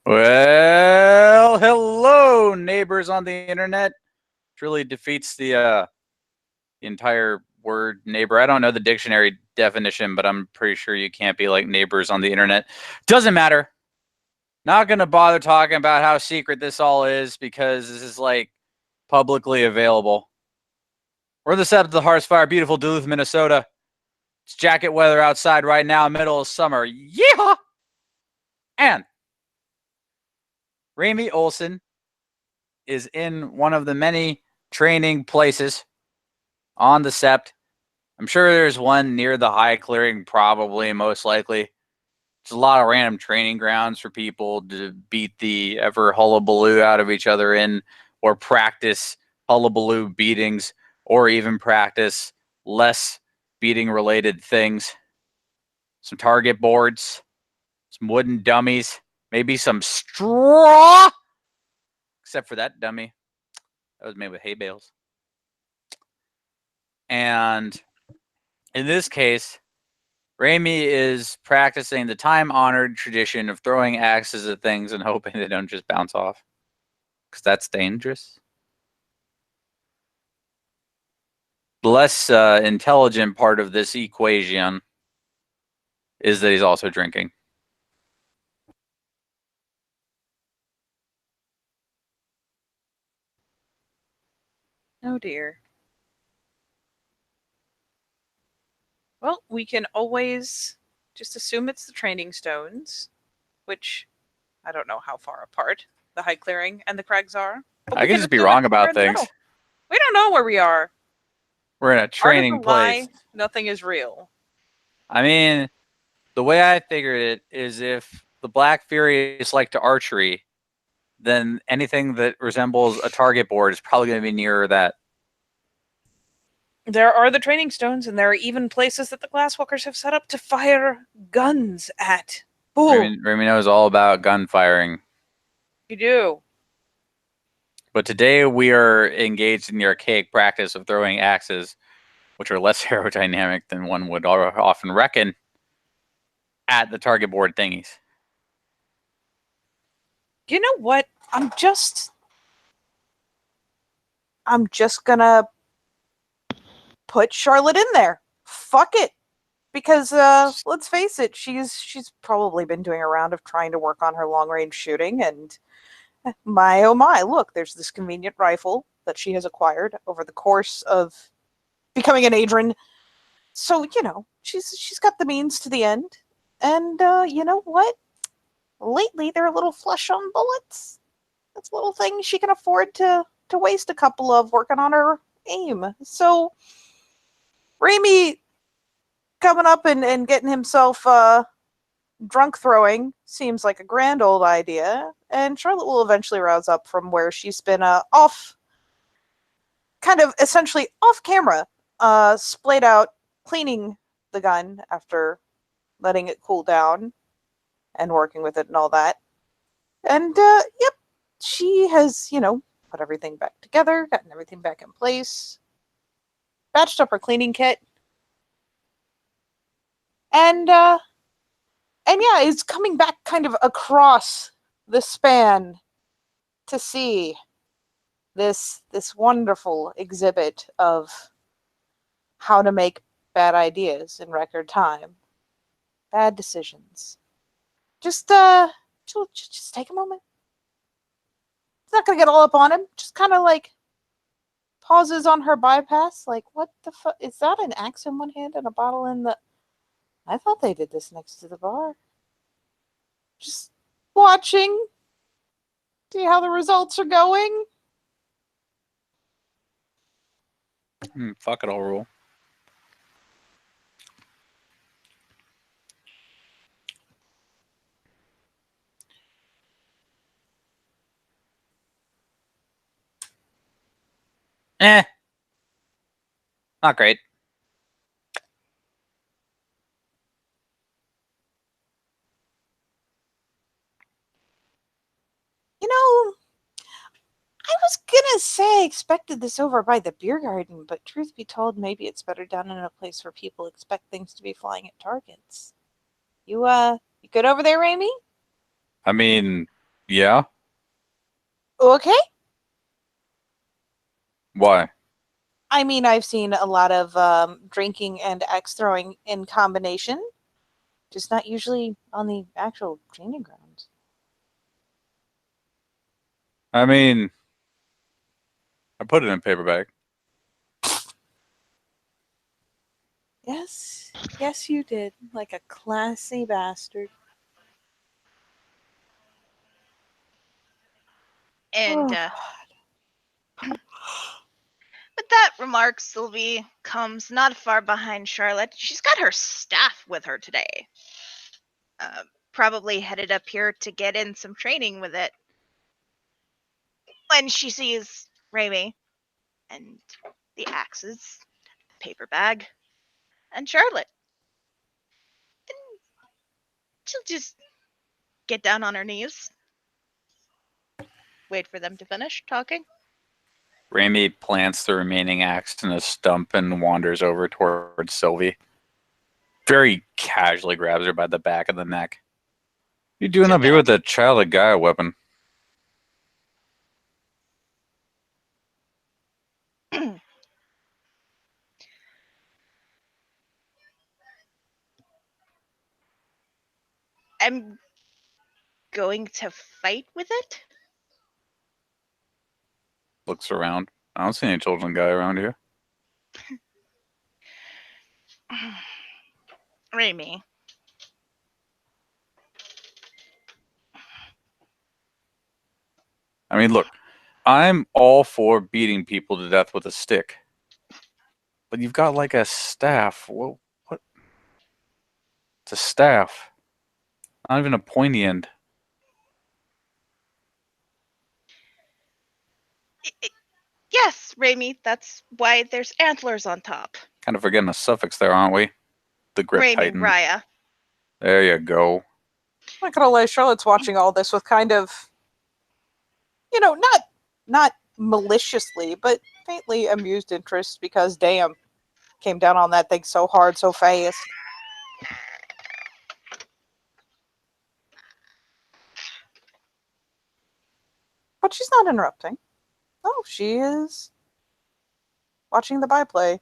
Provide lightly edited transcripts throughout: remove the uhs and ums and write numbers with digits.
Well, hello, neighbors on the internet. It really defeats the entire word neighbor. I don't know the dictionary definition, but I'm pretty sure you can't be like neighbors on the internet. Doesn't matter. Not gonna bother talking about how secret this all is because this is like publicly available. We're the set of the Hearth's Fire, beautiful Duluth, Minnesota. It's jacket weather outside right now, middle of summer. Yeah. And Ramy Olsen is in one of the many training places on the Sept. I'm sure there's one near the high clearing, probably, most likely. There's a lot of random training grounds for people to beat the ever hullabaloo out of each other in, or practice hullabaloo beatings, or even practice less beating related things. Some target boards, some wooden dummies, maybe some straw, except for that dummy. That was made with hay bales. And in this case, Ramy is practicing the time-honored tradition of throwing axes at things and hoping they don't just bounce off, because that's dangerous. The less intelligent part of this equation is that he's also drinking. Oh dear. Well, we can always just assume it's the training stones, which I don't know how far apart the high clearing and the crags are. But I we could can just be assume wrong it's somewhere about in the things. middle. We don't know where we are. We're in a Art is training a place. lie. Nothing is real. I mean, the way I figured it is if the Black Furies like to archery, then anything that resembles a target board is probably going to be nearer that. There are the training stones, and there are even places that the glasswalkers have set up to fire guns at. Ooh, Remy knows all about gun firing. you do. But today we are engaged in the archaic practice of throwing axes, which are less aerodynamic than one would often reckon, at the target board thingies. You know what? I'm just gonna put Charlotte in there. Fuck it. Because let's face it, she's probably been doing a round of trying to work on her long range shooting, and my oh my, look, there's this convenient rifle that she has acquired over the course of becoming an Adrian. So, she's got the means to the end. And you know what? Lately they're a little flush on bullets. That's a little thing she can afford to waste a couple of working on her aim. So Ramy coming up and getting himself drunk throwing seems like a grand old idea, and Charlotte will eventually rouse up from where she's been off, kind of essentially off camera, splayed out, cleaning the gun after letting it cool down and working with it and all that. And yep, she has, put everything back together, gotten everything back in place, batched up her cleaning kit, and yeah, it's coming back kind of across the span to see this wonderful exhibit of how to make bad ideas in record time, bad decisions. Just take a moment. It's not gonna get all up on him. Just kind of like pauses on her bypass, like, what the fuck is that? An axe in one hand and a bottle in the. I thought they did this next to the bar. Just watching, see how the results are going. Fuck it, all rule. Not great. I was gonna say I expected this over by the beer garden, but truth be told, maybe it's better done in a place where people expect things to be flying at targets. You good over there, Ramy? I mean, Yeah? Okay. Why? I mean, I've seen a lot of drinking and axe throwing in combination, just not usually on the actual training grounds. I mean, I put it in a paper bag. Yes, yes, you did, like a classy bastard. And Oh, with that remark, Sylvie comes not far behind Charlotte. She's got her staff with her today. Probably headed up here to get in some training with it. When she sees Raimi and the axes, paper bag, and Charlotte, she'll just get down on her knees, wait for them to finish talking. Ramy plants the remaining axe in a stump and wanders over towards Sylvie. Very casually grabs her by the back of the neck. What are you doing Too up here bad. with a child Gaia weapon? I'm going to fight with it. Looks around. I don't see any children Gaia around here. Raimi, I mean, look, I'm all for beating people to death with a stick. But you've got like a staff. Well, what? It's a staff. Not even a pointy end. yes, Raimi, that's why there's antlers on top. Kind of forgetting a suffix there, aren't we? The grip Raimi, tightened. Raya. There you go. I'm not gonna lie, Charlotte's watching all this with kind of, not maliciously, but faintly amused interest because damn, came down on that thing so hard, so fast. But she's not interrupting. Oh, she is watching the byplay.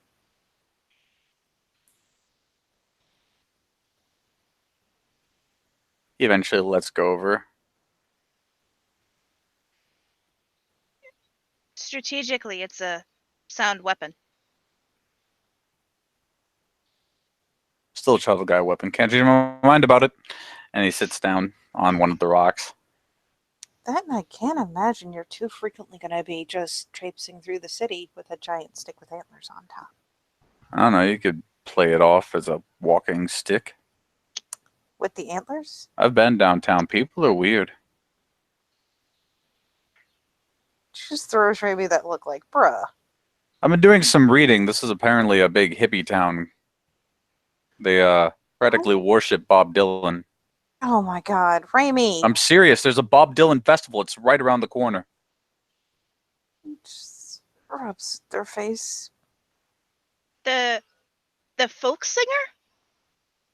He eventually lets go of her. Strategically, it's a sound weapon. Still a child Gaia weapon. Can't change my mind about it. And he sits down on one of the rocks. That and I can't imagine you're too frequently going to be just traipsing through the city with a giant stick with antlers on top. I don't know. You could play it off as a walking stick. With the antlers? I've been downtown. People are weird. She just throws Raby that look like, bruh. I've been doing some reading. This is apparently a big hippie town. They practically worship Bob Dylan. Oh my god, Raimi. I'm serious. There's a Bob Dylan festival. It's right around the corner. Just rubs their face. The folk singer?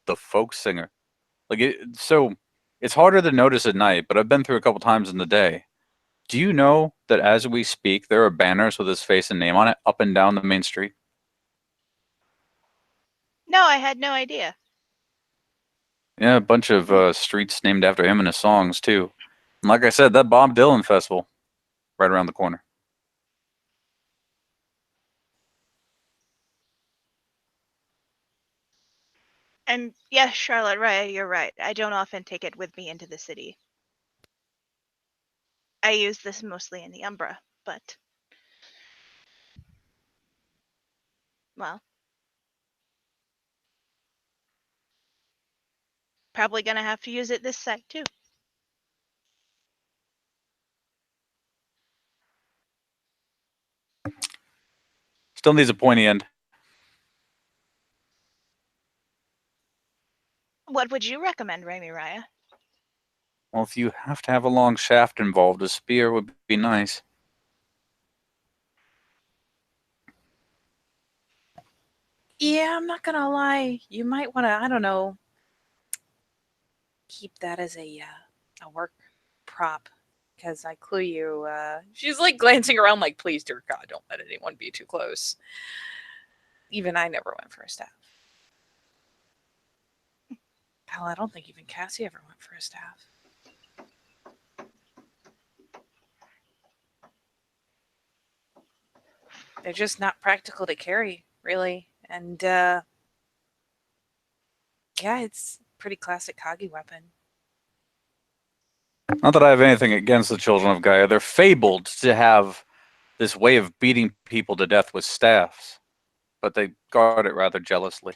The folk singer. So it's harder to notice at night, but I've been through a couple times in the day. Do you know that as we speak, there are banners with his face and name on it up and down the main street? No, I had no idea. Yeah, a bunch of streets named after him and his songs, too. And like I said, that Bob Dylan festival, right around the corner. And yes, Charlotte, right, you're right. I don't often take it with me into the city. I use this mostly in the Umbra, but well, probably gonna have to use it this side too. Still needs a pointy end. What would you recommend, Raimi Raya? Well, if you have to have a long shaft involved, a spear would be nice. Yeah, I'm not gonna lie. You might want to, I don't know, keep that as a work prop because I clue you. She's like glancing around like, please, dear God, don't let anyone be too close. Even I never went for a staff. Hell, I don't think even Cassie ever went for a staff. They're just not practical to carry, really. And yeah, it's a pretty classic Kagi weapon. Not that I have anything against the children of Gaia. They're fabled to have this way of beating people to death with staffs, but they guard it rather jealously.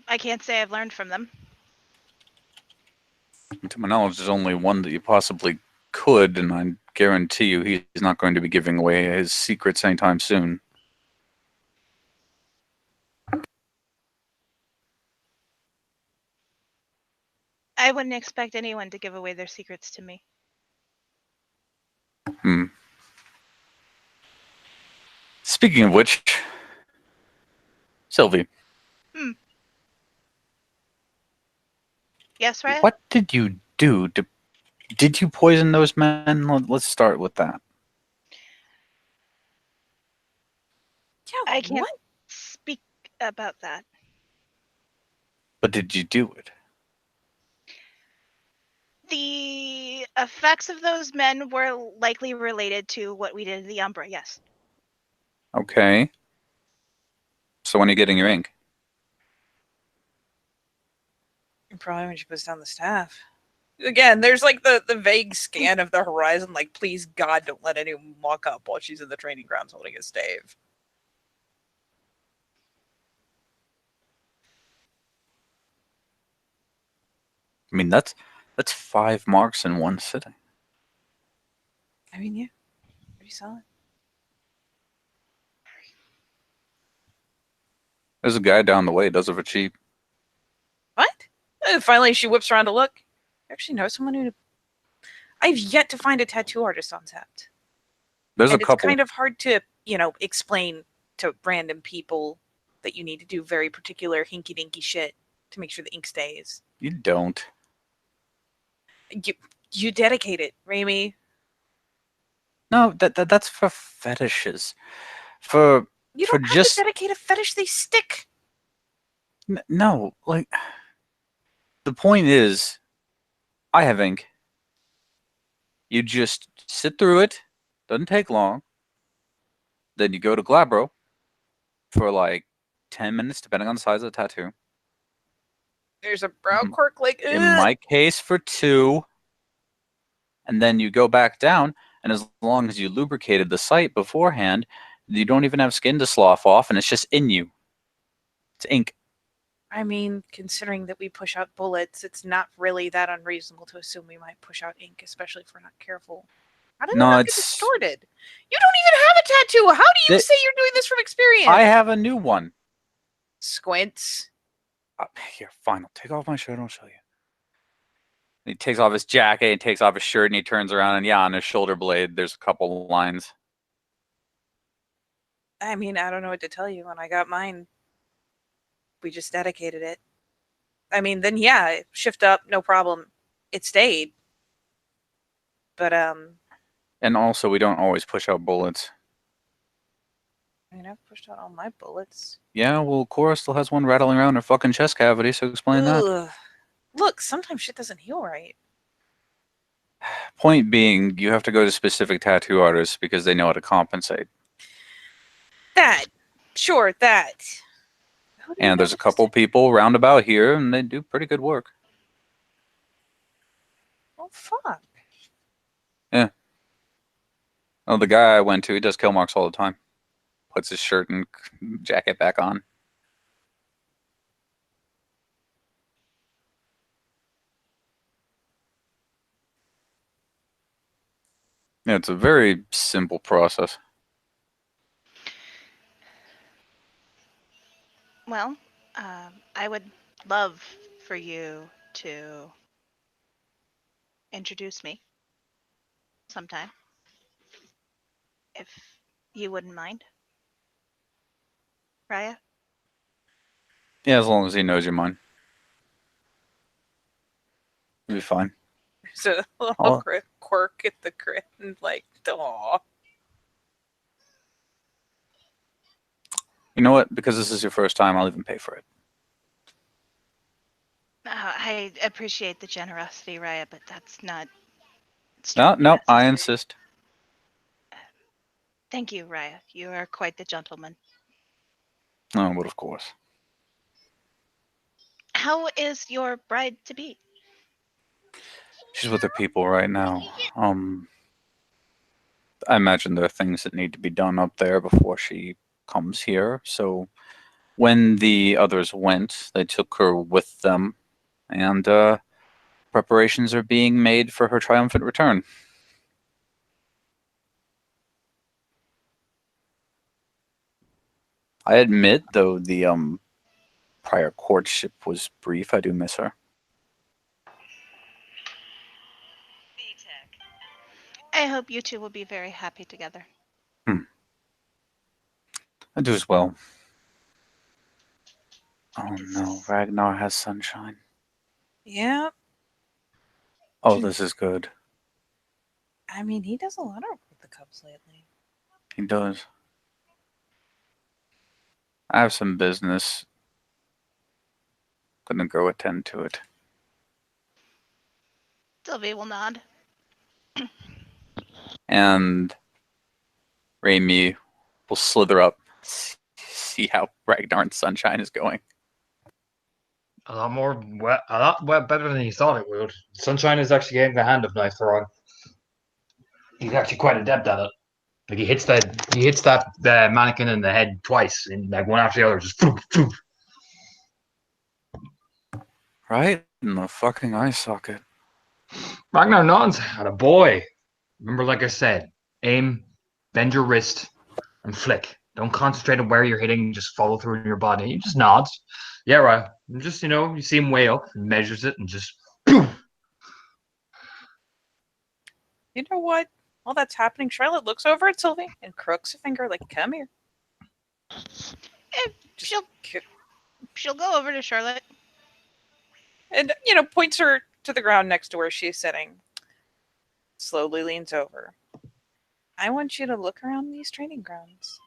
I can't say I've learned from them. To my knowledge, there's only one that you possibly could, and I guarantee you he's not going to be giving away his secrets anytime soon. I wouldn't expect anyone to give away their secrets to me. Speaking of which, Sylvie. Yes, Raya? What did you do? Did you poison those men? Let's start with that. Yeah, I can't what? speak about that. But did you do it? The effects of those men were likely related to what we did in the Umbra, yes. Okay. So when are you getting your ink? Probably when she puts down the staff. Again, there's like the vague scan of the horizon, like, please God, don't let anyone walk up while she's in the training grounds holding a stave. I mean, that's 5 marks in one sitting. I mean, yeah, pretty solid. There's a guy down the way does it for cheap. What? Finally, she whips around to look. I actually know someone who. I've yet to find a tattoo artist on Sept. There's And a couple. It's kind of hard to, explain to random people that you need to do very particular hinky dinky shit to make sure the ink stays. You don't. You dedicate it, Raimi. No, that's for fetishes. For You for don't have to just dedicate a fetish, they stick. no, like the point is, I have ink. You just sit through it. Doesn't take long. Then you go to Glabro for like 10 minutes, depending on the size of the tattoo. There's a brow quirk, like, In my case, for 2. And then you go back down, and as long as you lubricated the site beforehand, you don't even have skin to slough off, and it's just in you. It's ink. I mean, considering that we push out bullets, it's not really that unreasonable to assume we might push out ink, especially if we're not careful. How did No, it not get it's- distorted? You don't even have a tattoo. How do you say you're doing this from experience? I have a new one. Squints. Here, fine. I'll take off my shirt. I'll show you. He takes off his jacket, and takes off his shirt, and he turns around, and yeah, on his shoulder blade, there's a couple lines. I mean, I don't know what to tell you. When I got mine, we just dedicated it. I mean, then yeah, shift up, no problem. It stayed. But And also, we don't always push out bullets. I mean, I've pushed out all my bullets. Yeah, well, Cora still has one rattling around her fucking chest cavity, so explain that. Ugh. Look, sometimes shit doesn't heal right. Point being, you have to go to specific tattoo artists because they know how to compensate. That. Sure, that. Who do you And there's know a couple people roundabout here, and they do pretty good work. Oh, fuck. Yeah. Oh, the guy I went to, he does kill marks all the time. Puts his shirt and jacket back on. Yeah, it's a very simple process. Well, I would love for you to introduce me sometime. If You wouldn't mind, Raya? Yeah, as long as he knows you're mine. You'll be fine. There's a little Oh. quirk at the grin, like, aw. You know what? Because this is your first time, I'll even pay for it. I appreciate the generosity, Raya, but that's not No, strictly no, I necessary. insist. Thank you, Raya. You are quite the gentleman. Oh, but of course. How is your bride to be? She's with her people right now. I imagine there are things that need to be done up there before she comes here. So when the others went, they took her with them, and preparations are being made for her triumphant return. I admit, though the prior courtship was brief, I do miss her. I hope you two will be very happy together. I do as well. Oh This no, is- Ragnar has sunshine. Yeah, Oh, this is good. I mean, he does a lot of work with the Cubs lately. He does. I have some business. Gonna go attend to it. Sylvie will nod. And Raimi will slither up, see how Ragnar and Sunshine is going. A lot better than he thought it would. Sunshine is actually getting the hand of knife throwing. He's actually quite adept at it. Like he hits that mannequin in the head twice, and like one after the other, just floop, floop. Right in the fucking eye socket. Ragnar nods at a boy. Remember, like I said, aim, bend your wrist, and flick. Don't concentrate on where you're hitting. Just follow through in your body. He just nods. Yeah, right. And just you see him way up, and measures it, and just. Poof. You know what? While that's happening, Charlotte looks over at Sylvie and crooks a finger, like, come here. And Just she'll go over to Charlotte. and, points her to the ground next to where she's sitting. Slowly leans over. I want you to look around these training grounds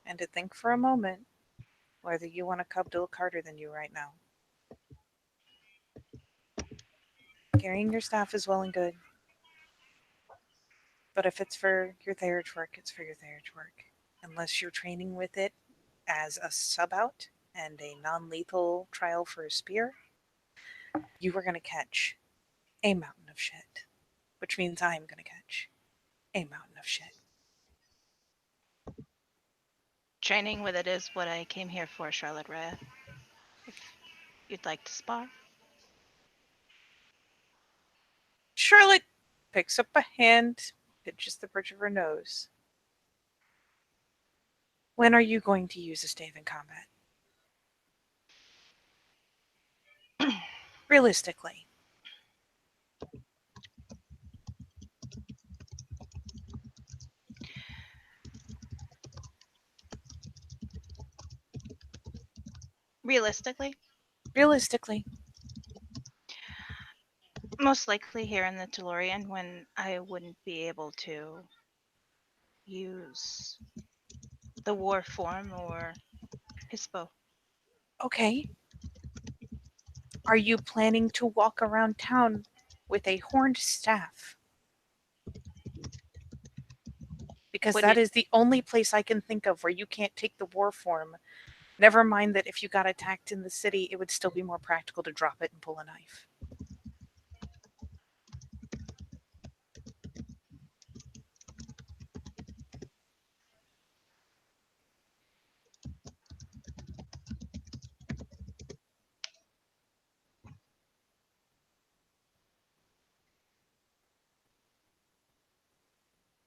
and to think for a moment whether you want a cub to look harder than you right now. Carrying your staff is well and good. But if it's for your Therage work, it's for your Therage work. Unless you're training with it as a sub-out and a non-lethal trial for a spear, you are going to catch a mountain of shit. Which means I'm going to catch a mountain of shit. Training with it is what I came here for, Charlotte Raya. If you'd like to spar. Charlotte picks up a hand, pinches the bridge of her nose. When are you going to use a stave in combat? Realistically. Realistically, Realistically. most likely here in the Tellurian when I wouldn't be able to use the war form or Hispo. Okay. Are you planning to walk around town with a horned staff? Because Would that it- is the only place I can think of where you can't take the war form. Never mind that if you got attacked in the city, it would still be more practical to drop it and pull a knife.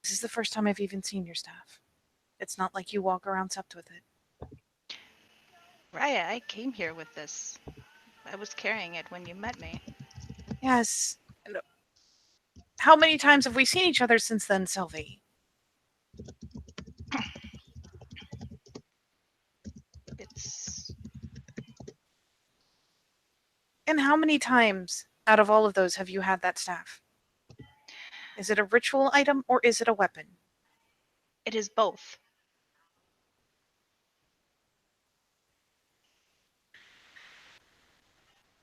This is the first time I've even seen your staff. It's not like you walk around sept with it. Raya, I came here with this. I was carrying it when you met me. Yes. And how many times have we seen each other since then, Sylvie? And how many times out of all of those have you had that staff? Is it a ritual item or is it a weapon? It is both.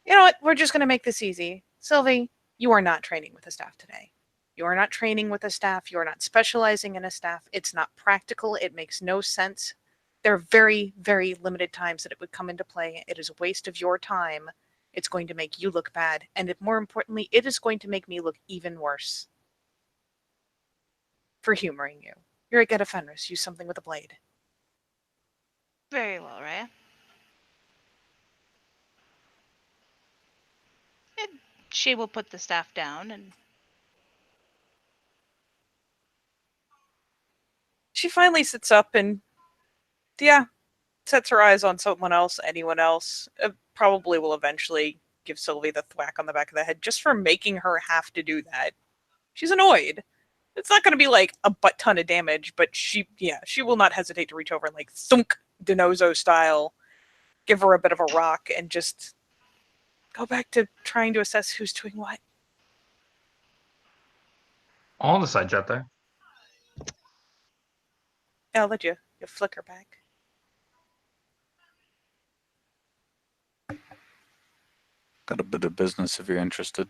You know what? We're just going to make this easy. Sylvie, you are not training with a staff today. You are not training with a staff. You are not specializing in a staff. It's not practical. It makes no sense. There are very, very limited times that it would come into play. It is a waste of your time. It's going to make you look bad. And more importantly, it is going to make me look even worse. For humoring you. You're a good Fenris. Use something with a blade. Very well, Raya. And she will put the staff down and She finally sits up and, yeah, sets her eyes on someone else, anyone else. Probably will eventually give Sylvie the thwack on the back of the head just for making her have to do that. She's annoyed. It's not going to be like a butt ton of damage, but she will not hesitate to reach over and like thunk Denozo style, give her a bit of a rock and just go back to trying to assess who's doing what. On the side chat there. I'll let you flicker back. Got a bit of business if you're interested.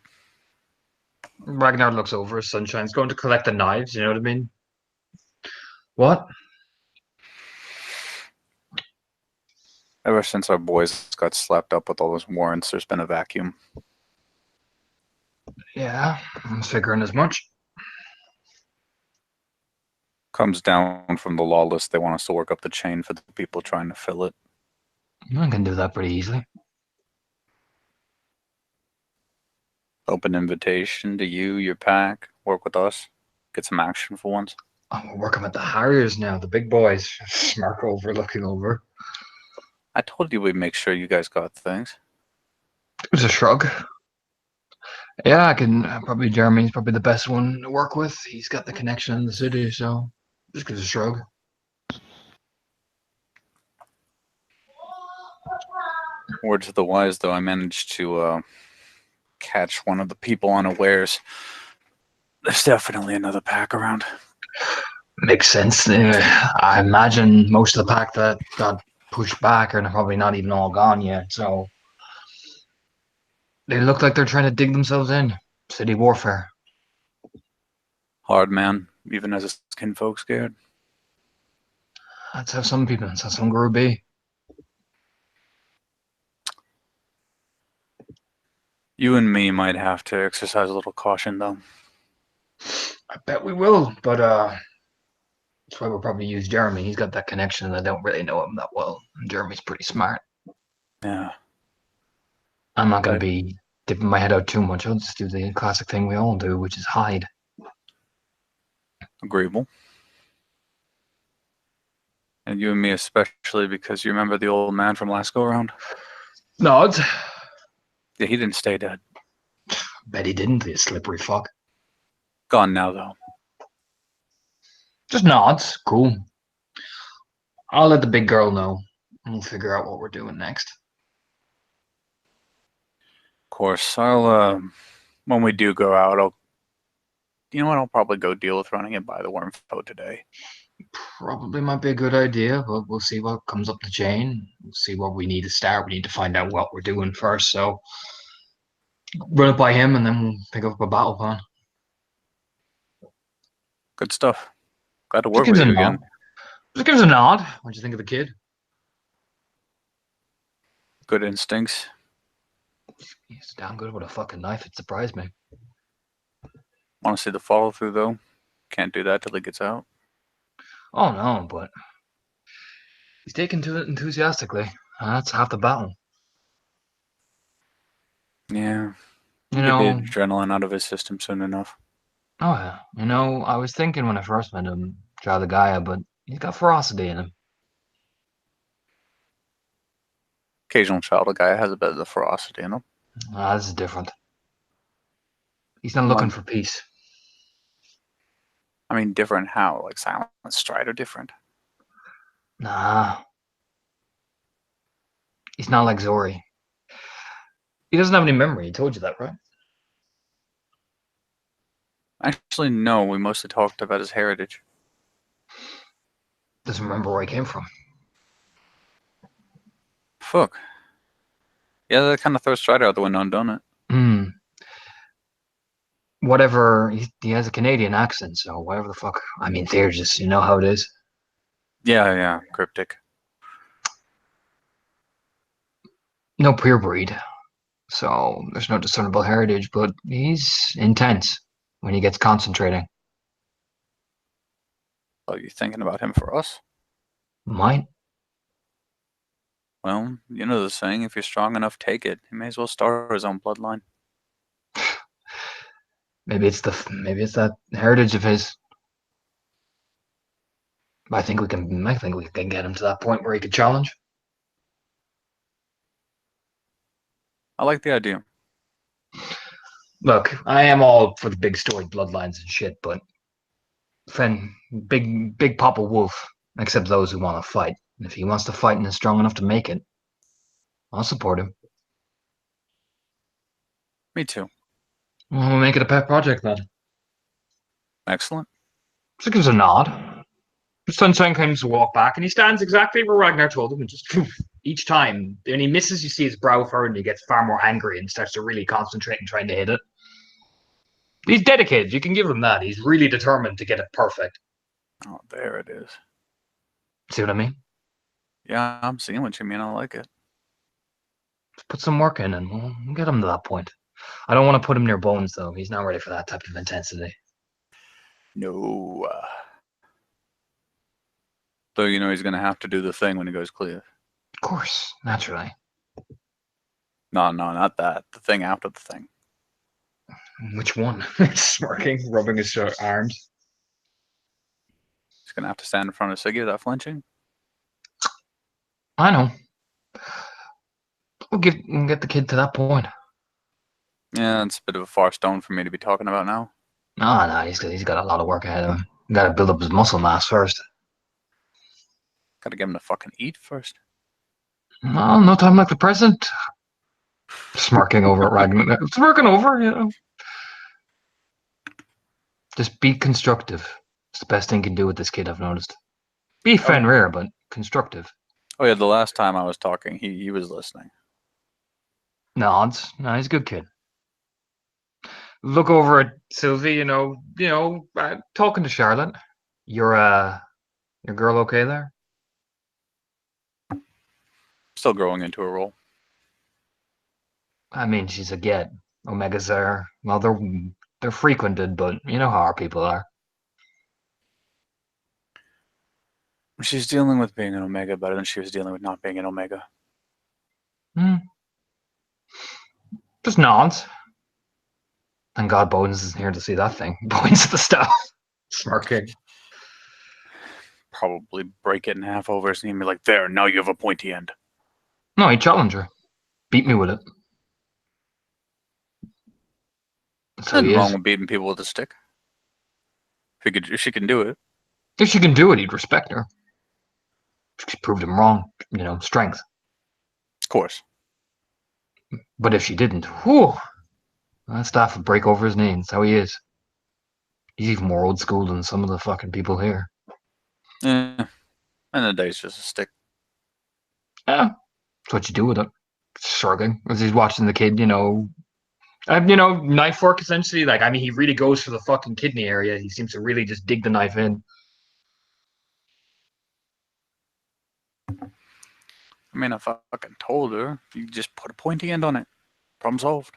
Ragnar looks over. Sunshine's going to collect the knives. You know what I mean? What? Ever since our boys got slapped up with all those warrants, there's been a vacuum. Yeah, I'm figuring as much. Comes down from the law list. They want us to work up the chain for the people trying to fill it. I can do that pretty easily. Open invitation to you, your pack. Work with us. Get some action for once. I'm working with the Harriers now, the big boys. Smirk over, looking over. I told you we'd make sure you guys got things. It was a shrug. Yeah, I can probably Jeremy's probably the best one to work with. He's got the connection in the city, so just gives a shrug. Word to the wise, though, I managed to catch one of the people unawares. There's definitely another pack around. Makes sense. I imagine most of the pack that got pushed back are probably not even all gone yet, so they look like they're trying to dig themselves in. City warfare. Hard, man. Even as a skin folk scared. That's how some people, that's how some guru be. You and me might have to exercise a little caution, though. I bet we will, but that's why we'll probably use Jeremy. He's got that connection, and I don't really know him that well. And Jeremy's pretty smart. Yeah. I'm not going to be dipping my head out too much. I'll just do the classic thing we all do, which is hide. Agreeable. And you and me especially, because you remember the old man from last go-around? Nods. Yeah, he didn't stay dead. Bet he didn't, the slippery fuck. Gone now, though. Just nods. Cool. I'll let the big girl know, and we'll figure out what we're doing next. Of course, I'll, when we do go out, you know what, I'll probably go deal with running it by the Wormfoe today. Probably might be a good idea, but we'll see what comes up the chain. We'll see where we need to start. We need to find out what we're doing first, so run it by him, and then we'll pick up a battle plan. Good stuff. Glad to work with you again. Just give us a nod. What'd you think of the kid? Good instincts. He's damn good with a fucking knife. It surprised me. Want to see the follow-through, though? Can't do that till he gets out. Oh, no, but he's taken to it enthusiastically. That's half the battle. Yeah. You Get know, the adrenaline out of his system soon enough. oh yeah. You know, I was thinking when I first met him, try the guy, but he's got ferocity in him. Occasional child guy has a bit of the ferocity in him. This is different. He's not looking for peace. I mean, different how? Like Silent Strider different? Nah. He's not like Zori. He doesn't have any memory. He told you that, right? Actually, no. We mostly talked about his heritage. Doesn't remember where he came from. Fuck. Yeah, that kind of throws Strider out the window, don't it? Hmm. Whatever. He has a Canadian accent, so whatever the fuck. I mean, they're just, you know how it is. Yeah, cryptic. No pure breed, so there's no discernible heritage, but he's intense when he gets concentrating. Are you thinking about him for us? Might. Well, you know the saying, if you're strong enough, take it. He may as well start his own bloodline. Maybe it's that heritage of his. I think we can get him to that point where he could challenge. I like the idea. Look, I am all for the big story bloodlines and shit, but Fen, big Papa Wolf accepts those who want to fight. And if he wants to fight and is strong enough to make it, I'll support him. Me too. We'll make it a pet project then. Excellent. So gives a nod. Sunshine comes to walk back, and he stands exactly where Ragnar told him, and just each time, when he misses, you see his brow furrow, and he gets far more angry and starts to really concentrate and trying to hit it. He's dedicated. You can give him that. He's really determined to get it perfect. Oh, there it is. See what I mean? Yeah, I'm seeing what you mean. I like it. Just put some work in, and we'll get him to that point. I don't want to put him near Bones, though. He's not ready for that type of intensity. No. Though you know he's going to have to do the thing when he goes clear. Of course, naturally. No, not that. The thing after the thing. Which one? Smirking, rubbing his arms. He's going to have to stand in front of Siggy without flinching. I know. We'll get the kid to that point. Yeah, it's a bit of a far stone for me to be talking about now. No, he's got a lot of work ahead of him. Got to build up his muscle mass first. Gotta get him to fucking eat first. Well, no time like the present. Smirking over at Ragnar. It's working over, you know. Just be constructive. It's the best thing you can do with this kid, I've noticed. Be Fenrir, but constructive. Oh yeah, the last time I was talking, he was listening. Nods. No, he's a good kid. Look over at Sylvie, talking to Charlotte. Your girl okay there? Still growing into a role. I mean, she's a get. Omegas are, well, they're frequented, but you know how our people are. She's dealing with being an Omega better than she was dealing with not being an Omega. Just nods. Thank God Bones isn't here to see that thing. Points at the staff. Smirking. Probably break it in half over his knee and be like, there, now you have a pointy end. No, he challenged her. Beat me with it. So Nothing he wrong is. with beating people with a stick. If she can do it. If she can do it, he'd respect her. She proved him wrong. Strength. Of course. But if she didn't, whew, that staff would break over his knee. That's how he is. He's even more old school than some of the fucking people here. Yeah. And the day's just a stick. Yeah. That's what you do with it. Shrugging as he's watching the kid, knife work essentially. Like, I mean, he really goes for the fucking kidney area. He seems to really just dig the knife in. I mean, if I fucking told her, you just put a pointy end on it. Problem solved.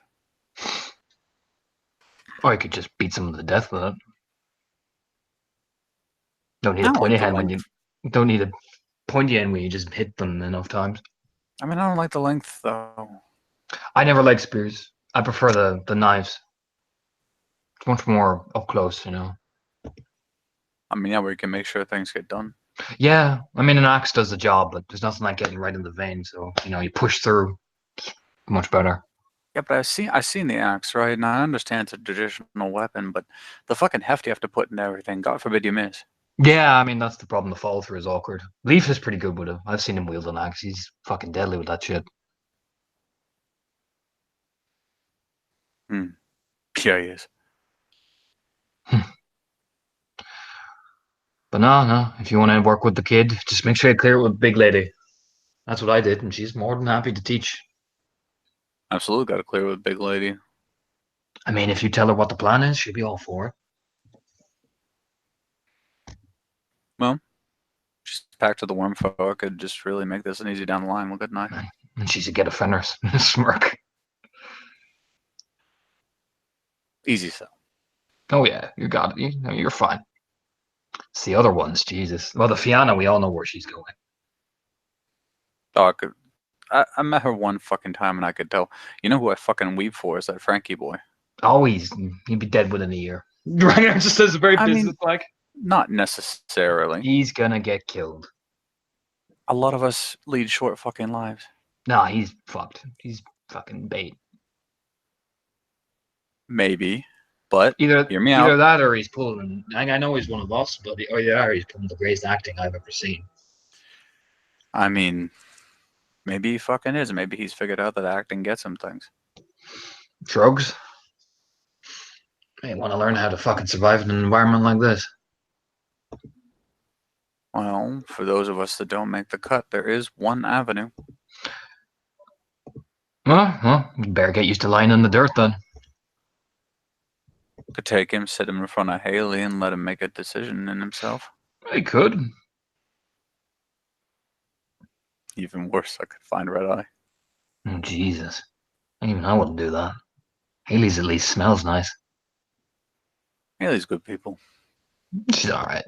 Or you could just beat someone to death with it. Don't need I a don't pointy like the hand when you length. don't need a pointy end when you just hit them enough times. I mean, I don't like the length though. I never like spears. I prefer the knives. It's much more up close, I mean, yeah, where you can make sure things get done. Yeah, I mean, an axe does the job, but there's nothing like getting right in the vein. So you push through. Much better. Yeah, but I've seen the axe, right? And I understand it's a traditional weapon, but the fucking heft you have to put into everything. God forbid you miss. Yeah, I mean that's the problem. The follow through is awkward. Leaf is pretty good with it. I've seen him wield an axe. He's fucking deadly with that shit. Yeah, he is. But no. If you want to work with the kid, just make sure you clear it with Big Lady. That's what I did, and she's more than happy to teach. Absolutely got to clear with big lady. I mean, if you tell her what the plan is, she'll be all for it. Well, she's packed to the worm folk. Could just really make this an easy down the line. Well, good night. And she should get offenders. Smirk. Easy sell. Oh yeah, you got it. You're fine. It's the other ones, Jesus. Well, the Fianna, we all know where she's going. Oh, I met her one fucking time and I could tell. You know who I fucking weep for is that Frankie boy. Oh, he'd be dead within a year. Ragnar just says very I mean- business-like. Not necessarily. He's gonna get killed. A lot of us lead short fucking lives. Nah, he's fucked. He's fucking bait. Maybe, but Either hear me either out. that or he's pulling. I know he's one of us, but he's pulling the greatest acting I've ever seen. I mean, maybe he fucking is. Maybe he's figured out that acting gets him things. Drugs. I want to learn how to fucking survive in an environment like this. Well, for those of us that don't make the cut, there is one avenue. Well, you better get used to lying in the dirt then. Could take him, sit him in front of Haley, and let him make a decision in himself. I could. Even worse, I could find Red Eye. Oh, Jesus. Even I wouldn't do that. Haley's at least smells nice. Haley's good people. She's alright.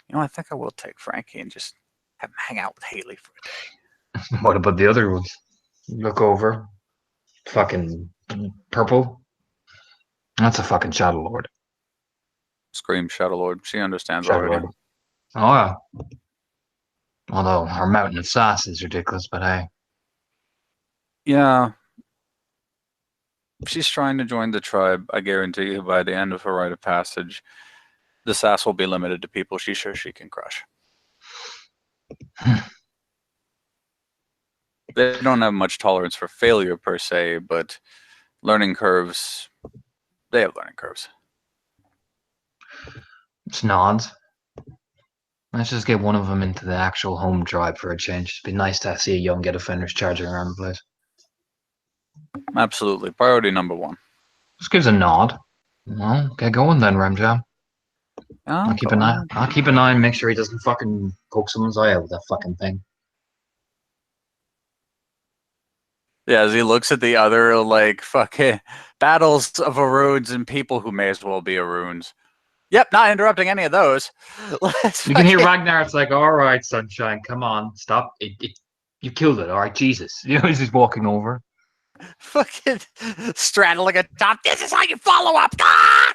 You know, I think I will take Frankie and just have him hang out with Haley for a day. What about the other ones? Look over. Fucking purple. That's a fucking Shadow Lord. Scream Shadow Lord. She understands Shadow already. Lord. Oh yeah. Although her mountain of sass is ridiculous, but hey. Yeah. She's trying to join the tribe. I guarantee you by the end of her rite of passage, the sass will be limited to people she's sure she can crush. They don't have much tolerance for failure per se, but learning curves, they have learning curves. It's nods. Let's just get one of them into the actual home tribe for a change. It'd be nice to see a young get offenders charging around the place. Absolutely. Priority number one. Just gives a nod. Well, get going then, Ramjam. I'll keep an eye. I'll keep an eye and make sure he doesn't fucking poke someone's eye out with that fucking thing. Yeah, as he looks at the other, like, fucking battles of Aruns and people who may as well be Aruns. Yep, not interrupting any of those. You can hear Ragnar. It's like, all right, sunshine, come on, stop. You killed it. All right, Jesus. You know, he's just walking over. Fucking straddling a top. This is how you follow up. Ah!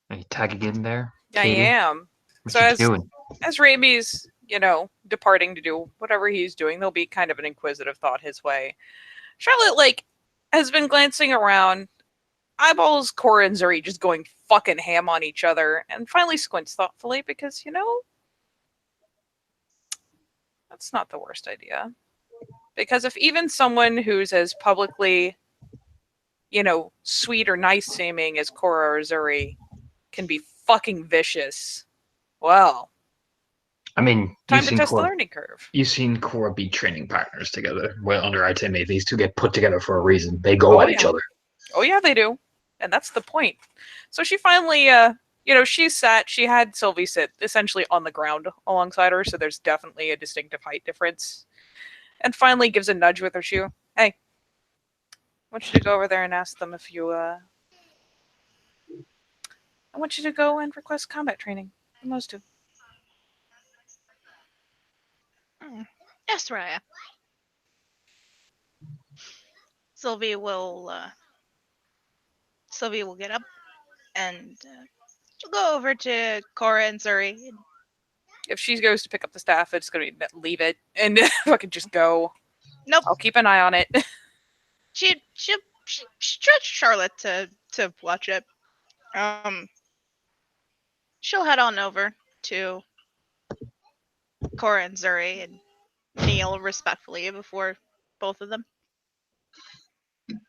Are you tagging in there? I Katie? am. What So you as- doing? As Raimi's, departing to do whatever he's doing, there'll be kind of an inquisitive thought his way. Charlotte, has been glancing around, eyeballs Cora and Zuri just going fucking ham on each other, and finally squints thoughtfully because, that's not the worst idea. Because if even someone who's as publicly, sweet or nice seeming as Cora or Zuri can be fucking vicious, well, I mean, time you've to seen test the Cora. learning curve. You've seen Cora be training partners together. Well, under Arteme, these two get put together for a reason. They go at each other. Oh yeah, they do. And that's the point. So she finally, she had Sylvie sit essentially on the ground alongside her, so there's definitely a distinctive height difference. And finally gives a nudge with her shoe. Hey, I want you to go over there and ask them if you, I want you to go and request combat training from those two. Yes, Raya. Sylvie will get up and she'll go over to Cora and Zuri. If she goes to pick up the staff, it's going to be leave it and fucking just go. Nope. I'll keep an eye on it. She trust Charlotte to watch it. She'll head on over to Cora and Zuri and kneel respectfully before both of them.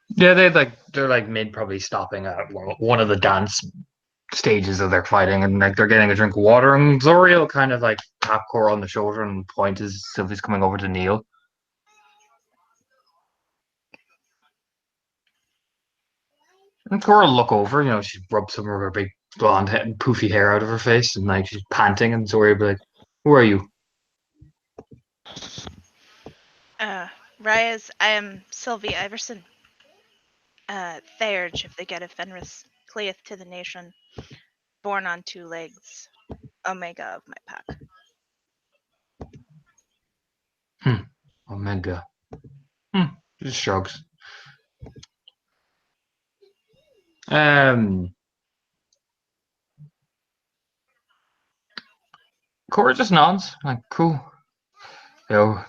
Yeah, they're like mid probably stopping at one of the dance stages of their fighting, and like they're getting a drink of water, and Zori will kind of like tap Cora on the shoulder and point as Sylvie's coming over to kneel. And Cora will look over, she rubs some of her big blonde head and poofy hair out of her face, and like she's panting, and Zori will be like, "Who are you?" Reyes, I am Sylvie Iverson. Thairge of the Get of Fenris, Cleith to the nation, born on 2 legs, Omega of my pack. Omega. Just shrugs. Cora just nods, like, cool.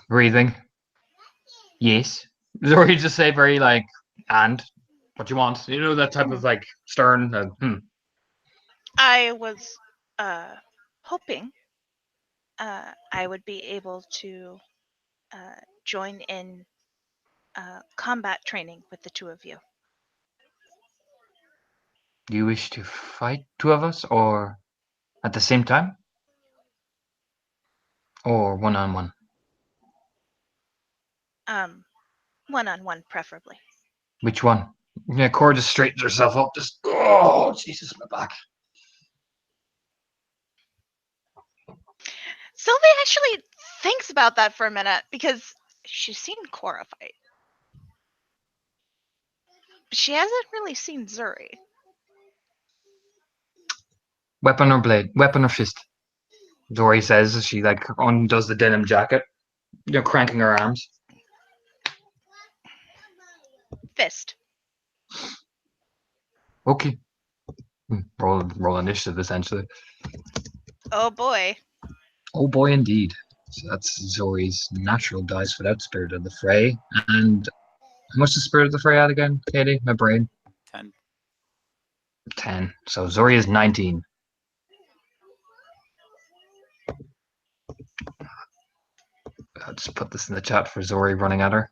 Breathing. Yes. Zori just say very like, and what you want. That type of like stern. I was hoping I would be able to join in combat training with the 2 of you. Do you wish to fight 2 of us, or at the same time? Or one-on-one? One-on-one, preferably. Which one? Yeah, Cora just straightens herself up. Just, oh, Jesus, my back. Sylvie actually thinks about that for a minute because she's seen Cora fight. But she hasn't really seen Zuri. Weapon or blade? Weapon or fist? Zori says as she like undoes the denim jacket, cranking her arms. Fist. Okay. Roll initiative, essentially. Oh boy. Oh boy, indeed. So that's Zori's natural dice without Spirit of the Fray. And how much does Spirit of the Fray add again, Katie? My brain. 10. 10. So Zori is 19. I'll just put this in the chat for Zori running at her.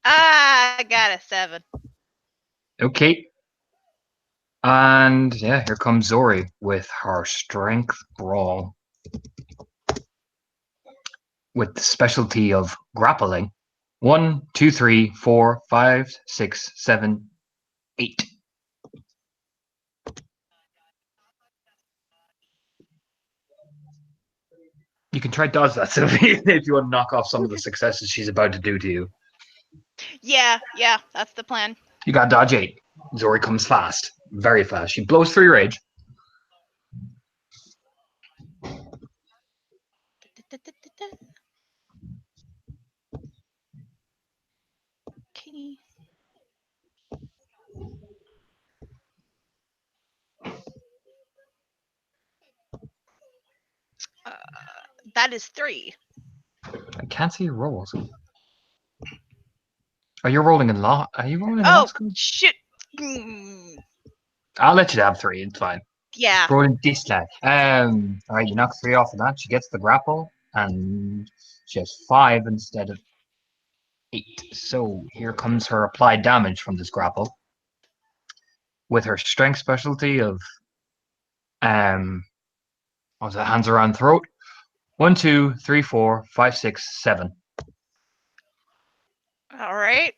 I got a 7. Okay. And yeah, here comes Zori with her strength brawl. With the specialty of grappling. 1, 2, 3, 4, 5, 6, 7, 8. You can try dodge that, Sylvie, if you want to knock off some of the successes she's about to do to you. Yeah, that's the plan. You got dodge 8. Zori comes fast, very fast. She blows through your rage. Okay. That is 3. I can't see your rolls. Are you rolling in law? Are you rolling in law Oh, school? shit. I'll let you have 3. It's fine. Yeah. Just roll in dislike. All right, you knock 3 off of that. She gets the grapple, and she has 5 instead of 8. So here comes her applied damage from this grapple. With her strength specialty of what's that? Hands around throat. 1, 2, 3, 4, 5, 6, 7. All right.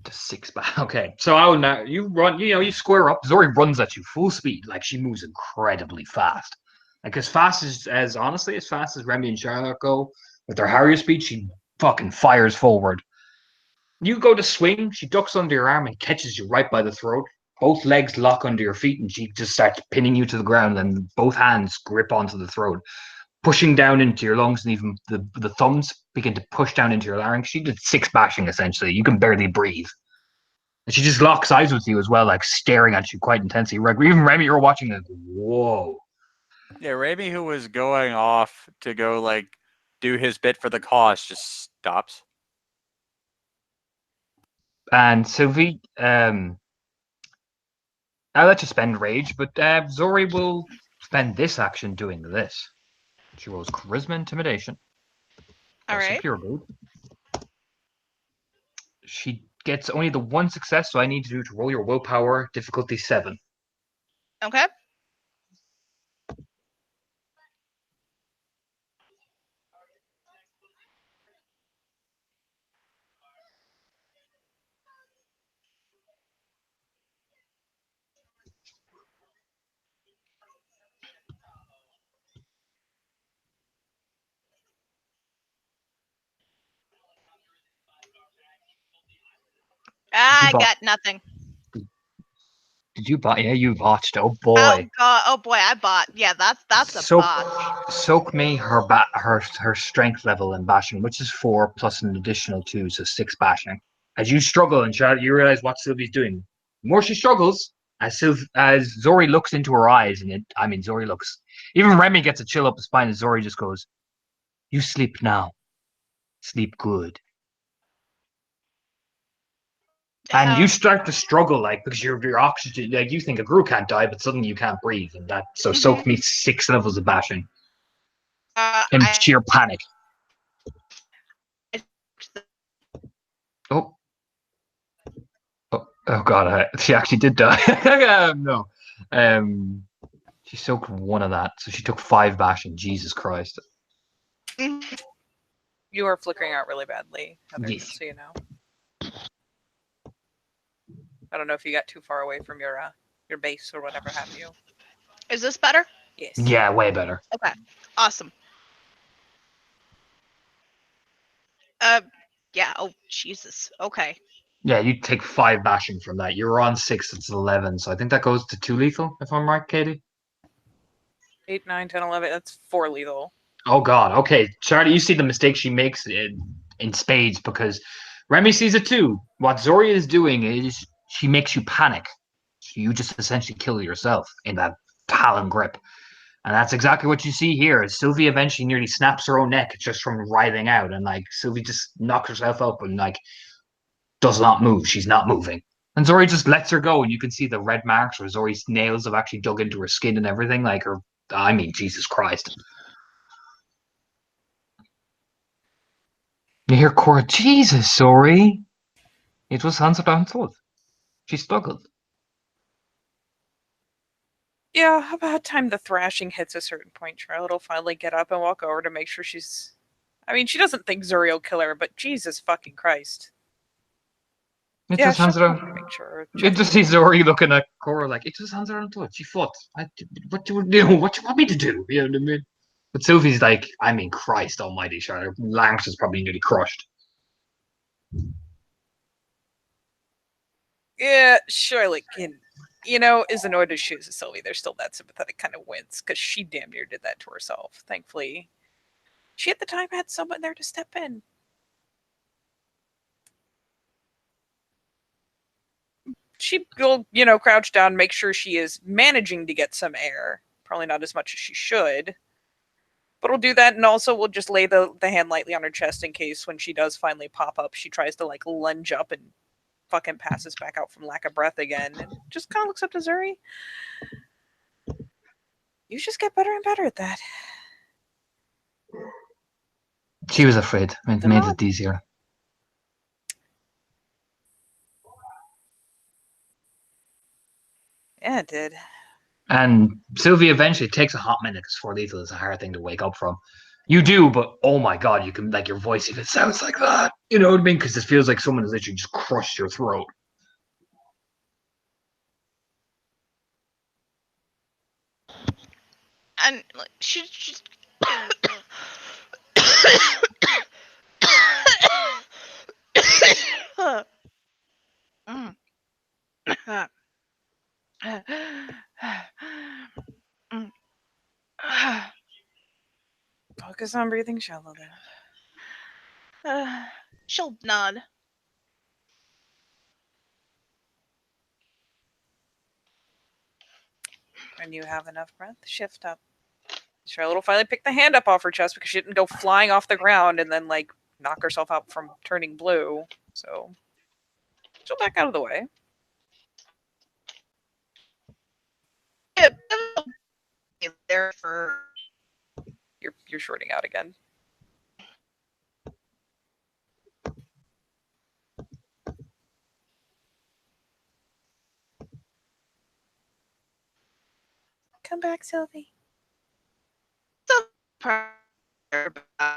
The 6 back. Okay, so I will now. You run. You square up. Zori runs at you full speed. Like she moves incredibly fast. Like as fast as honestly as fast as Remy and Charlotte go with their Harrier speed. She fucking fires forward. You go to swing. She ducks under your arm and catches you right by the throat. Both legs lock under your feet, and she just starts pinning you to the ground. And both hands grip onto the throat, pushing down into your lungs, and even the thumbs begin to push down into your larynx. She did 6 bashing essentially. You can barely breathe. And she just locks eyes with you as well, like staring at you quite intensely. Even Remy, you're watching like, whoa. Yeah, Remy, who was going off to go like do his bit for the cause, just stops. And Sylvie, I'll let you spend rage, but Zori will spend this action doing this. She rolls charisma intimidation. All Also right. pure gold. She gets only the one success, so I need you to roll your willpower, difficulty 7. Okay. I got nothing. Did you bot? Yeah, you botched. Oh Oh boy. god. Oh boy, I bought. Yeah, that's a Soak, botch. soak me her strength level in bashing, which is 4 plus an additional 2, so 6 bashing. As you struggle and shout, you realize what Sylvie's doing. The more she struggles, as Zori looks into her eyes, and Zori looks. Even Remy gets a chill up the spine, and Zori just goes, "You sleep now, sleep good." And you start to struggle, like, because your oxygen, like, you think a Gru can't die, but suddenly you can't breathe, and that so soak me 6 levels of bashing in sheer panic. Oh, oh God! She actually did die. No, she soaked 1 of that, so she took 5 bashing. Jesus Christ! You are flickering out really badly, Heather, Yes. just so you know. I don't know if you got too far away from your base or whatever have you. Is this better? Yes. Yeah, way better. Okay. Awesome. Yeah. Oh, Jesus. Okay. Yeah, you take 5 bashing from that. You're on 6. It's 11, so I think that goes to 2 lethal, if I'm right, Katie. 8, 9, 10, 11. That's 4 lethal. Oh God. Okay, Charlie, you see the mistake she makes in spades because Remy sees it too. What Zori is doing is she makes you panic. You just essentially kill yourself in that talon grip, and that's exactly what you see here. Sylvie eventually nearly snaps her own neck just from writhing out, and like Sylvie just knocks herself up and like does not move. She's not moving. And Zori just lets her go, and you can see the red marks where Zori's nails have actually dug into her skin and everything. Like her, I mean, Jesus Christ. You hear Cora, Jesus, Zori. It was Hans thought. She struggled. Yeah, about time the thrashing hits a certain point, Charlotte will finally get up and walk over to make sure she's... I mean, she doesn't think Zuri will kill her, but Jesus fucking Christ. It Yeah, was Hans make sure. You just see Zori looking at Cora like, it was Hans thought. She fought. What do you know? What do you want me to do? You know what I mean? But Sylvie's like, I mean, Christ almighty, Charlotte. Larynx is probably nearly crushed. Yeah, Charlotte can, is annoyed as she is at Sylvie. There's still that sympathetic kind of wince because she damn near did that to herself. Thankfully, she at the time had someone there to step in. She will, crouch down, make sure she is managing to get some air. Probably not as much as she should. But we'll do that, and also we'll just lay the hand lightly on her chest in case when she does finally pop up, she tries to, like, lunge up and fucking passes back out from lack of breath again. And just kind of looks up to Zuri. You just get better and better at that. She was afraid. It made it easier. Yeah, it did. And Sylvie eventually takes a hot minute because 4 lethal is a hard thing to wake up from. You do, but oh my God, you can, like, your voice even sounds like that. You know what I mean? Because it feels like someone has literally just crushed your throat. And she just. Focus on breathing shallow then. She'll nod. When you have enough breath, shift up. Charlotte will finally pick the hand up off her chest because she didn't go flying off the ground and then, like, knock herself out from turning blue. So your back out of the way. Yeah, be there for. You're shorting out again. Come back, Sylvie.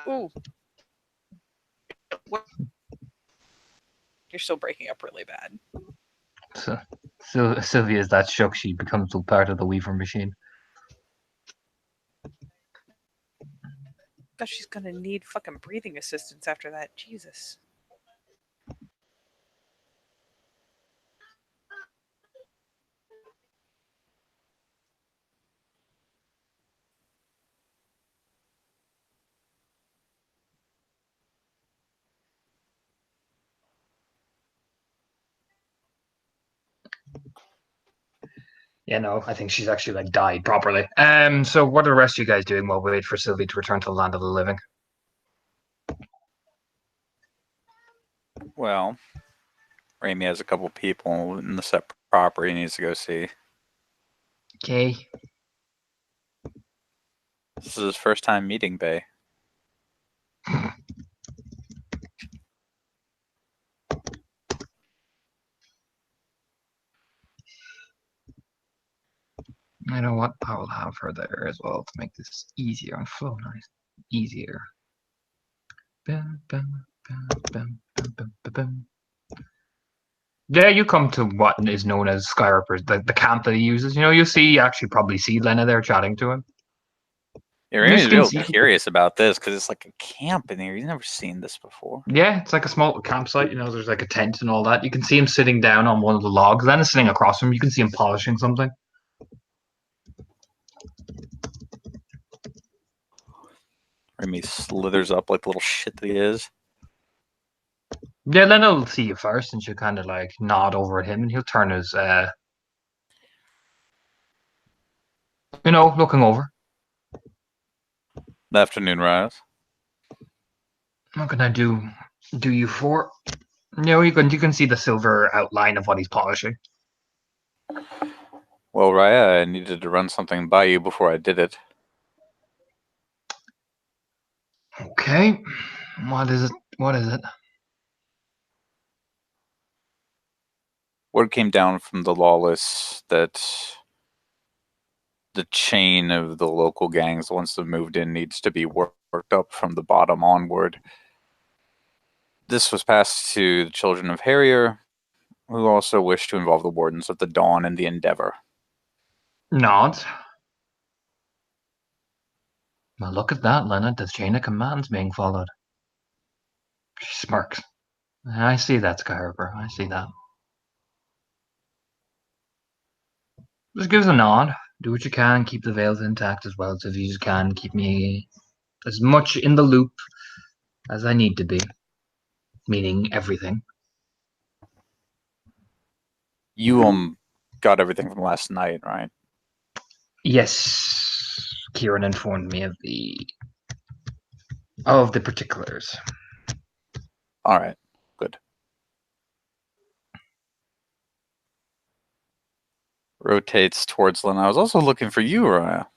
Ooh. You're still breaking up really bad. So Sylvia's that shook she becomes a part of the Weaver machine. But she's gonna need fucking breathing assistance after that. Jesus. Yeah, no, I think she's actually like died properly. So what are the rest of you guys doing while we wait for Sylvie to return to the land of the living? Well, Raimi has a couple people in the set property he needs to go see. Okay. This is his first time meeting Bay. You know what? I will have her there as well to make this easier and flow nice. Easier. Bum, bum, bum, bum, bum, bum, bum, bum. Yeah, you come to what is known as Skyripper's, the camp that he uses. You know, you actually probably see Lena there chatting to him. Yeah, Your Raimi's real skin's- curious about this because it's like a camp in here. He's never seen this before. Yeah, it's like a small campsite. You know, there's like a tent and all that. You can see him sitting down on one of the logs. Lena's sitting across from him. You can see him polishing something. Raimi slithers up like the little shit that he is. Yeah, Lena will see you first, and she'll kind of like nod over at him, and he'll turn his, looking over. The afternoon rise. What can I do you for? You can see the silver outline of what he's polishing. Well, Raya, I needed to run something by you before I did it. Okay. What is it? Word came down from the lawless that the chain of the local gangs, once they've moved in, needs to be worked up from the bottom onward. This was passed to the children of Harrier, who also wish to involve the Wardens of the Dawn in the endeavor. Nods. Well, look at that, Lena. The chain of command's being followed. She smirks. I see that, Skyripper. I see that. Just gives a nod. Do what you can. Keep the veils intact as well as you can. Keep me as much in the loop as I need to be. Meaning everything. You got everything from last night, right? Yes. Kieran informed me of the particulars. All right, good. Rotates towards Lynn. I was also looking for you, Raya.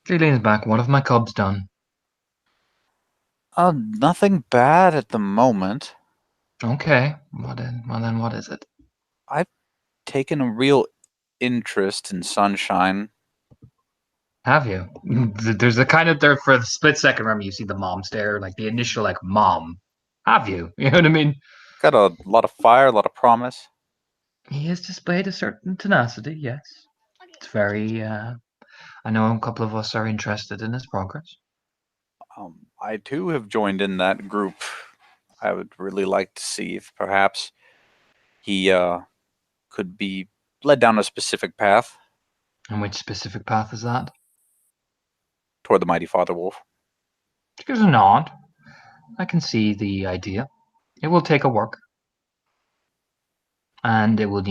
She leans back. What have my cubs done? Nothing bad at the moment. Okay. Well then, what is it? I've taken a real interest in Sunshine. Have you? There's a kind of there for the split second. Remember, you see the mom stare, like the initial, like mom. Have you? You know what I mean? Got a lot of fire, a lot of promise. He has displayed a certain tenacity. Yes, it's very. I know a couple of us are interested in his progress. I too have joined in that group. I would really like to see if perhaps he could be led down a specific path And which specific path is that? toward the mighty Father Wolf. She gives a nod. I can see the idea. It will take a work. And he will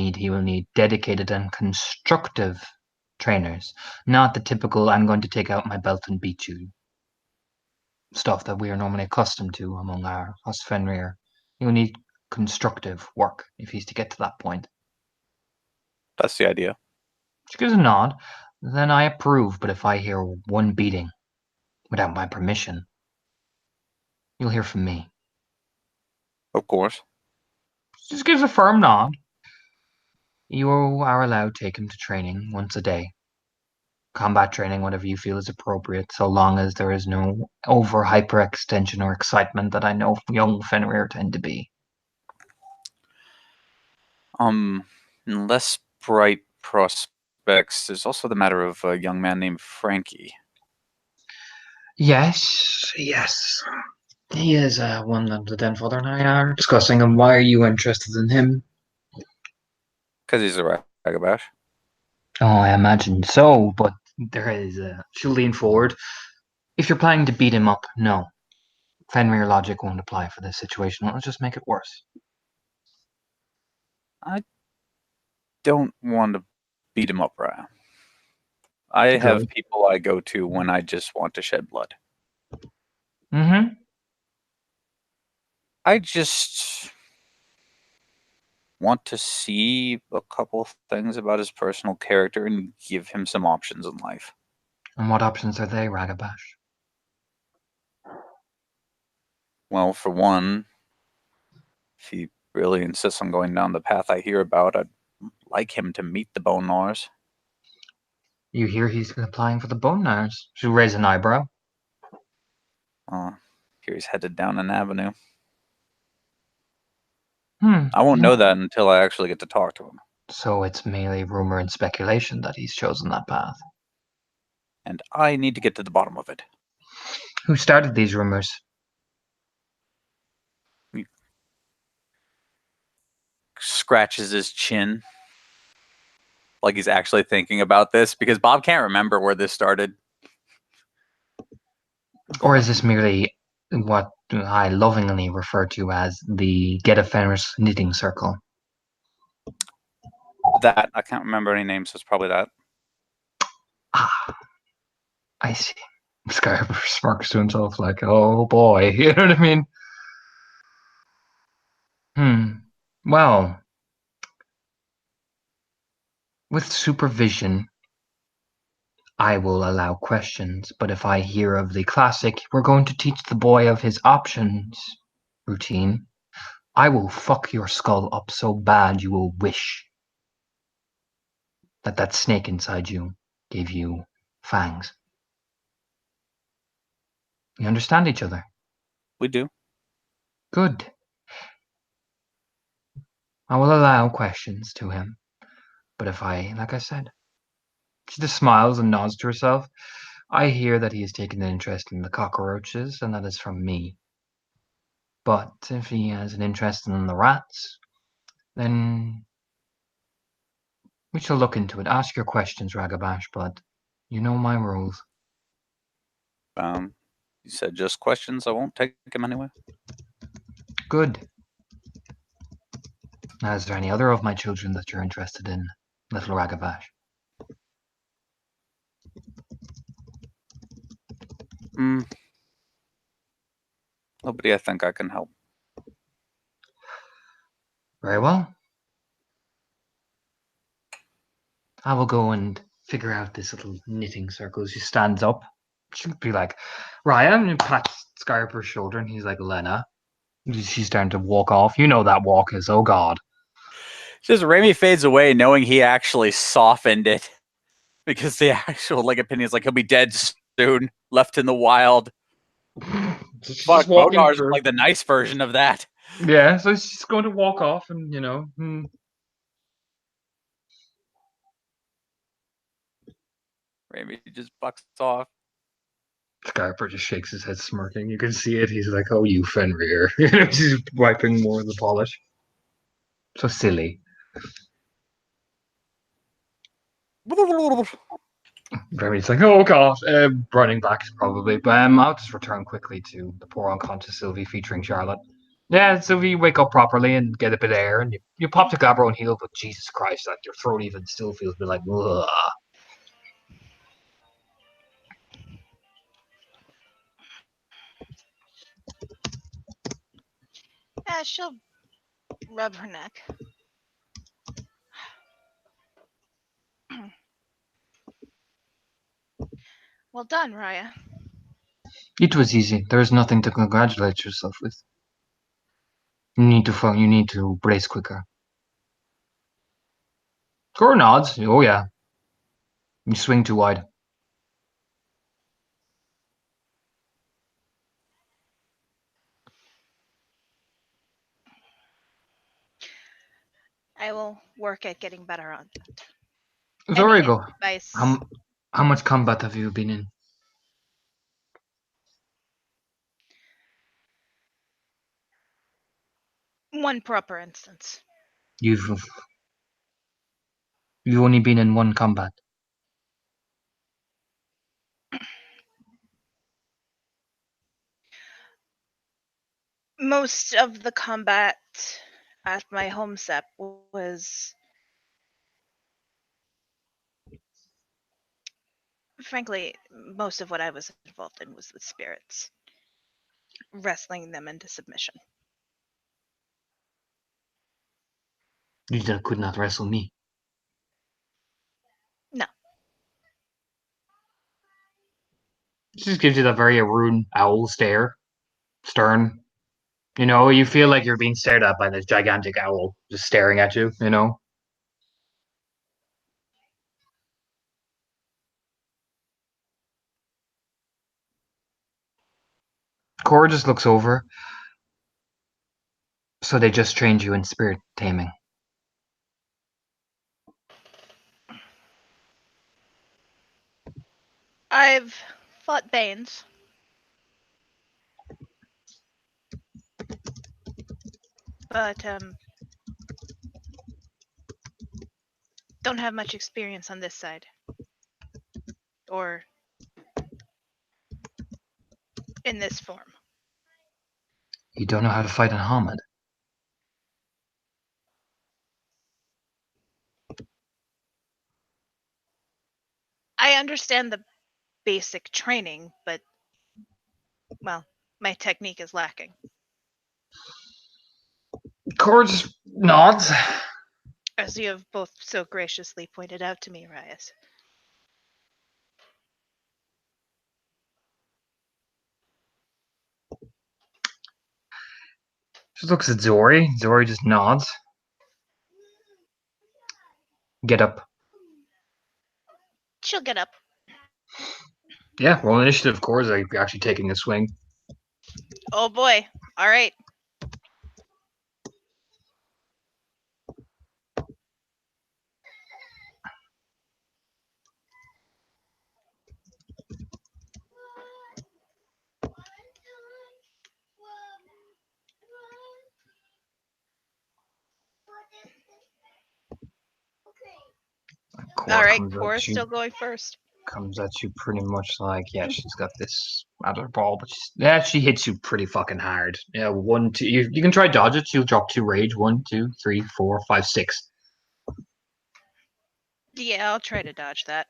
need dedicated and constructive trainers, not the typical I'm going to take out my belt and beat you stuff that we are normally accustomed to among us Fenrir. You will need constructive work if he's to get to that point. That's the idea. She gives a nod. Then I approve, but if I hear one beating without my permission, you'll hear from me. Of course. She just gives a firm nod. You are allowed to take him to training once a day. Combat training, whatever you feel is appropriate, so long as there is no over hyperextension or excitement that I know young Fenrir tend to be. In less bright prospects, there's also the matter of a young man named Frankie. Yes. He is one that the Den Father and I are discussing, and why are you interested in him? Because he's a ragabash. Oh, I imagine so, but there is she'll lean forward. If you're planning to beat him up, no. Fenrir logic won't apply for this situation. It'll just make it worse. I don't want to beat him up, Ryan. I have people I go to when I just want to shed blood. Mm-hmm. I just want to see a couple things about his personal character and give him some options in life. And what options are they, Ragabash? Well, for one, if he really insists on going down the path I hear about, I'd like him to meet the Bone Gnawers. You hear he's applying for the Bone Gnawers. She'll raise an eyebrow. Here he's headed down an avenue. Hmm. I won't know that until I actually get to talk to him. So it's merely rumor and speculation that he's chosen that path. And I need to get to the bottom of it. Who started these rumors? He scratches his chin. Like he's actually thinking about this, because Bob can't remember where this started. Or is this merely what I lovingly refer to as the Get a Fenris knitting circle? That, I can't remember any names, so it's probably that. Ah, I see. Sky smirks to himself like, oh boy, you know what I mean? Well, with supervision, I will allow questions, but if I hear of the classic, we're going to teach the boy of his options routine, I will fuck your skull up so bad you will wish that snake inside you gave you fangs. You understand each other? We do. Good. I will allow questions to him, but if like I said, she just smiles and nods to herself. I hear that he has taken an interest in the cockroaches, and that is from me. But if he has an interest in the rats, then we shall look into it. Ask your questions, Ragabash, but you know my rules. You said just questions. I won't take him anyway. Good. Now, is there any other of my children that you're interested in, little Ragabash? Nobody I think I can help. Very well. I will go and figure out this little knitting circle. She stands up. She'll be like, Ryan, and pats Scarper's shoulder, and he's like, Lena. She's starting to walk off. You know that walk is, oh God. Just Raimi fades away knowing he actually softened it. Because the actual opinion is he'll be dead soon, left in the wild. Fuck, Bone Gnawers is the nice version of that. Yeah, so she's going to walk off and, Raimi just bucks off. Scarper just shakes his head smirking. You can see it. He's like, oh, you Fenrir. He's wiping more of the polish. So silly. Remy's like, oh God, running back probably. But I'll just return quickly to the poor unconscious Sylvie featuring Charlotte. Yeah, Sylvie, wake up properly and get a bit of air, and you pop to Gabbro and heal, but Jesus Christ, your throat even still feels a bit like, ugh. Yeah, she'll rub her neck. Well done, Raya. It was easy. There is nothing to congratulate yourself with. You need to brace quicker. Score nods. Oh yeah. You swing too wide. I will work at getting better on that. There Any you go. advice? How much combat have you been in? One proper instance. You've only been in one combat. Most of the combat at my home sep was, frankly, most of what I was involved in was with spirits, wrestling them into submission. You could not wrestle me. No. It just gives you that very rude owl stare. Stern. You know, you feel like you're being stared at by this gigantic owl just staring at you, you know? Cora just looks over. So they just trained you in spirit taming. I've fought Banes. But, don't have much experience on this side. Or in this form. You don't know how to fight an Hamid. I understand the basic training, but, well, my technique is lacking. Cora just nods. As you have both so graciously pointed out to me, Rias. She looks at Zori. Zori just nods. Get up. She'll get up. Yeah, roll initiative, Cora. Like you're actually taking a swing. Oh boy. All right. Cora All right. comes Cora's at you. still going first. Comes at you pretty much like, yeah, she's got this other ball, but she hits you pretty fucking hard. Yeah, 1, 2. You can try dodge it. She'll drop 2 rage. 1, 2, 3, 4, 5, 6. Yeah, I'll try to dodge that.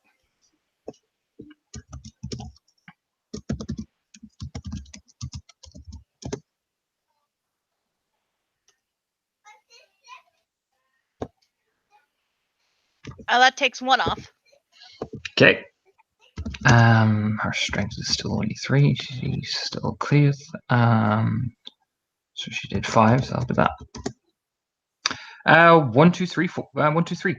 That takes 1 off. Okay. Her strength is still only 3. She's still clear. So she did 5. So after that, 1, 2, 3, 4. 1, 2, 3.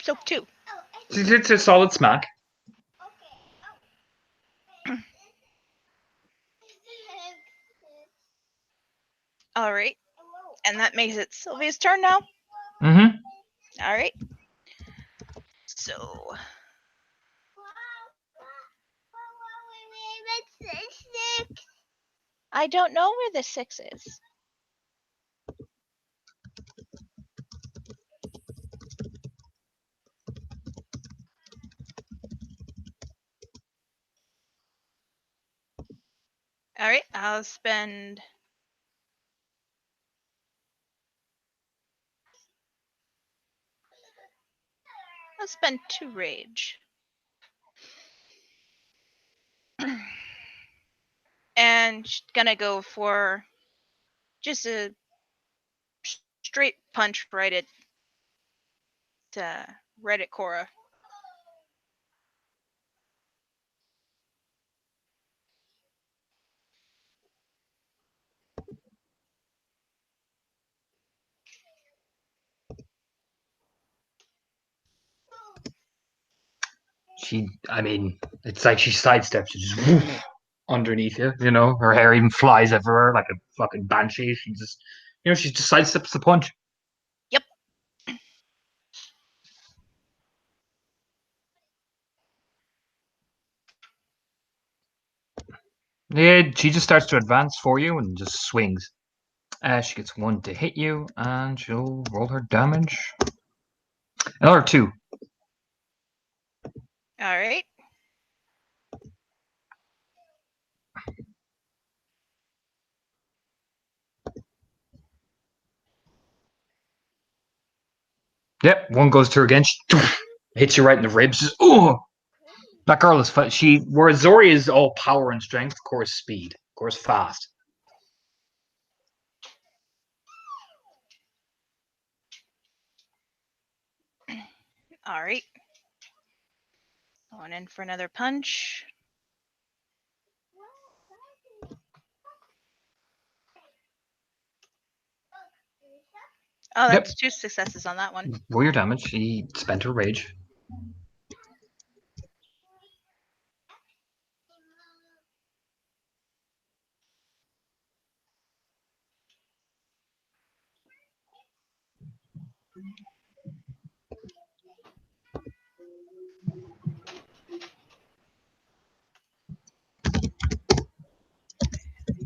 So 2. She hits a solid smack. All right. And that makes it Sylvia's turn now. Mm-hmm. All right. So. I don't know where the 6 is. All right. I'll spend. I'll spend 2 rage. And she's gonna go for just a straight punch right at Cora. I mean, it's like she sidesteps it just woof, underneath you. You know, her hair even flies everywhere like a fucking banshee. She just, she just sidesteps the punch. Yep. Yeah, she just starts to advance for you and just swings. She gets 1 to hit you, and she'll roll her damage. Another 2. All right. Yep, 1 goes to her again. She hits you right in the ribs. Just, ooh! That girl is fun. Whereas Zori is all power and strength, Cora's speed. Cora's fast. All right. Going in for another punch. Oh, that's 2 successes on that one. Roll your damage. She spent her rage.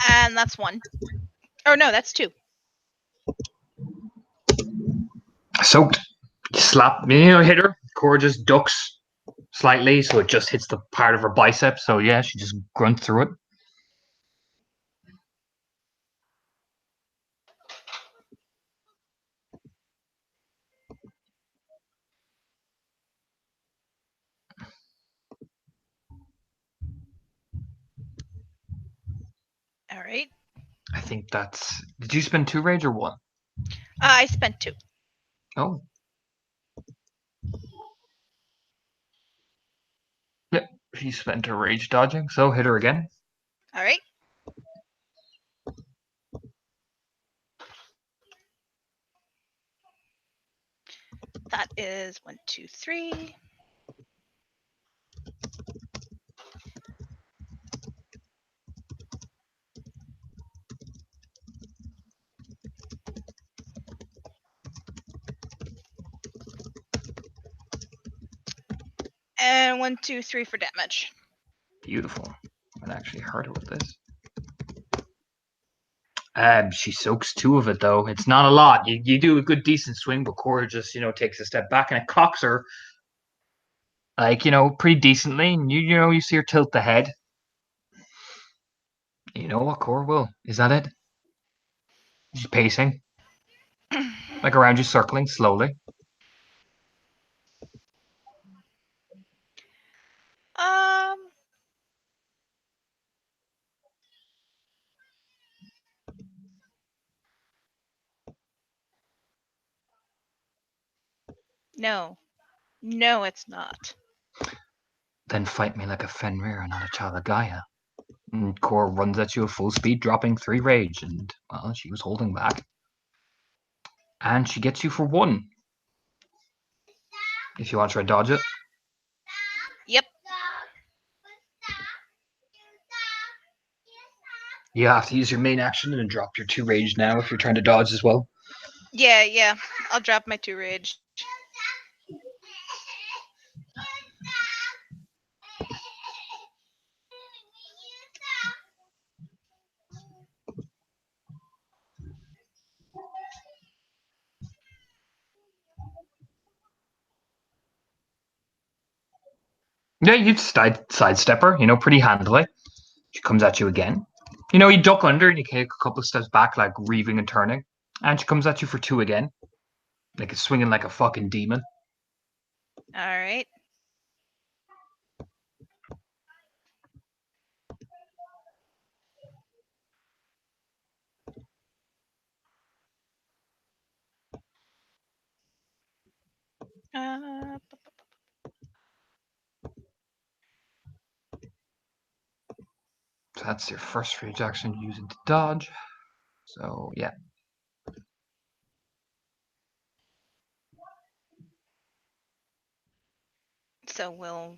And that's 1. Oh no, that's 2. Soaked. Slap. Hit her. Cora just ducks slightly, so it just hits the part of her bicep. So yeah, she just grunts through it. All right. I think that's. Did you spend 2 rage or 1? I spent 2. Oh. Yep. She spent her rage dodging, so hit her again. All right. That is 1, 2, 3. And 1, 2, 3 for damage. Beautiful. I'd actually hurt her with this. She soaks 2 of it though. It's not a lot. You do a good decent swing, but Cora just takes a step back and it clocks her like pretty decently. And you see her tilt the head. You know what, Cora will? Is that it? She's pacing like around you, circling slowly. No. No, it's not. Then fight me like a Fenrir, not a child of Gaia. And Cora runs at you at full speed, dropping 3 rage, and well, she was holding back. And she gets you for 1. If you want to try dodge it. Yep. You have to use your main action and drop your 2 rage now if you're trying to dodge as well. Yeah. I'll drop my 2 rage. Yeah, you sidestep her, pretty handily. She comes at you again. You duck under and you take a couple of steps back, like reaving and turning. And she comes at you for 2 again. Like swinging like a fucking demon. All right. Uh, So that's your first free action using to dodge. So yeah. so we'll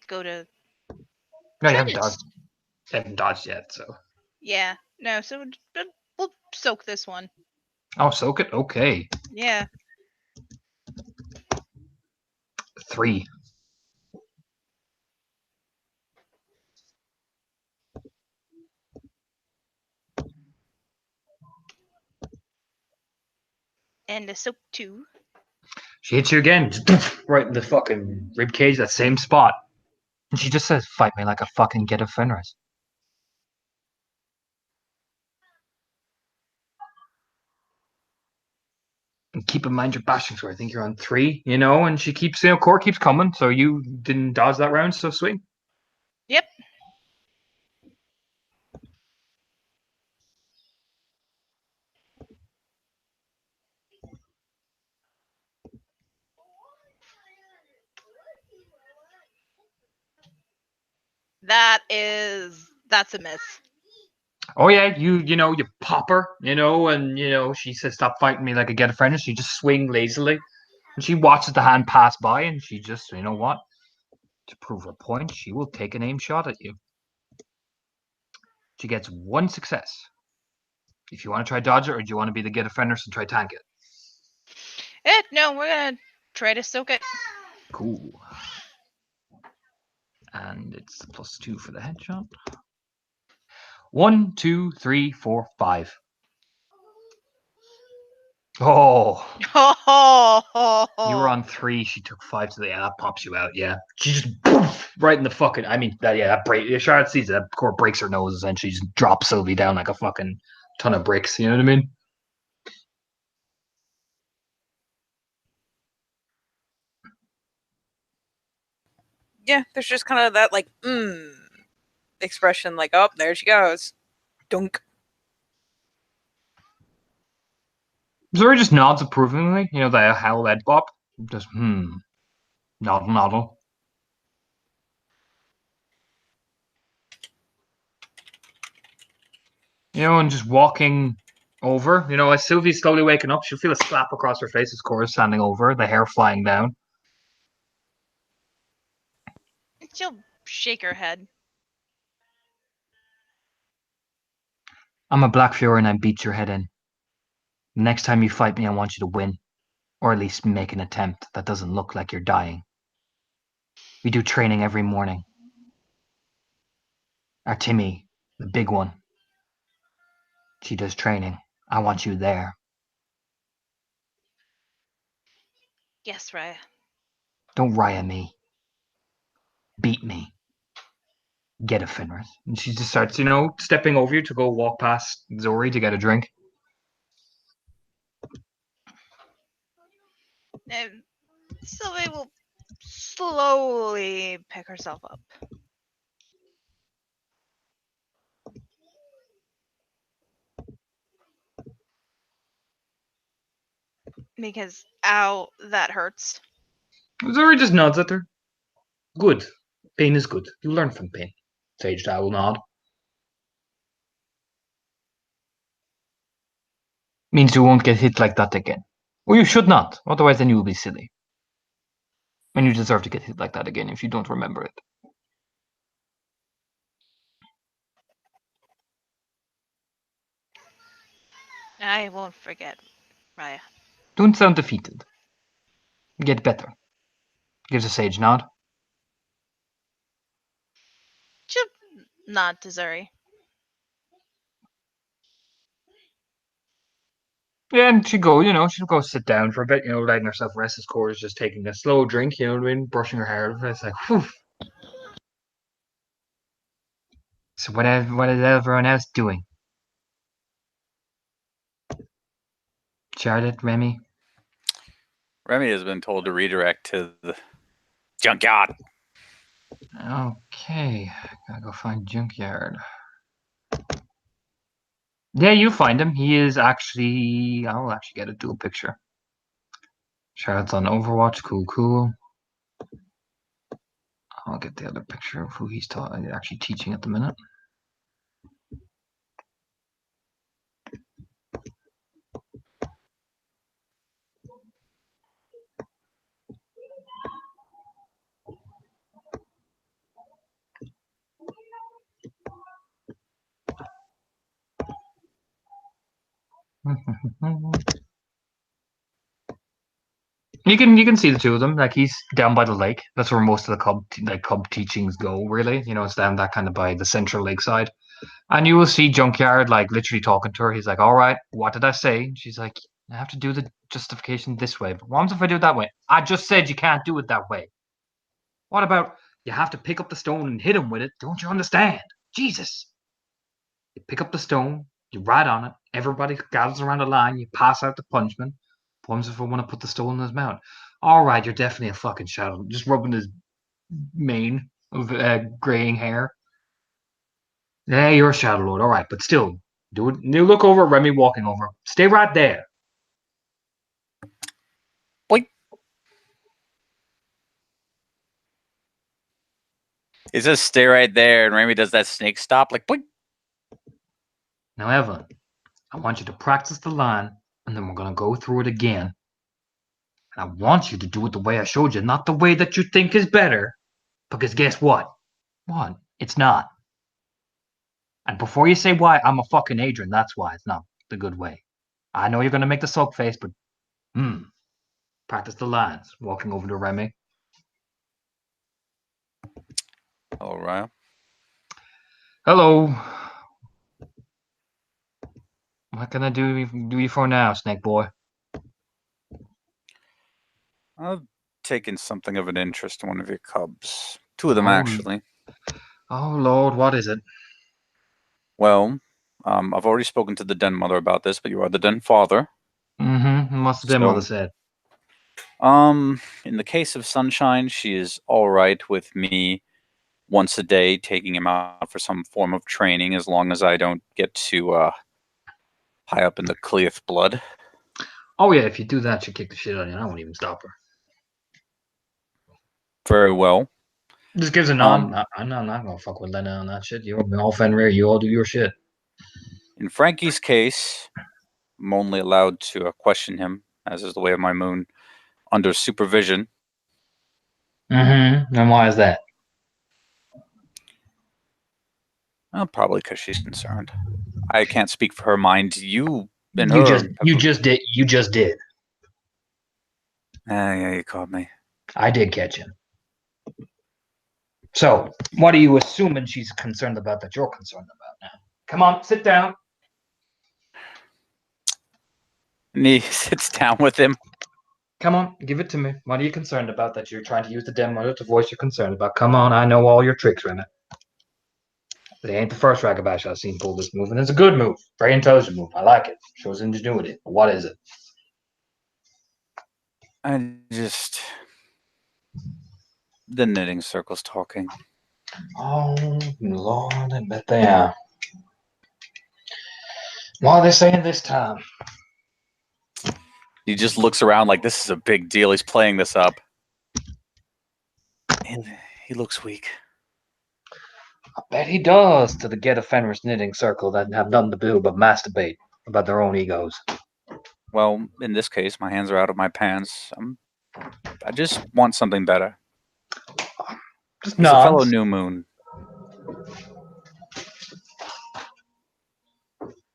go to. No, you try haven't to dodged. You haven't dodged yet, so. Yeah. No. So we'll soak this one. Oh, soak it? Okay. Yeah. 3. And a soak 2. She hits you again, right in the fucking rib cage, that same spot. And she just says, "Fight me like a fucking get of Fenris." And keep in mind your bashing score. I think you're on 3, and she keeps, core keeps coming, so you didn't dodge that round, so swing. Yep. That's a miss. Oh yeah, you pop her, and she says, "Stop fighting me like a get of Fenris." She just swing lazily, and she watches the hand pass by, and she just, you know what? To prove her point, she will take an aim shot at you. She gets 1 success. If you want to try dodge it, or do you want to be the get of Fenris and try tank it? No, we're gonna try to soak it. Cool. And it's +2 for the headshot. 1, 2, 3, 4, 5. Oh, you were on 3. She took 5 to the. Yeah, that pops you out. Yeah, she just poof, right in the fucking. I mean, that break. Charlotte sees it. That core breaks her nose, essentially. Just drops Sylvie down like a fucking ton of bricks. You know what I mean? Yeah, there's just kind of that like expression, like, oh, there she goes, dunk. Zuri just nods approvingly. The Hal Ed Bop. Just noddle noddle. And just walking over. As Sylvie's slowly waking up, she'll feel a slap across her face as Cora's standing over, the hair flying down. She'll shake her head. I'm a Black Fury and I beat your head in. The next time you fight me, I want you to win. Or at least make an attempt that doesn't look like you're dying. We do training every morning. Our Timmy, the big one, she does training. I want you there. Yes, Raya. Don't Raya me. Beat me. Get a Fenris. And she just starts, stepping over you to go walk past Zori to get a drink. Sylvie will slowly pick herself up. Because, ow, that hurts. Zori just nods at her. Good. Pain is good. You learn from pain. Sage Owl nod. Means you won't get hit like that again. Or you should not, otherwise then you will be silly. And you deserve to get hit like that again if you don't remember it. I won't forget, Raya. Don't sound defeated. Get better. Gives a sage nod. She'll nod to Zuri. Yeah, and she'll go sit down for a bit, letting herself rest as Cora's just taking a slow drink, you know what I mean? Brushing her hair. It's like, whew. So what is everyone else doing? Charlotte, Remy? Remy has been told to redirect to the junkyard. Okay, gotta go find Junkyard. Yeah, you find him. He is actually. I'll actually get a dual picture. Charlotte's on Overwatch. Cool. I'll get the other picture of who he's actually teaching at the minute. You can see the two of them. Like he's down by the lake. That's where most of the cub teachings go. Really, it's down that kind of by the central lakeside. And you will see Junkyard like literally talking to her. He's like, "All right, what did I say?" And she's like, "I have to do the justification this way. But what happens if I do it that way?" "I just said you can't do it that way." "What about you have to pick up the stone and hit him with it? Don't you understand?" "Jesus!" You pick up the stone, you ride on it, everybody gathers around the line, you pass out the punishment. What if I want to put the stone in his mouth? "All right, you're definitely a fucking shadow." Just rubbing his mane of graying hair. "Yeah, you're a shadow lord. All right, but still, do it. You look over at Remy walking over. Stay right there." Boink. He says stay right there, and Remy does that snake stop, like boink. "Now, Evelyn, I want you to practice the line, and then we're going to go through it again. And I want you to do it the way I showed you, not the way that you think is better. Because guess what? What? It's not. And before you say why, I'm a fucking Adrian. That's why it's not the good way. I know you're going to make the sulk face, but practice the lines." Walking over to Remy. All right. "Hello. What can I do you for now, Snake Boy?" I've taken something of an interest in one of your cubs. Two of them, Oh. actually. "Oh, Lord, what is it?" Well, I've already spoken to the den mother about this, but you are the den father. "Mm-hmm. What's the den mother said?" In the case of Sunshine, she is all right with me once a day taking him out for some form of training, as long as I don't get too high up in the Cleith blood. "Oh, yeah, if you do that, she'll kick the shit out of you. I won't even stop her." Very well. Just gives a nod. I'm not gonna fuck with Lena on that shit. You're all Fenrir. You all do your shit. In Frankie's case, I'm only allowed to question him, as is the way of my moon, under supervision. Mm-hmm. And why is that? Well, probably because she's concerned. I can't speak for her mind. You and You her. just did. Yeah, you caught me. I did catch him. So, what are you assuming she's concerned about that you're concerned about now? Come on, sit down. And he sits down with him. Come on, give it to me. What are you concerned about that you're trying to use the den mother to voice your concern about? Come on, I know all your tricks, Remy. They ain't the first Ragabash I've seen pull this move, and it's a good move. Very intelligent move. I like it. Shows ingenuity. But what is it? I just. The knitting circle's talking. Oh, Lord, I bet they are. What are they saying this time? He just looks around like this is a big deal. He's playing this up. And he looks weak. I bet he does to the Get a Fenris knitting circle that have nothing to do but masturbate about their own egos. Well, in this case, my hands are out of my pants. I just want something better. Just He's a fellow nods. new moon.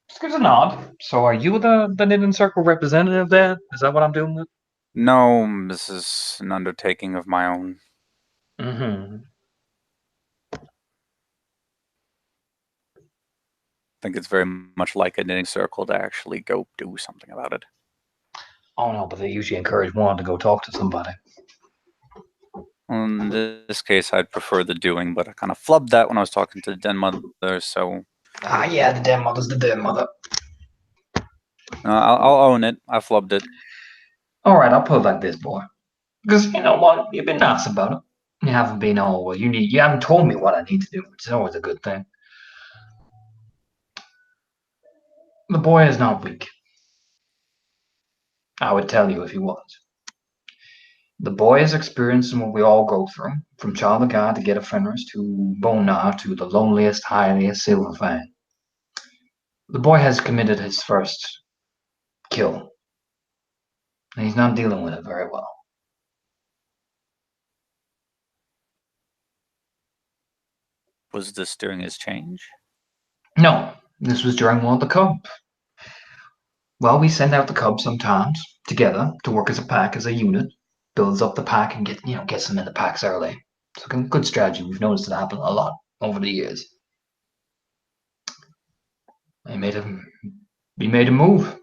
Just gives a nod. So are you the knitting circle representative there? Is that what I'm doing with? No, this is an undertaking of my own. Mm-hmm. I think it's very much like a knitting circle to actually go do something about it. Oh no, but they usually encourage one to go talk to somebody. In this case, I'd prefer the doing, but I kind of flubbed that when I was talking to the den mother, so... Ah, yeah, the den mother's the den mother. I'll own it. I flubbed it. All right, I'll put it like this, boy. Because you know what? You've been nice about it. You haven't been well. You haven't told me what I need to do, which is always a good thing. The boy is not weak. I would tell you if he was. The boy is experiencing what we all go through, from child of God to get offenders to Bona to the loneliest, highliest silver fan. The boy has committed his first kill, and he's not dealing with it very well. Was this during his change? No, this was during one of the cubs. Well, we send out the cubs sometimes together to work as a pack, as a unit, builds up the pack and gets them in the packs early. It's a good strategy. We've noticed it happen a lot over the years. He made a move.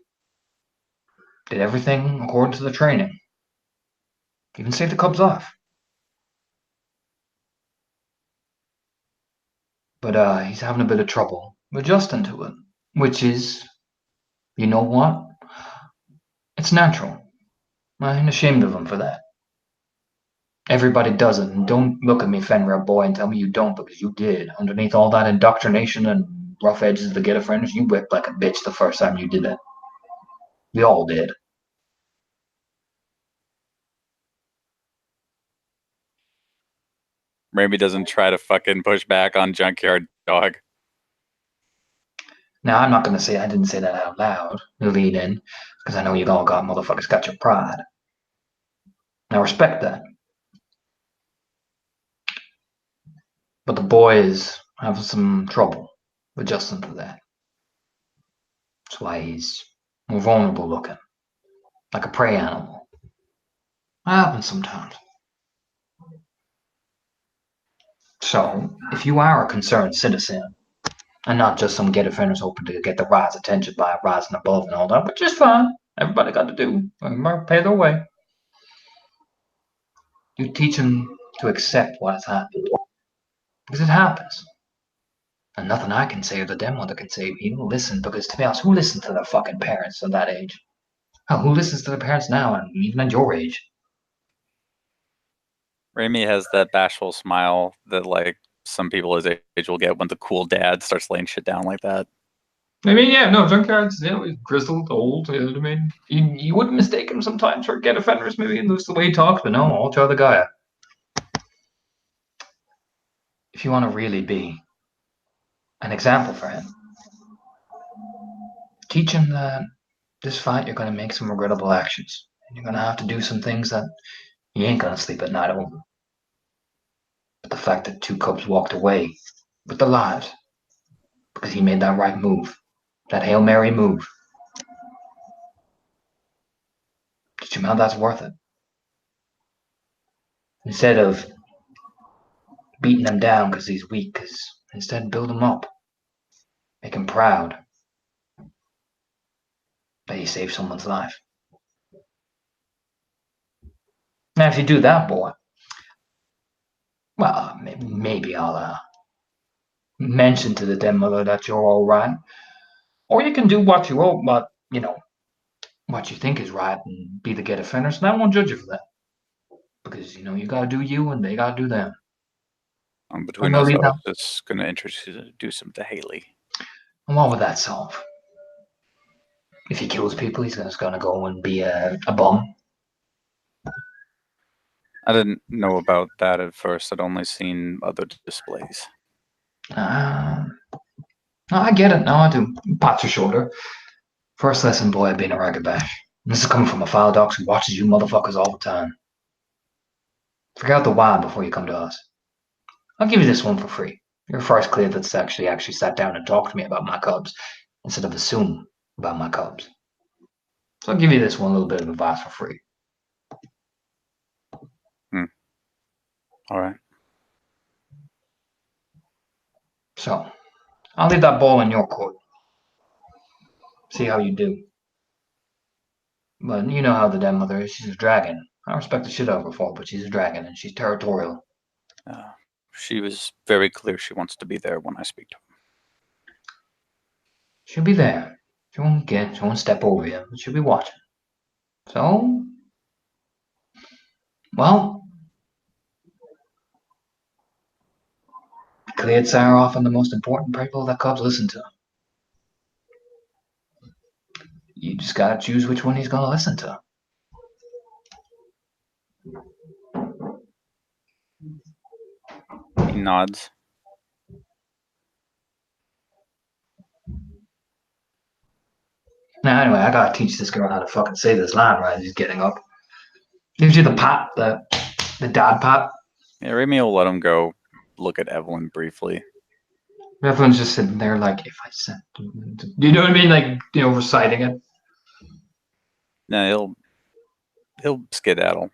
Did everything according to the training. Even saved the cubs off. But he's having a bit of trouble adjusting to it, which is, you know what? It's natural. I ain't ashamed of him for that. Everybody does it, and don't look at me, Fenrir boy, and tell me you don't, because you did. Underneath all that indoctrination and rough edges of the get offenders, you whipped like a bitch the first time you did it. We all did. Raimi doesn't try to fucking push back on Junkyard Dog. Now, I'm not going to say I didn't say that out loud, to lead in, because I know you all got motherfuckers got your pride. I respect that. But the boy is having some trouble adjusting to that. That's why he's more vulnerable looking, like a prey animal. Happens sometimes. So, if you are a concerned citizen, and not just some get offenders hoping to get the rise attention by rising above and all that, which is fine. Everybody got to do. Everybody pay their way. You teach them to accept what has happened. Because it happens. And nothing I can say or the dead mother can say. People listen, because to be honest, who listens to their fucking parents at that age? Hell, who listens to their parents now, and even at your age? Raimi has that bashful smile that like some people his age will get when the cool dad starts laying shit down like that. I mean, yeah, no, Junkyard's, he's grizzled, old. I mean, you wouldn't mistake him sometimes for get offenders, maybe, and lose the way he talks, but no, I'll try the guy out. If you want to really be an example for him, teach him that this fight you're going to make some regrettable actions, and you're going to have to do some things that you ain't going to sleep at night over. But the fact that two cubs walked away with their lives because he made that right move, that Hail Mary move, teach him how that's worth it. Instead of beating him down because he's weak, instead build him up. Make him proud that he saved someone's life. Now, if you do that, boy, well, maybe I'll mention to the dead mother that you're all right, or you can do what you want, but what you think is right, and be the get offenders. And I won't judge you for that, because you gotta do you, and they gotta do them. Between us, I was just going to introduce him to Haley. And what would that solve? If he kills people, he's just gonna go and be a bum. I didn't know about that at first. I'd only seen other displays. No, I get it. No, I do. Pat your shoulder. First lesson, boy, being a ragabash. This is coming from a file docs who watches you motherfuckers all the time. Figure out the why before you come to us. I'll give you this one for free. You're first clear that's actually sat down and talked to me about my cubs instead of assume about my cubs. So I'll give you this one little bit of advice for free. All right. So, I'll leave that ball in your court. See how you do. But you know how the dead mother is. She's a dragon. I respect the shit out of her for, but she's a dragon and she's territorial. She was very clear she wants to be there when I speak to him. She'll be there. She won't step over you, but she'll be watching. So, Well, Cleats are often the most important people that Cubs listen to. You just gotta choose which one he's gonna listen to. He nods. Now, anyway, I gotta teach this girl how to fucking say this line right as he's getting up. Gives you the pat, the dad pat. Yeah, Remy will let him go look at Evelyn briefly. Everyone's just sitting there like, if I said, you know what I mean? Like, reciting it. No, he'll skedaddle.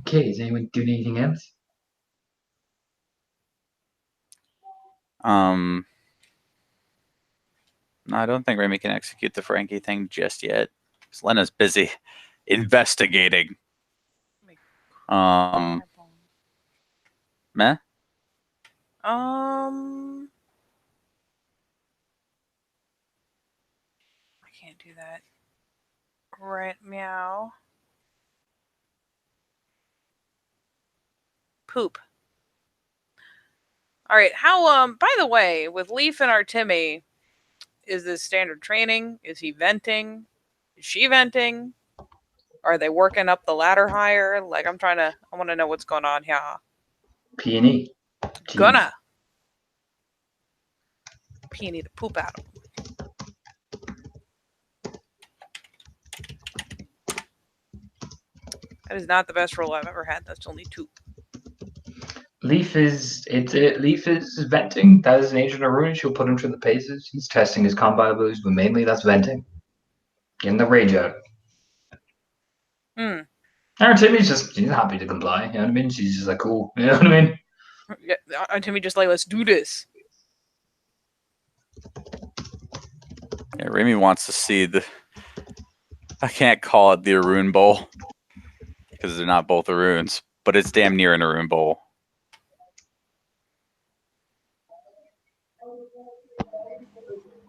Okay, is anyone doing anything else? No, I don't think Remy can execute the Frankie thing just yet. Lena's busy investigating. Meh? I can't do that. Right, meow. Poop. All right, how, by the way, with Leaf and Artemi, is this standard training? Is he venting? Is she venting? Are they working up the ladder higher? Like, I want to know what's going on here. Peony. Gonna. Peony to poop out of him. That is not the best roll I've ever had. That's only 2. Leaf is venting. That is an agent of ruin. She'll put him through the paces. He's testing his combat abilities, but mainly that's venting. Getting the rage out. Timmy's she's happy to comply, you know what I mean? She's just like, cool, you know what I mean? Yeah, Timmy just like, let's do this. Yeah, Remy wants to see I can't call it the Arun Bowl because they're not both Aruns, but it's damn near an Arun Bowl.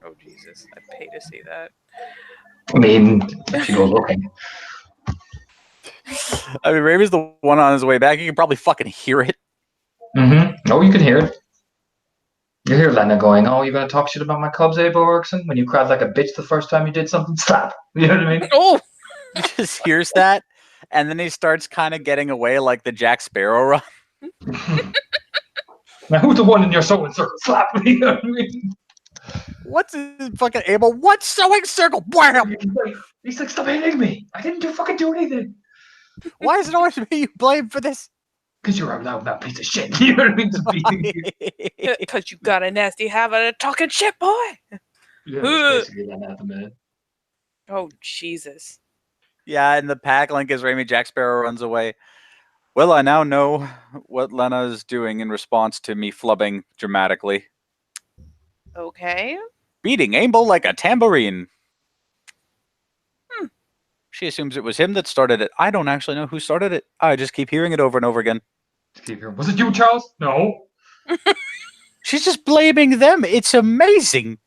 Oh, Jesus. I'd pay to see that. I mean, if you go looking. I mean, Remy's the one on his way back. You can probably fucking hear it. Mm-hmm. Oh, you can hear it. You hear Lena going, oh, you're going to talk shit about my Cubs, Abe Erickson? When you cried like a bitch the first time you did something? Slap. You know what I mean? Oh! He just hears that, and then he starts kind of getting away like the Jack Sparrow run. Now, who's the one in your sewing circle? Slap. You know what I mean? What's his fucking Abel? What sewing circle? Wham! He's like, stop hitting me. I didn't fucking do anything. Why is it always me you blame for this? Because you're a loudmouth piece of shit. You know what I mean? Just beating you. Because you got a nasty habit of talking shit, boy. Yeah, that's basically that at the minute. Oh, Jesus. Yeah, and the pack link is Remy Jack Sparrow runs away. Well, I now know what Lena is doing in response to me flubbing dramatically. Okay. Beating Abel like a tambourine. She assumes it was him that started it. I don't actually know who started it. I just keep hearing it over and over again. Was it you, Charles? No. She's just blaming them. It's amazing.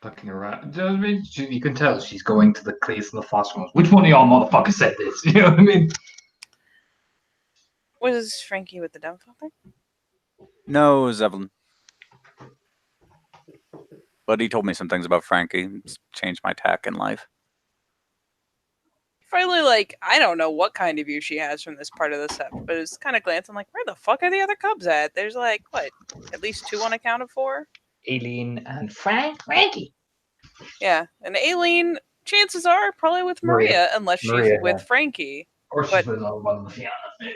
Fucking around. You know what I mean? You can tell she's going to the Cleats and the foster homes. Which one of y'all motherfuckers said this? You know what I mean? Was Frankie with the dumb fucker? No, Evelyn. But he told me some things about Frankie. It's changed my tack in life. Finally, like, I don't know what kind of view she has from this part of the set, but it's kind of glancing like, where the fuck are the other Cubs at? There's like, what, at least 2 unaccounted for? Aileen and Frankie. Yeah, and Aileen, chances are, probably with Maria unless she's with Frankie. Or she's with another one of the Fianna, maybe.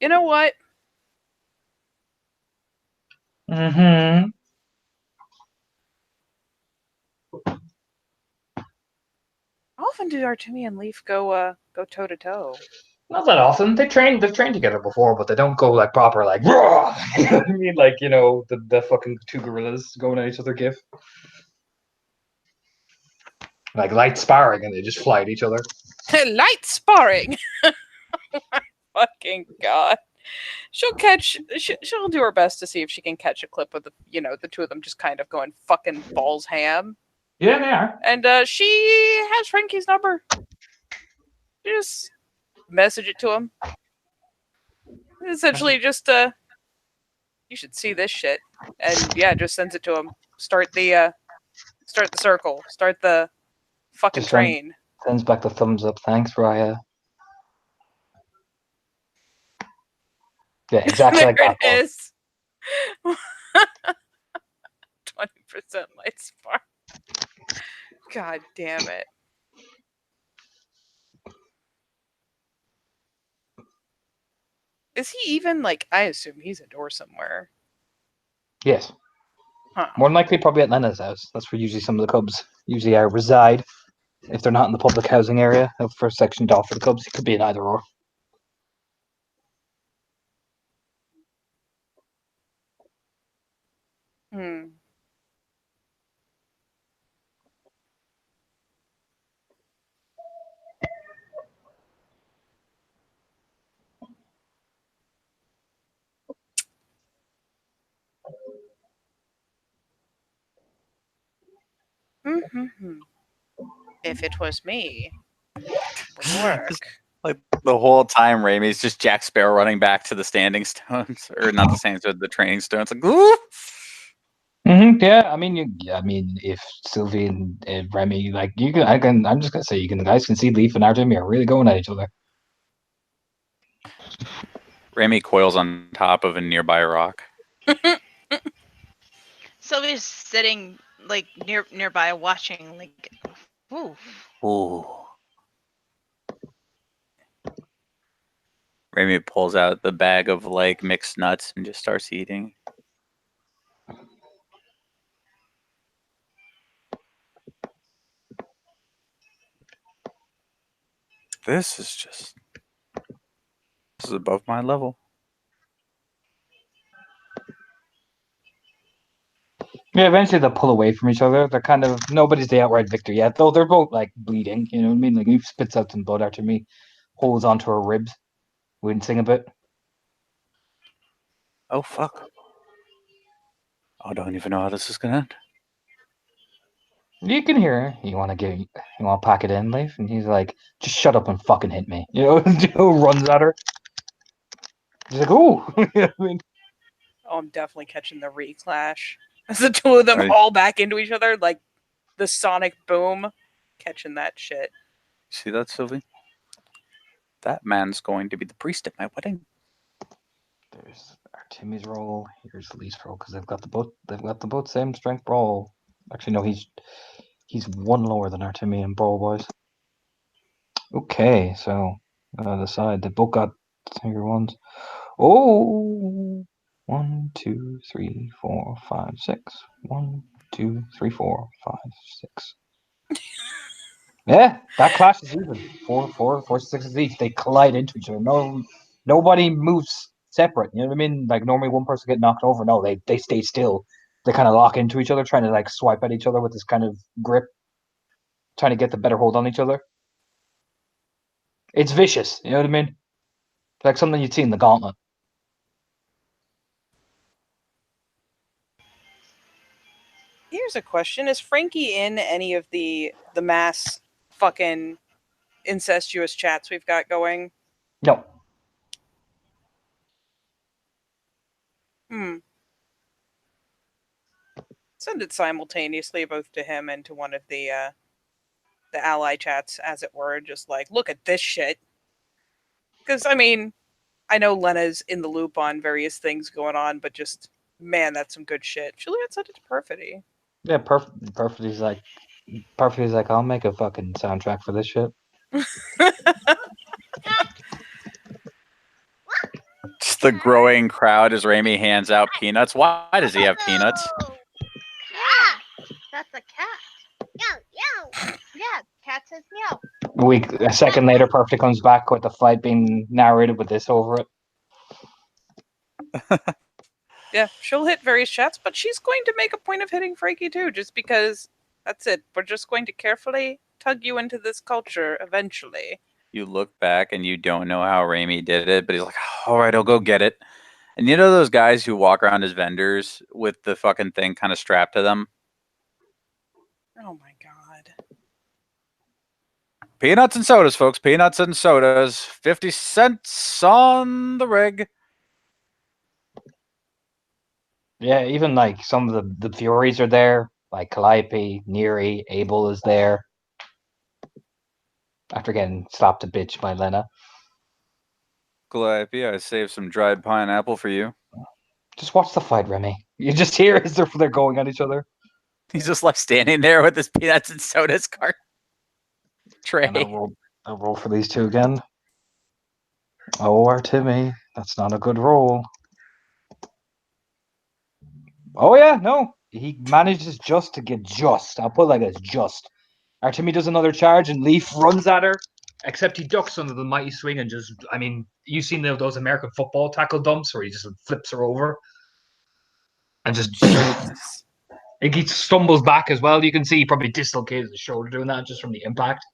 You know what? Mm-hmm. How often do Artemi and Leaf go toe to toe? Not that often. They've trained together before, but they don't go like proper like raw. You know what I mean? Like, the fucking 2 gorillas going at each other gif. Like light sparring and they just fly at each other. Light sparring. Oh my fucking god. She'll do her best to see if she can catch a clip of the two of them just kind of going fucking balls ham. Yeah, they are. And she has Frankie's number. Just message it to him. Essentially, just you should see this shit, and yeah, just sends it to him. Start the circle. Start the fucking Just train. Sends back the thumbs up. Thanks, Raya. Yeah, exactly There like that. it is. 20% light spark. God damn it. Is he even like? I assume he's indoors somewhere. Yes. Huh. More than likely, probably at Lena's house. That's where usually some of the cubs usually reside. If they're not in the public housing area for sectioned off for the cubs, it could be in either or. Hmm. Mm-hmm. If it was me, it would work. Like the whole time, Raimi's just Jack Sparrow running back to the standing stones, or not the standing stones, the training stones. Like, ooh! Yeah, I mean, if Sylvie and Remy, like, I'm just gonna say, guys can see Leaf and Artemie are really going at each other. Raimi coils on top of a nearby rock. Sylvia's sitting like nearby, watching. Like, ooh. Ooh. Raimi pulls out the bag of like mixed nuts and just starts eating. This is above my level. Yeah, eventually they'll pull away from each other. They're kind of nobody's the outright victor yet, though. They're both like bleeding. You know what I mean? Like Leaf spits out some blood after me, holds onto her ribs, wincing a bit. Oh fuck! I don't even know how this is gonna end. You can hear her. You want to pack it in, Leaf? And he's like, just shut up and fucking hit me. You know, Joe runs at her. She's like, ooh. I mean, Oh, I'm definitely catching the reclash. As the two of them Right. haul back into each other, like the sonic boom. Catching that shit. See that, Sylvie? That man's going to be the priest at my wedding. there's Artemi's roll. Here's Leaf's roll because they've got the both same strength brawl. Actually, no, he's one lower than Artemi in brawl boys. Okay, so the side they both got your ones. Oh, 1, 2, 3, 4, 5, 6. 1, 2, 3, 4, 5, 6. Yeah, that clash is even. 4, 6 each. They collide into each other. Nobody moves separate. You know what I mean? Like normally one person get knocked over. No, they stay still. They kind of lock into each other, trying to like swipe at each other with this kind of grip, trying to get the better hold on each other. It's vicious. You know what I mean? It's like something you'd see in the Gauntlet. Here's a question: is Frankie in any of the mass fucking incestuous chats we've got going? No. Send it simultaneously both to him and to one of the ally chats, as it were. Just like, look at this shit. Because I mean, I know Lena's in the loop on various things going on, but just man, that's some good shit. She'll even send it to Perfidy. Yeah, Perfectly's like, I'll make a fucking soundtrack for this shit. Just the growing crowd as Raimi hands out peanuts. Why does he have peanuts? Cat. That's a cat. Meow. Yeah, cat says meow. A second later, Perfectly comes back with the fight being narrated with this over it. Yeah, she'll hit various chats, but she's going to make a point of hitting Frankie too, just because that's it. We're just going to carefully tug you into this culture eventually. You look back and you don't know how Raimi did it, but he's like, all right, I'll go get it. And you know those guys who walk around as vendors with the fucking thing kind of strapped to them? Oh my god. Peanuts and sodas, folks. Peanuts and sodas. 50 cents on the rig. Yeah, even like some of the Furies are there. Like Calliope, Neri, Abel is there. After getting slapped a bitch by Lena. Calliope, I saved some dried pineapple for you. Just watch the fight, Remy. You just hear as they're going at each other. He's just left standing there with his peanuts and sodas cart tray. And I'll roll for these two again. Oh, our Timmy. That's not a good roll. Oh, yeah, no. He manages just to get just. I'll put it like this, just. Our Timmy does another charge and Leaf runs at her. Except he ducks under the mighty swing and just, I mean, you've seen those American football tackle dumps where he just flips her over. And just, Jesus. he stumbles back as well. You can see he probably dislocated his shoulder doing that just from the impact.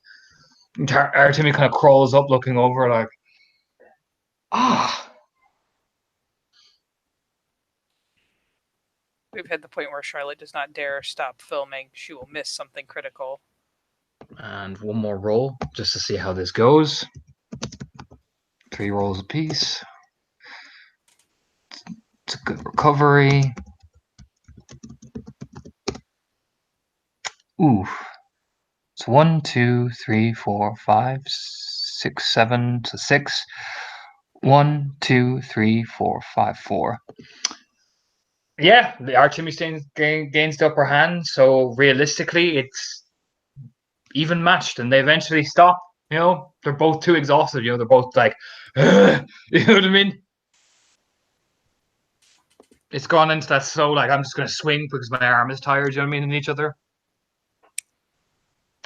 Our Timmy kind of crawls up looking over like, ah. We've hit the point where Charlotte does not dare stop filming. She will miss something critical. And one more roll just to see how this goes. 3 rolls apiece. It's a good recovery. Ooh. It's 1, 2, 3, 4, 5, 6, 7 to 6. 1, 2, 3, 4, 5, 4. Yeah, the Archimmy gains the upper hand, so realistically it's even matched and they eventually stop. You know, they're both too exhausted, you know, they're both like, you know what I mean? It's gone into that slow, like, I'm just going to swing because my arm is tired, you know what I mean, in each other.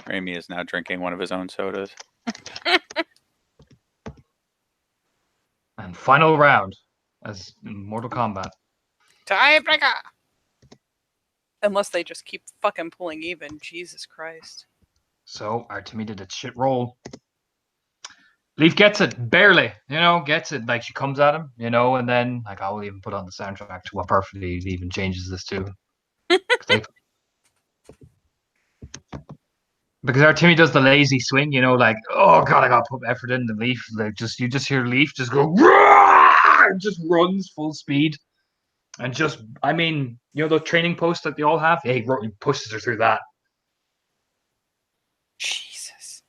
Raimi is now drinking one of his own sodas. And final round, as in Mortal Kombat. Tiebreaker! Unless they just keep fucking pulling even. Jesus Christ. So, Artemi did its shit roll. Leaf gets it, barely, you know, gets it. Like, she comes at him, you know, and then, like, I will even put on the soundtrack to what perfectly he even changes this to. Because Artemi does the lazy swing, you know, like, oh god, I gotta put effort in the Leaf. Like, just you just hear Leaf just go, just runs full speed, and just, I mean, you know, the training posts that they all have. Yeah, he pushes her through that. Jesus.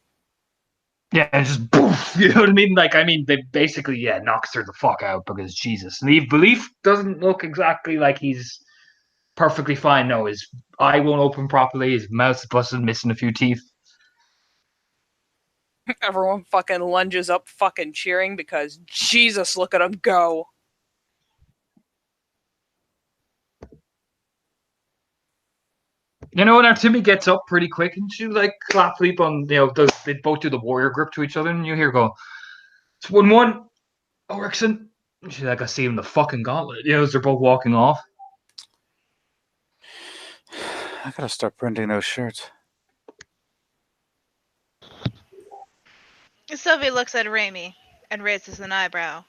Yeah, and just poof, you know what I mean? Like, I mean, they basically, yeah, knocks her the fuck out because Jesus. Leaf doesn't look exactly like he's perfectly fine. No, his eye won't open properly. His mouth's busted, missing a few teeth. Everyone fucking lunges up, fucking cheering because Jesus, look at him go. You know, and Artemi gets up pretty quick and she like clap Leap on, you know, they both do the warrior grip to each other and you hear go, it's 1-1, Ulrichsen. She's like, I see him the fucking gauntlet. You know, as they're both walking off. I gotta start printing those shirts. Sylvie looks at Raimi and raises an eyebrow.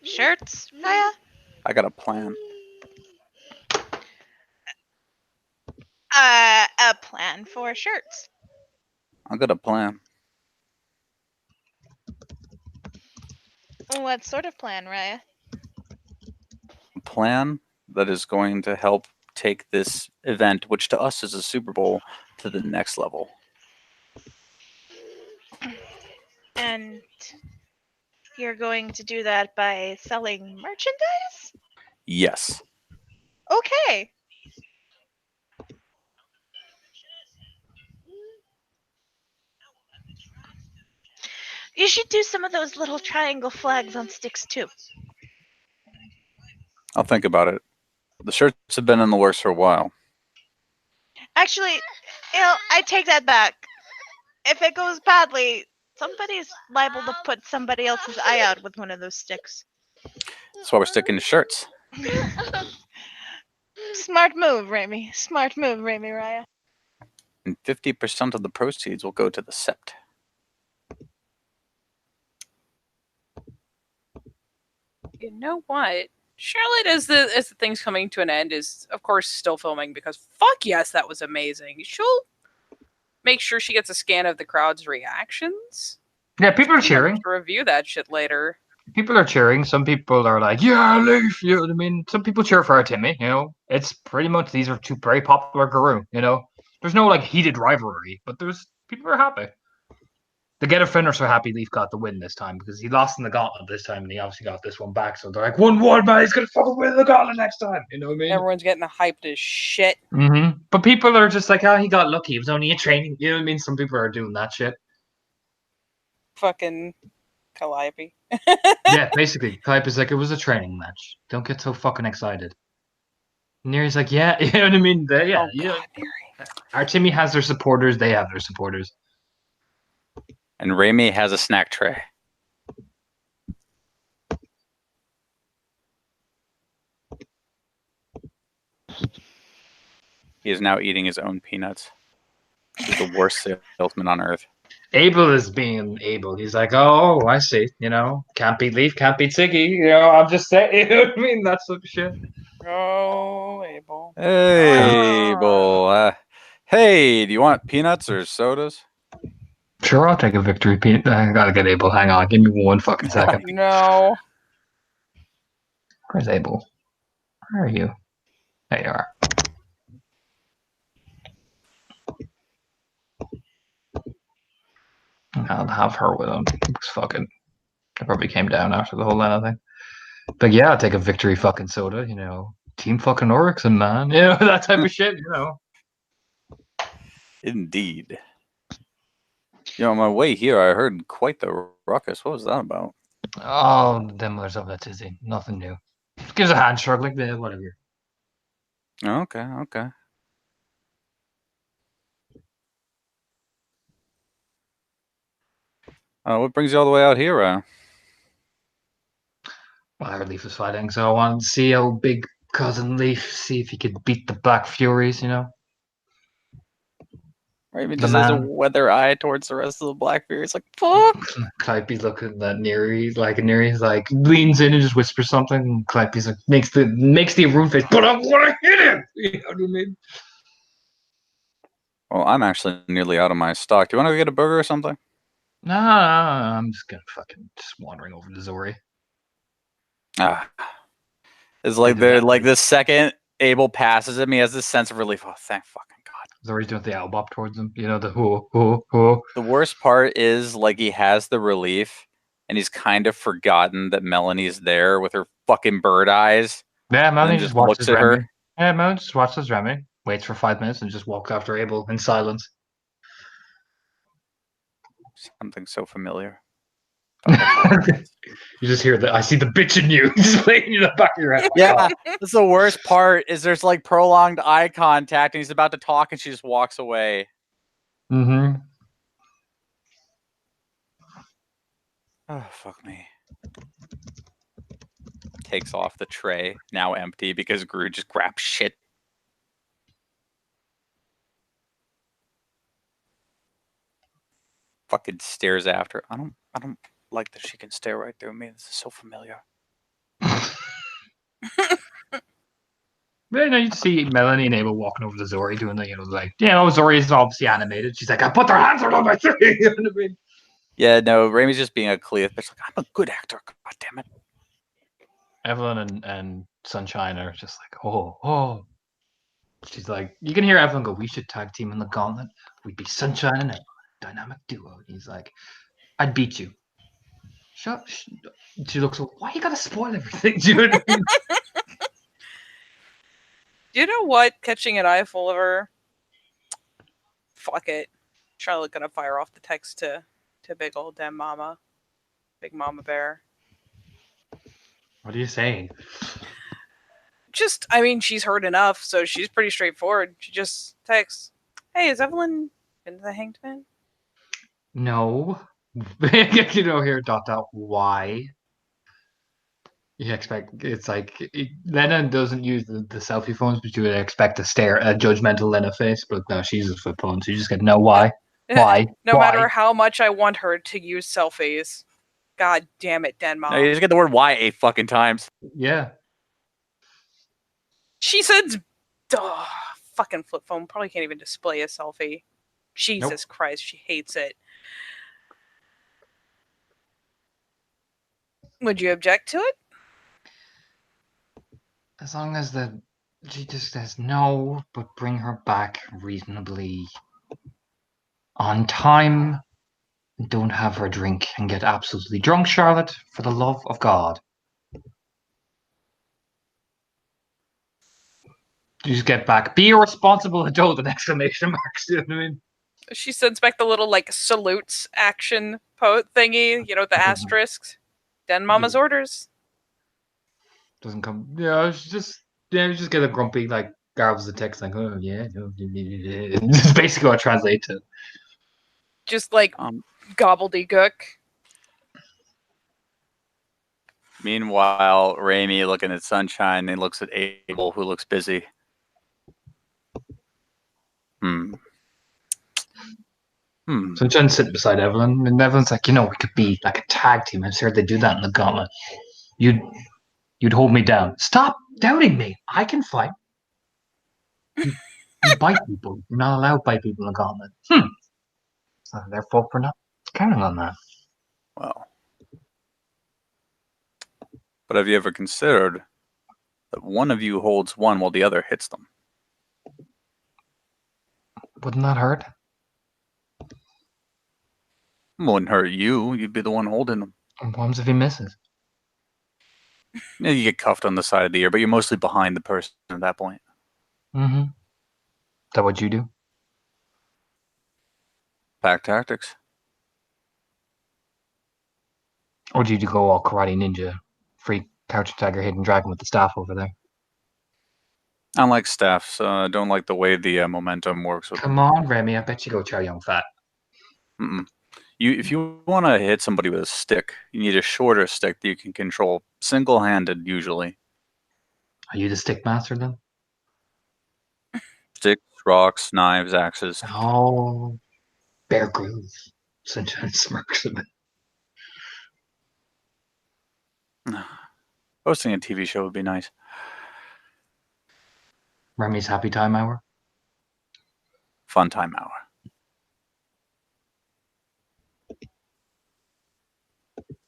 Shirts, Raya? I got a plan. A plan for shirts. I got a plan. What sort of plan, Raya? A plan that is going to help take this event, which to us is a Super Bowl, to the next level. And you're going to do that by selling merchandise? Yes. Okay. You should do some of those little triangle flags on sticks too. I'll think about it. The shirts have been in the works for a while. Actually, you know, I take that back. If it goes badly, somebody's liable to put somebody else's eye out with one of those sticks. That's why we're sticking to shirts. Smart move, Raimi. Smart move, Raimi Raya. And 50% of the proceeds will go to the sept. You know what? Charlotte, as the thing's coming to an end, is of course still filming because fuck yes, that was amazing. She'll make sure she gets a scan of the crowd's reactions. Yeah, people are To cheering. review that shit later. People are cheering. Some people are like, yeah, Leaf. You know what I mean? Some people cheer for our Timmy. You know, it's pretty much these are two very popular guru. You know, there's no like heated rivalry, but there's people are happy. The Get Offenders are happy Leaf got the win this time because he lost in the gauntlet this time and he obviously got this one back. So they're like, 1-1, man. He's gonna fucking win the gauntlet next time. You know what I mean? Everyone's getting hyped as shit. Mm-hmm. But people are just like, oh, he got lucky. It was only a training. You know what I mean? Some people are doing that shit. Fucking Calliope. Yeah, basically, Clipe is like, it was a training match. Don't get so fucking excited. Neri's like, yeah, you know what I mean? Yeah, Oh, yeah. God, Neri. Our Timmy has their supporters. They have their supporters. And Raimi has a snack tray. He is now eating his own peanuts. He's the worst salesman on earth. Abel is being Abel. He's like, oh, I see. You know, can't beat Leaf, can't beat Siggy. You know, I'm just saying. You know what I mean? That's some shit. Oh, Abel. Hey, Abel. Hey, do you want peanuts or sodas? Sure, I'll take a victory. I gotta get Abel. Hang on, give me 1 fucking second. No. Where's Abel? Where are you? There you are. I'll have her with him. Looks fucking. I probably came down after the whole Lena thing. But yeah, I'll take a victory fucking soda, you know. Team fucking Oryxon, man. You know, that type of shit, you know. Indeed. You know, on my way here, I heard quite the ruckus. What was that about? Oh, them others up that Tizzy. Nothing new. Gives a hand shrug like that, whatever. Okay, okay. What brings you all the way out here? Well, I heard Leaf was fighting, so I wanted to see how big cousin Leaf, see if he could beat the Black Furies, you know. Raimi The just has a man. weather eye towards the rest of the Blackbeard. It's like, fuck. Clype's looking at Neri, Neri's like leans in and just whispers something, and Clype's like makes the room face, but I want to hit him. You know what I mean? Well, I'm actually nearly out of my stock. Do you want to go get a burger or something? No, I'm just gonna fucking just wandering over to Zori. Ah, it's like they're like the second Abel passes him, he has this sense of relief. Oh, thank fucking God. Zori's doing the owl bop towards him. You know, the who. The worst part is like he has the relief, and he's kind of forgotten that Melanie's there with her fucking bird eyes. Yeah, Melanie just watches at Remy. her. Yeah, Melanie just watches Remy, waits for 5 minutes, and just walks after Abel in silence. Something so familiar. You just hear that I see the bitch in you just playing in the back of your head. Yeah, that's the worst part. Is there's like prolonged eye contact, and he's about to talk, and she just walks away. Mm-hmm. Oh, fuck me. Takes off the tray, now empty because Gru just grabbed shit. Fucking stares after. I don't like that she can stare right through me. This is so familiar. Yeah, no, you see Melanie and Abel walking over to Zori doing the, Zori is obviously animated. She's like, I put their hands around my thing. You know what I mean? Yeah, no, Raimi's just being a Clea bitch. Like, I'm a good actor. God damn it. Evelyn and Sunshine are just like, oh. She's like, you can hear Evelyn go, we should tag team in the gauntlet. We'd be Sunshine and Evelyn, dynamic duo. And he's like, I'd beat you. She looks like, why you gotta spoil everything? Do you know what I mean? You know what? Catching an eye full of her. Fuck it. Charlotte gonna fire off the text to big old damn mama. Big mama bear. What are you saying? Just, I mean, she's heard enough, so she's pretty straightforward. She just texts, hey, has Evelyn been to the Hanged Man? No. Here, ... why? You expect it's like Lena doesn't use the selfie phones, but you would expect a judgmental Lena face. But no, she uses flip phones. So you just get no why, why, No why? matter how much I want her to use selfies. God damn it, Den No, you Mom. just get the word "why" 8 fucking times. Yeah, She sends fucking flip phone. Probably can't even display a selfie. Jesus Christ, she hates it. Would you object to it? as long as she just says no, but bring her back reasonably on time. Don't have her drink and get absolutely drunk, Charlotte. For the love of God. You just get back. Be a responsible adult! And exclamation marks. You know what I mean? She sends back the little like salutes action thingy, the asterisks. Den Mama's orders. Doesn't come. Yeah, you just get a grumpy like garbles the text like, oh yeah, it's basically what I translate to. Just like gobbledygook. Meanwhile, Raimi looking at Sunshine and looks at Abel, who looks busy. Sunshine's sitting beside Evelyn, and Evelyn's like, we could be like a tag team. I'm sure they do that in the Gauntlet. You'd hold me down. Stop doubting me. I can fight. You bite people. You're not allowed to bite people in the Gauntlet. It's not their fault for not counting on that. Well, but have you ever considered that one of you holds one while the other hits them? Wouldn't that hurt? It wouldn't hurt you. You'd be the one holding them. What happens if he misses? Yeah, you get cuffed on the side of the ear, but you're mostly behind the person at that point. Mm-hmm. Is that what you do? Pack tactics. Or do you go all karate ninja, free couch tiger, hidden dragon with the staff over there? I like staffs. I don't like the way the momentum works with them. Come on, Remy. I bet you go Chow Young Fat. If you want to hit somebody with a stick, you need a shorter stick that you can control single-handed, usually. Are you the stick master then? Sticks, rocks, knives, axes. Oh, Bear Grylls. Sunshine smirks a bit. Hosting a TV show would be nice. Remy's Happy Time Hour. Fun time hour.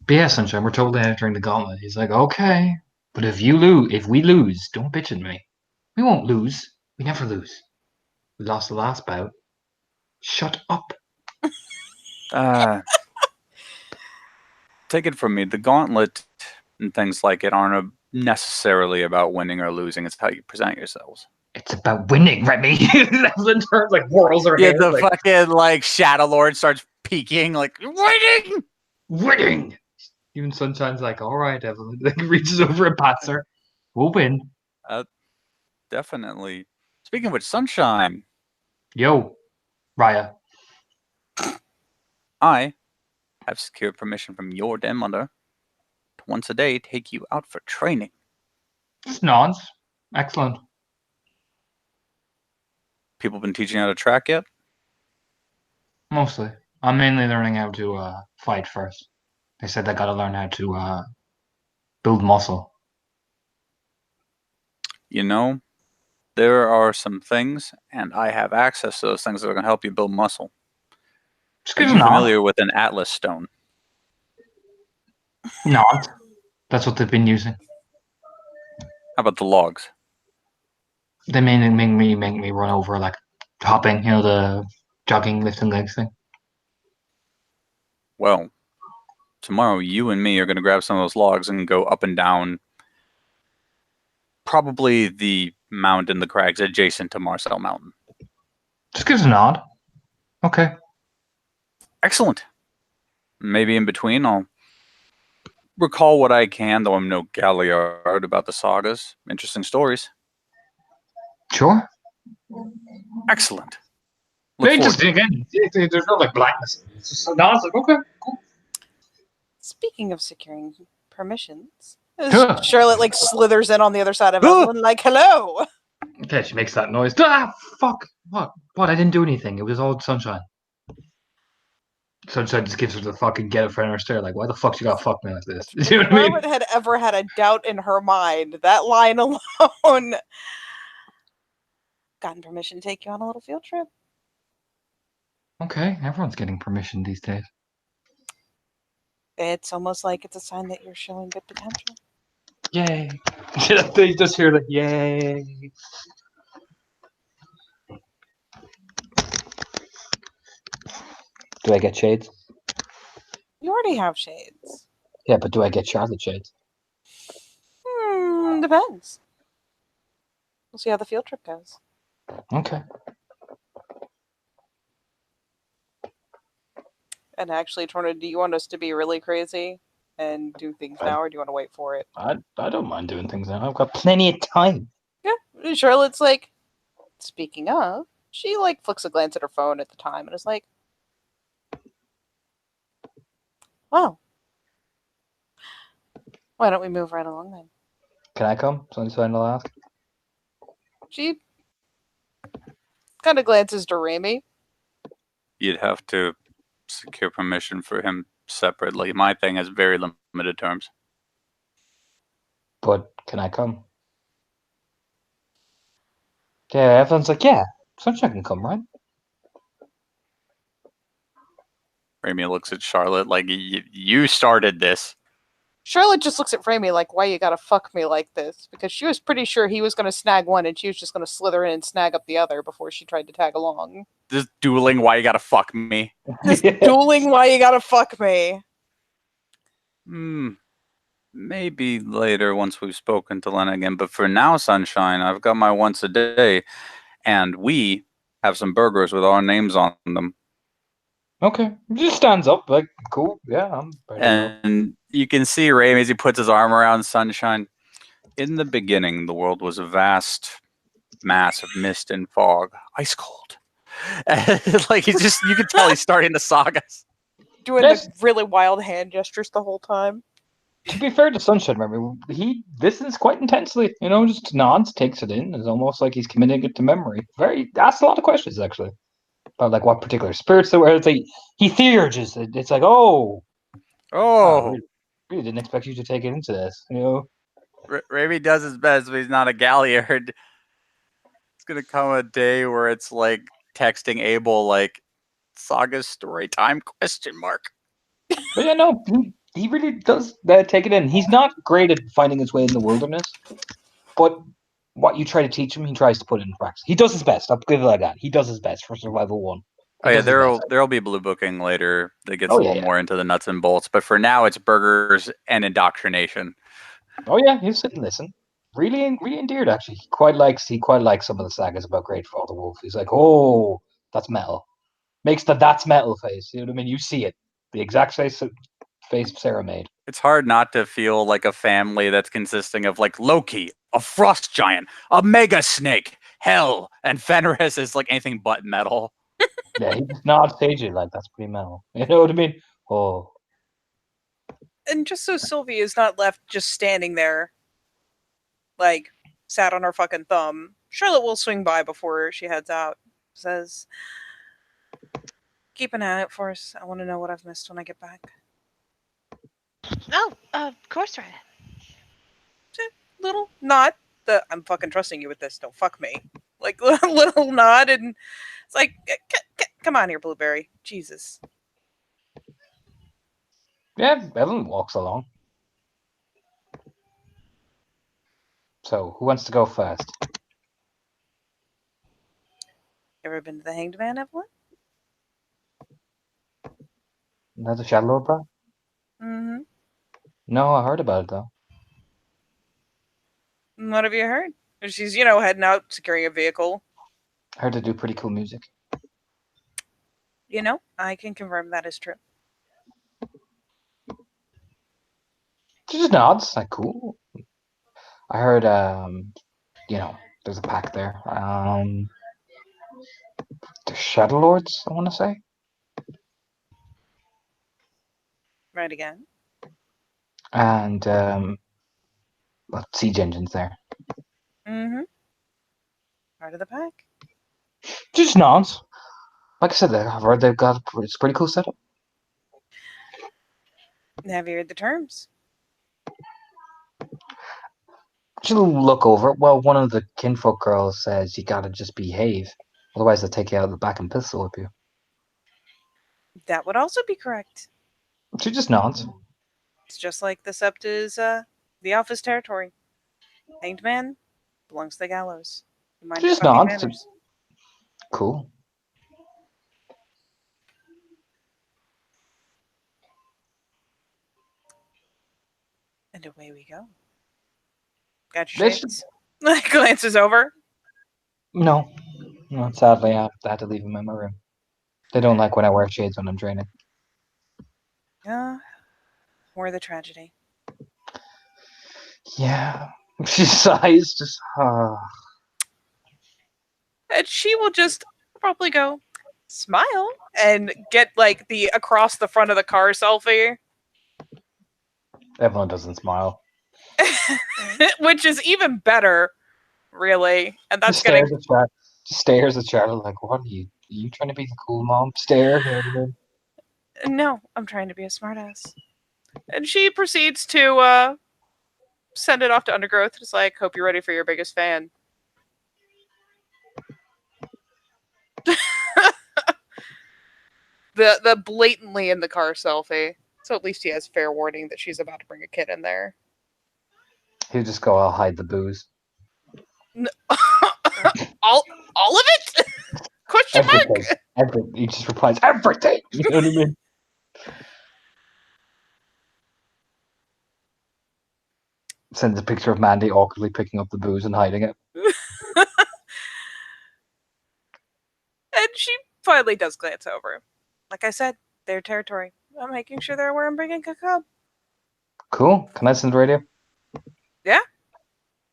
But yeah, Sunshine, we're totally entering the gauntlet. He's like, okay, but if we lose, don't bitch at me. We won't lose. We never lose. We lost the last bout. Shut up. Take it from me. The gauntlet and things like it aren't necessarily about winning or losing. It's how you present yourselves. It's about winning, Remy. Evelyn turns like whirls her hair. The fucking Shadow Lord starts peeking like winning. Winning. Even Sunshine's like, all right, Evelyn. Like reaches over and pats her. We'll win. Definitely. Speaking of which, Sunshine. Yo, Raya. I have secured permission from your den mother to once a day take you out for training. Just nods. Excellent. People been teaching you how to track yet? Mostly. I'm mainly learning how to fight first. They said I gotta learn how to build muscle. There are some things, and I have access to those things that are going to help you build muscle. Are you familiar with an Atlas stone? Not. That's what they've been using. How about the logs? They mainly make me run over like hopping, the jogging, lifting legs thing. Well, tomorrow you and me are going to grab some of those logs and go up and down probably the mountain, the crags adjacent to Marcel Mountain. Just gives a nod. Okay. Excellent. Maybe in between I'll recall what I can, though I'm no Galliard about the sagas. Interesting stories. Sure. Excellent. Very interesting. Again, there's no blackness. It's just nods like, okay, cool. Speaking of securing permissions, Huh. Charlotte like slithers in on the other side of Evelyn, like, hello. Okay, she makes that noise. Ah, fuck! What? What? I didn't do anything. It was all Sunshine. Sunshine just gives her the fucking get it for her stare. Like, why the fuck you gotta fuck me like this? You know If what I mean? Charlotte had ever had a doubt in her mind, that line alone. Gotten permission to take you on a little field trip. Okay, everyone's getting permission these days. It's almost like it's a sign that you're showing good potential. Yay! They just hear the yay. Do I get shades? You already have shades. Yeah, but do I get Charlotte shades? Depends. We'll see how the field trip goes. Okay. And actually, Torna, do you want us to be really crazy and do things now, or do you want to wait for it? I don't mind doing things now. I've got plenty of time. Yeah. Charlotte's like, speaking of, she like flicks a glance at her phone at the time and is like, "Wow, why don't we move right along then?" Can I come? Sunshine will ask. She kind of glances to Remy. You'd have to secure permission for him separately. My thing has very limited terms. But can I come? Yeah, everyone's like, yeah, Sunshine can come, right? Remy looks at Charlotte like, you started this. Charlotte just looks at Remy like, "Why you gotta fuck me like this?" Because she was pretty sure he was gonna snag one and she was just gonna slither in and snag up the other before she tried to tag along. This dueling, why you gotta fuck me? This dueling, why you gotta fuck me? Maybe later once we've spoken to Len again. But for now, Sunshine, I've got my once a day, and we have some burgers with our names on them. Okay, just stands up like, cool, yeah, I'm ready to go. And you can see Ray as he puts his arm around Sunshine. In the beginning, the world was a vast mass of mist and fog, ice cold. Like you can tell he's starting the sagas. Doing Yes. the really wild hand gestures the whole time. To be fair to Sunshine, remember, he listens quite intensely. You know, just nods, takes it in. It's almost like he's committing it to memory. Asks a lot of questions actually about like what particular spirits there were. It's like he theurges. It's like, oh, Oh, really didn't expect you to take it into this. You know, Raby does his best, but he's not a Galliard. It's gonna come a day where it's like texting Abel, like saga story time ? but yeah, no, he really does take it in. He's not great at finding his way in the wilderness, but what you try to teach him, he tries to put it in practice. He does his best. I'll give it like that. He does his best for Survival 1. Oh yeah, there'll be blue booking later that gets a little more into the nuts and bolts. But for now, it's burgers and indoctrination. Oh yeah, he'll sit and listen. Really endeared actually. He quite likes some of the sagas about Great Father Wolf. He's like, oh, that's metal. Makes the that's metal face. You know what I mean? You see it. The exact face Sarah made. It's hard not to feel like a family that's consisting of like Loki, a frost giant, a mega snake, Hell, and Fenris is like anything but metal. Yeah, he just nods sagely like that's pretty metal. You know what I mean? Oh. And just so Sylvie is not left just standing there, like, sat on her fucking thumb, Charlotte will swing by before she heads out. Says, "Keep an eye out for us. I want to know what I've missed when I get back." Oh, of course, right. Little nod. I'm fucking trusting you with this. Don't fuck me. Like, little nod, and it's like, come on here, Blueberry. Jesus. Yeah, Evelyn walks along. So, who wants to go first? Ever been to the Hanged Man, Evelyn? Another Shadowlord bar? Mm-hmm. No, I heard about it though. What have you heard? She's, heading out, securing a vehicle. I heard they do pretty cool music. I can confirm that is true. She just nods, like cool. I heard there's a pack there. The Shadowlords, I wanna say. Right again. And Well, siege engines there. Mm-hmm. Part of the pack. Just nods. Like I said, I've heard they've got it's a pretty cool setup. Have you heard the terms? She'll look over. Well, one of the kinfolk girls says you gotta just behave, otherwise they'll take you out of the back and pistol whip you. That would also be correct. She just nods. It's just like the Sept is the Alpha's territory. Hanged man belongs to the gallows. You mind She your just fucking nods. manners. Cool. And away we go. Got your This- shades? Glances over. No, sadly, I had to leave them in my room. They don't like when I wear shades when I'm training. More the tragedy. Yeah. She sighs, just, And she will just probably go, smile, and get like the across the front of the car selfie. Evelyn doesn't smile. Which is even better, really. And that's Just getting stares at Charlotte. Just stares at Charlotte like, what are you? Are you trying to be the cool mom? Stare. You know what I mean? no, I'm trying to be a smartass. And she proceeds to send it off to Undergrowth. It's like, hope you're ready for your biggest fan. the blatantly in the car selfie. So at least he has fair warning that she's about to bring a kid in there. He'll just go, I'll hide the booze. all of it? Question mark? Everything. He just replies, everything! You know what I mean? Sends a picture of Mandy awkwardly picking up the booze and hiding it. And she finally does glance over. Like I said, their territory. I'm making sure they're where I'm bringing a cub. Cool. Can I send the radio?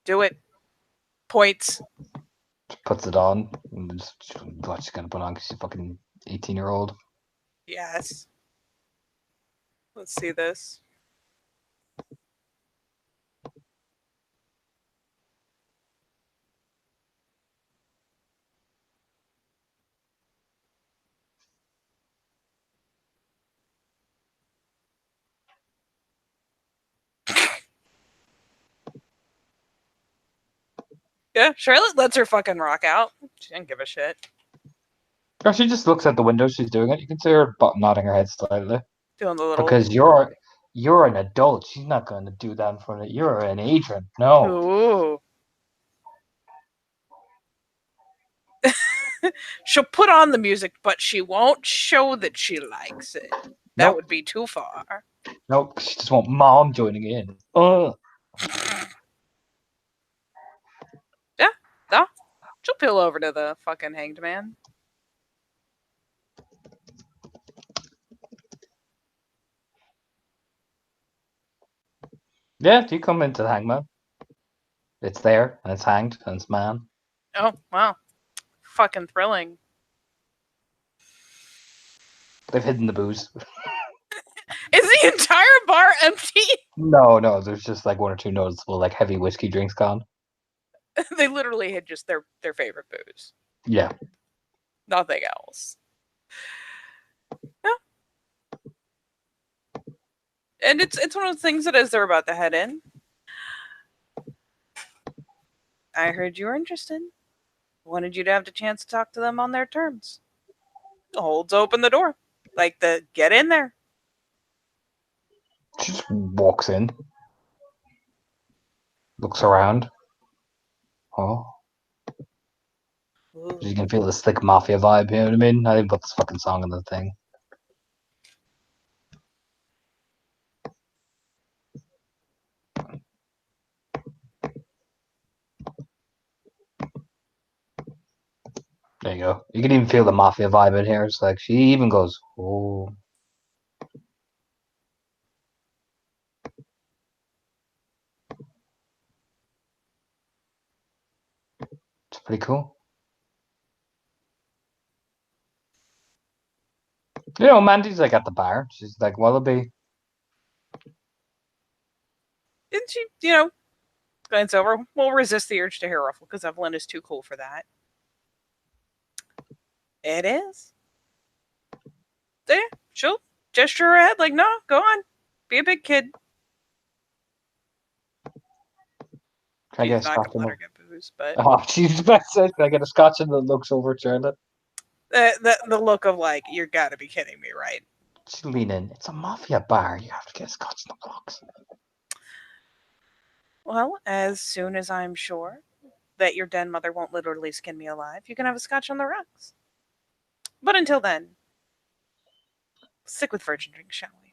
Do it. Points. Just puts it on. And just, what she's gonna put on because she's a fucking 18-year-old. Yes. Let's see this. Yeah, Charlotte lets her fucking rock out. She didn't give a shit. Or she just looks at the window. She's doing it. You can see her nodding her head slightly. Doing the little. Because you're an adult. She's not going to do that in front of you. You're an agent. No. Ooh. She'll put on the music, but she won't show that she likes it. That Nope. would be too far. Nope. She just want mom joining in. She'll peel over to the fucking hanged man. Yeah, do you come into the hangman? It's there, and it's hanged, and it's man. Oh, wow. Fucking thrilling. They've hidden the booze. Is the entire bar empty? No, there's just like one or two noticeable like heavy whiskey drinks gone. They literally had just their favorite booze. Yeah. Nothing else. Yeah. And it's one of those things that as they're about to head in, I heard you were interested. Wanted you to have the chance to talk to them on their terms. Holds open the door. Like the get in there. She just walks in. Looks around. Oh. Ooh. You can feel the slick mafia vibe, you know what I mean? I didn't put this fucking song in the thing. There you go. You can even feel the mafia vibe in here. It's like she even goes, oh. It's pretty cool. You know, Mandy's like at the bar. She's like, Wallaby. And she, Glance over. We'll resist the urge to hair ruffle because Evelyn is too cool for that. It is. There, she'll gesture her head like, no, go on. Be a big kid. Can I get a She's not scotch gonna in let her the... get booze, but Oh, she's about to say, can I get a scotch in that looks over at Charlotte? the look of like, you gotta be kidding me, right? She's leaning. It's a mafia bar. You have to get a scotch in the box. Well, as soon as I'm sure that your den mother won't literally skin me alive, you can have a scotch on the rocks. But until then, stick with virgin drinks, shall we?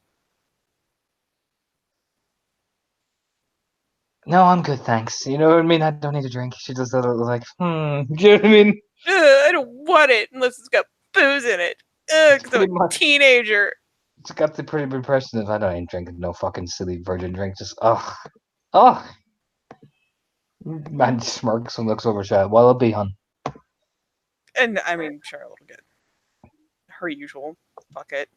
No, I'm good, thanks. You know what I mean? I don't need a drink. She does that little like, Do you know what I mean? I don't want it unless it's got booze in it. Because I'm Pretty a much. teenager. It's got the pretty impression of I don't ain't drinking no fucking silly virgin drink. Just oh. Man smirks and looks over at Charlotte. Well, it'll be, hun. And I mean, Charlotte will get her usual bucket.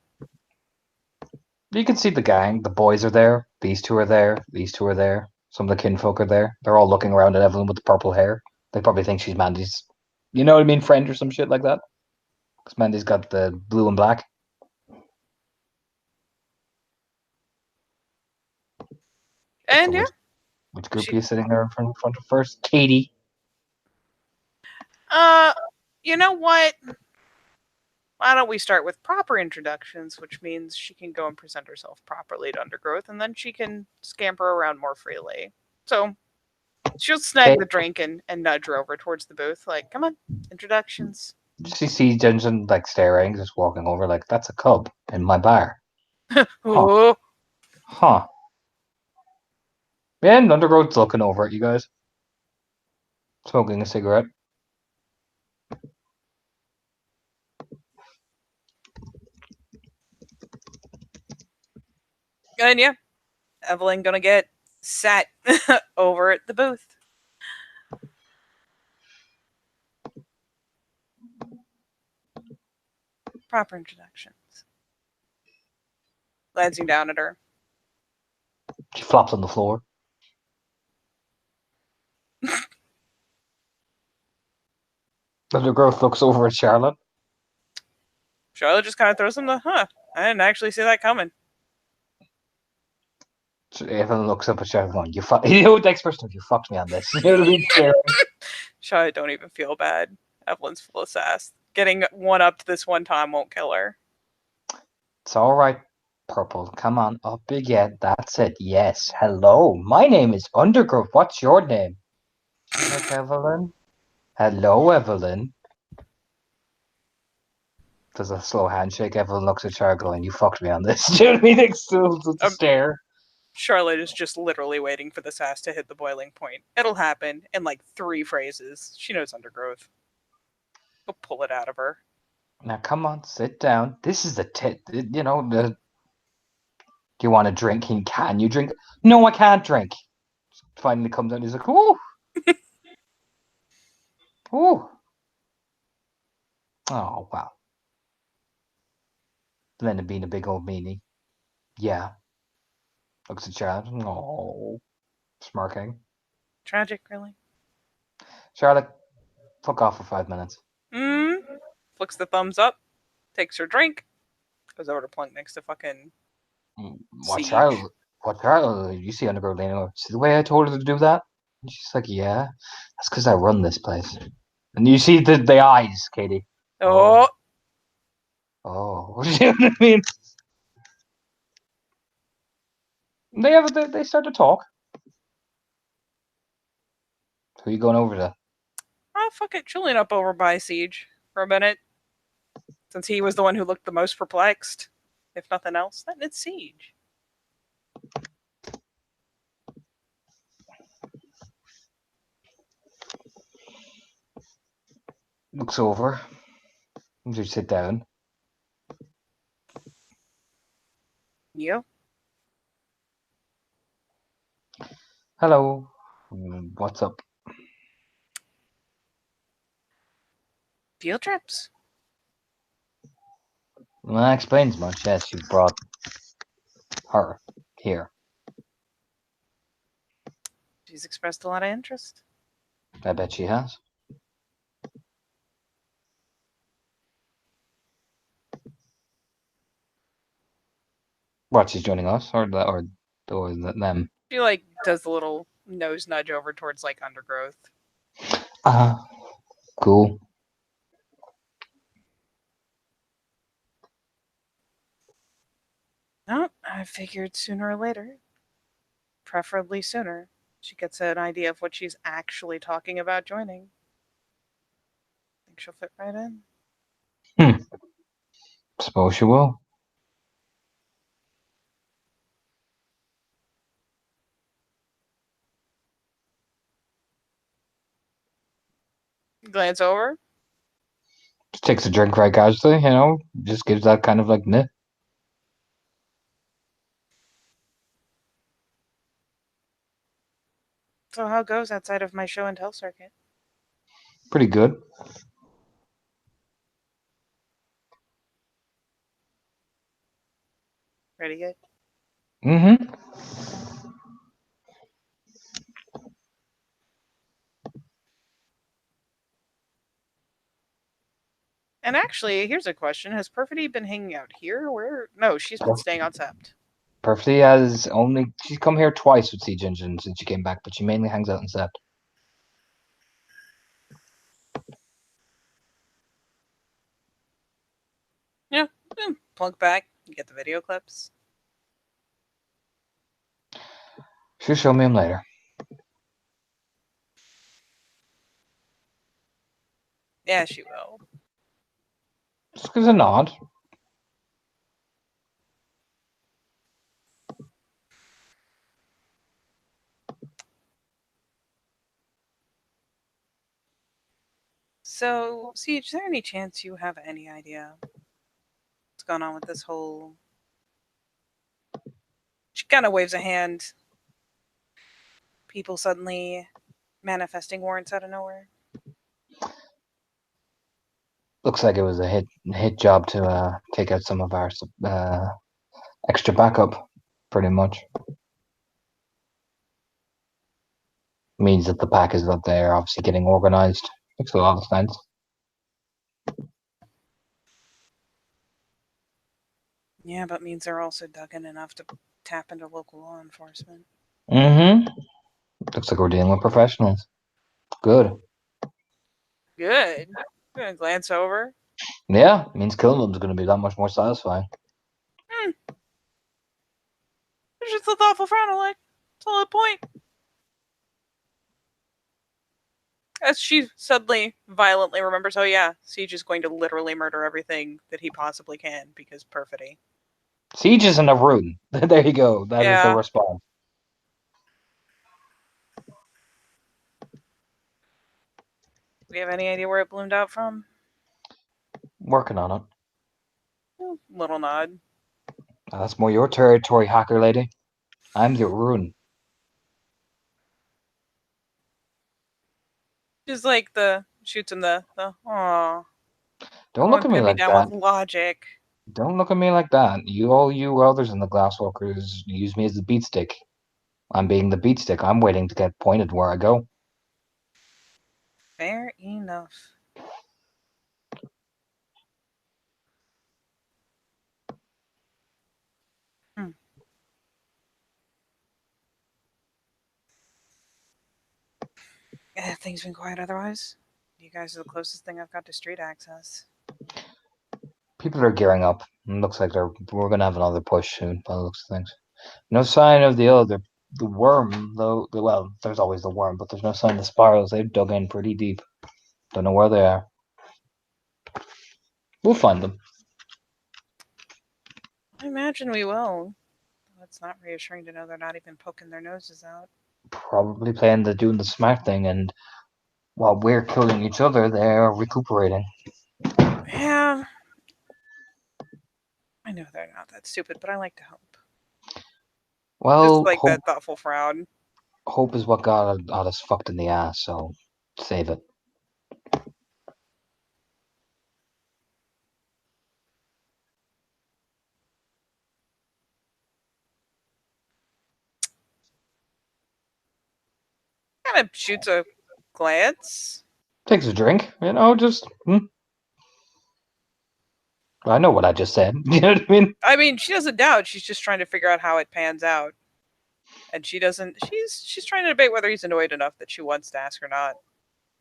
You can see the gang. The boys are there. These two are there. These two are there. Some of the kinfolk are there. They're all looking around at Evelyn with the purple hair. They probably think she's Mandy's, you know what I mean, friend or some shit like that. Because Mandy's got the blue and black. And So yeah, which group she- are you sitting there in front of first? Katie. you know what? Why don't we start with proper introductions, which means she can go and present herself properly to Undergrowth, and then she can scamper around more freely. So she'll snag Okay. the drink and nudge her over towards the booth, like, come on, introductions. She sees Jensen like staring, just walking over like, that's a cub in my bar. Oh, Huh. Yeah, and Undergrowth's looking over at you guys. Smoking a cigarette. and yeah, Evelyn gonna get sat over at the booth. Proper introductions. Glancing down at her. She flops on the floor. Undergrowth looks over at Charlotte. Charlotte just kind of throws him the, I didn't actually see that coming. Evelyn looks up at Charlotte going, you know the expression of you fucked me on this. You know what I mean? Staring. Charlotte don't even feel bad. Evelyn's full of sass. Getting one up to this one time won't kill her. It's all right, Purple. Come on up again. That's it. Yes. Hello. My name is Undergrowth. What's your name? Like Evelyn. Hello, Evelyn. Does a slow handshake. Evelyn looks at Charlotte going, you fucked me on this. Do you know what I mean? Still with the stare. Charlotte is just literally waiting for the sass to hit the boiling point. It'll happen in like 3 phrases. She knows Undergrowth. He'll pull it out of her. Now, come on, sit down. This is do you want a drink? Can you drink? No, I can't drink. Finally comes out. He's like, ooh. Ooh. Oh, wow. Lennon being a big old meanie. Yeah. Looks at Charlotte. Oh. Smirking. Tragic, really. Charlotte, fuck off for 5 minutes. Flicks the thumbs up. Takes her drink. Goes over to plunk next to fucking What Siege. Charlotte, you see Undergrowth leaning over. See the way I told her to do that? And she's like, yeah. That's because I run this place. And you see the eyes, Katie. Oh, Oh. You know what I mean? They start to talk. Who are you going over to? Fuck it. Chilling up over by Siege for a minute. Since he was the one who looked the most perplexed. If nothing else, then it's Siege. Looks over. You sit down. You? Hello. What's up? Field trips. Well, that explains much. Yes, you brought her here. She's expressed a lot of interest. I bet she has. What, she's joining us or them? She like does the little nose nudge over towards like undergrowth. Cool. No, I figured sooner or later, preferably sooner, she gets an idea of what she's actually talking about joining. Think she'll fit right in. Suppose she will. Glance over. Just takes a drink very casually, you know. Just gives that kind of like nip. So how goes outside of my show and tell circuit? Pretty good. Pretty good. Mm-hmm. And actually, here's a question: has Perfidy been hanging out here? Where? No, she's been staying on Sept. Perfectly has only she's come here twice with Siege Engine since she came back, but she mainly hangs out in Sept. Yeah, plunk back, get the video clips. She'll show me him later. Yeah, she will. Just gives a nod. So, Siege, is there any chance you have any idea what's going on with this whole? She kind of waves a hand. People suddenly manifesting warrants out of nowhere. Looks like it was a hit job to take out some of our extra backup, pretty much. Means that the pack is up there, obviously getting organized. Makes a lot of sense. Yeah, but means they're also dug in enough to tap into local law enforcement. Mm-hmm. Looks like we're dealing with professionals. Good. Good. I'm gonna glance over. Yeah, means killing them is going to be that much more satisfying. There's just a thoughtful frown. I'm like, solid point. As she suddenly violently remembers, oh yeah, Siege is going to literally murder everything that he possibly can because perfidy. Siege isn't a rune. There you go. That is the Yeah. response. We have any idea where it bloomed out from? Working on it. Little nod. That's more your territory, hacker lady. I'm the rune. Just like the shoots him the aw. Don't look at me pin me like down that. with logic. Don't look at me like that. All you others in the Glasswalkers use me as the beatstick. I'm being the beatstick. I'm waiting to get pointed where I go. Fair enough. Things been quiet otherwise. You guys are the closest thing I've got to street access. People are gearing up. Looks like we're gonna have another push soon by the looks of things. No sign of the worm though. Well, there's always the worm, but there's no sign of the spirals. They've dug in pretty deep. Don't know where they are. We'll find them. I imagine we will. It's not reassuring to know they're not even poking their noses out. Probably doing the smart thing, and while we're killing each other, they're recuperating. Yeah. I know they're not that stupid, but I like to hope. Well, Just like that thoughtful frown. hope is what got us fucked in the ass, so save it. kind of shoots a glance. Takes a drink, just. I know what I just said. You know what I mean? I mean, she doesn't doubt. She's just trying to figure out how it pans out. And she doesn't. She's trying to debate whether he's annoyed enough that she wants to ask or not.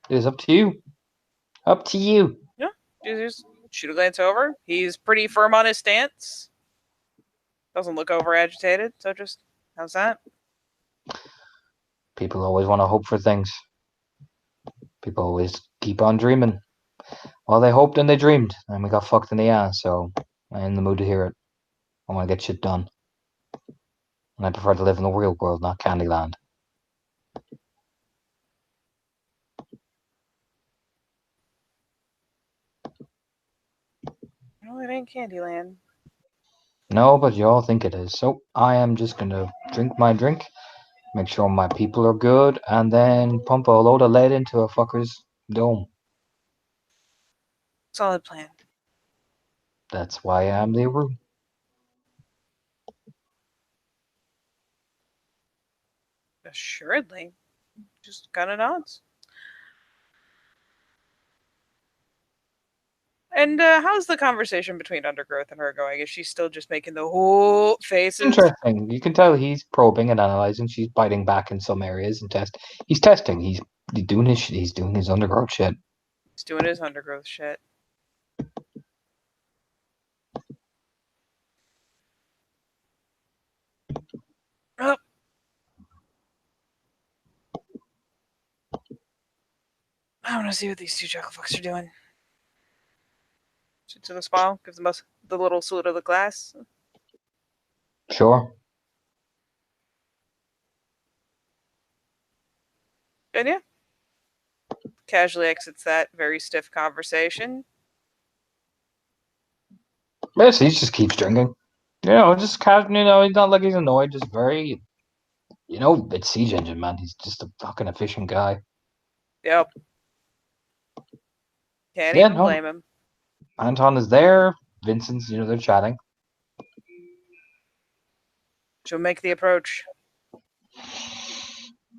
It is up to you. Up to you. She just shoot a glance over. He's pretty firm on his stance. Doesn't look over agitated. So just how's that? People always want to hope for things. People always keep on dreaming. Well, they hoped and they dreamed, and we got fucked in the ass. So I'm in the mood to hear it. I want to get shit done. And I prefer to live in the real world, not Candyland. No, it ain't Candyland. No, but you all think it is. So I am just gonna drink my drink, make sure my people are good, and then pump a load of lead into a fucker's dome. Solid plan. That's why I'm the room. Assuredly. Just kind of nods. And how's the conversation between Undergrowth and her going? Is she still just making the whole faces? Interesting. You can tell he's probing and analyzing. She's biting back in some areas and He's testing. He's doing his. He's doing his undergrowth shit. He's doing his Undergrowth shit. Oh. I want to see what these two chocolate fucks are doing. Shoots in the smile, gives them the little salute of the glass. Sure. And yeah, casually exits that very stiff conversation. Yes, he just keeps drinking. Just casually. He's not like he's annoyed. Just very. It's Siege Engine, man. He's just a fucking efficient guy. Yep. Can't Yeah, even no. blame him. Anton is there. Vincent's. They're chatting. She'll make the approach.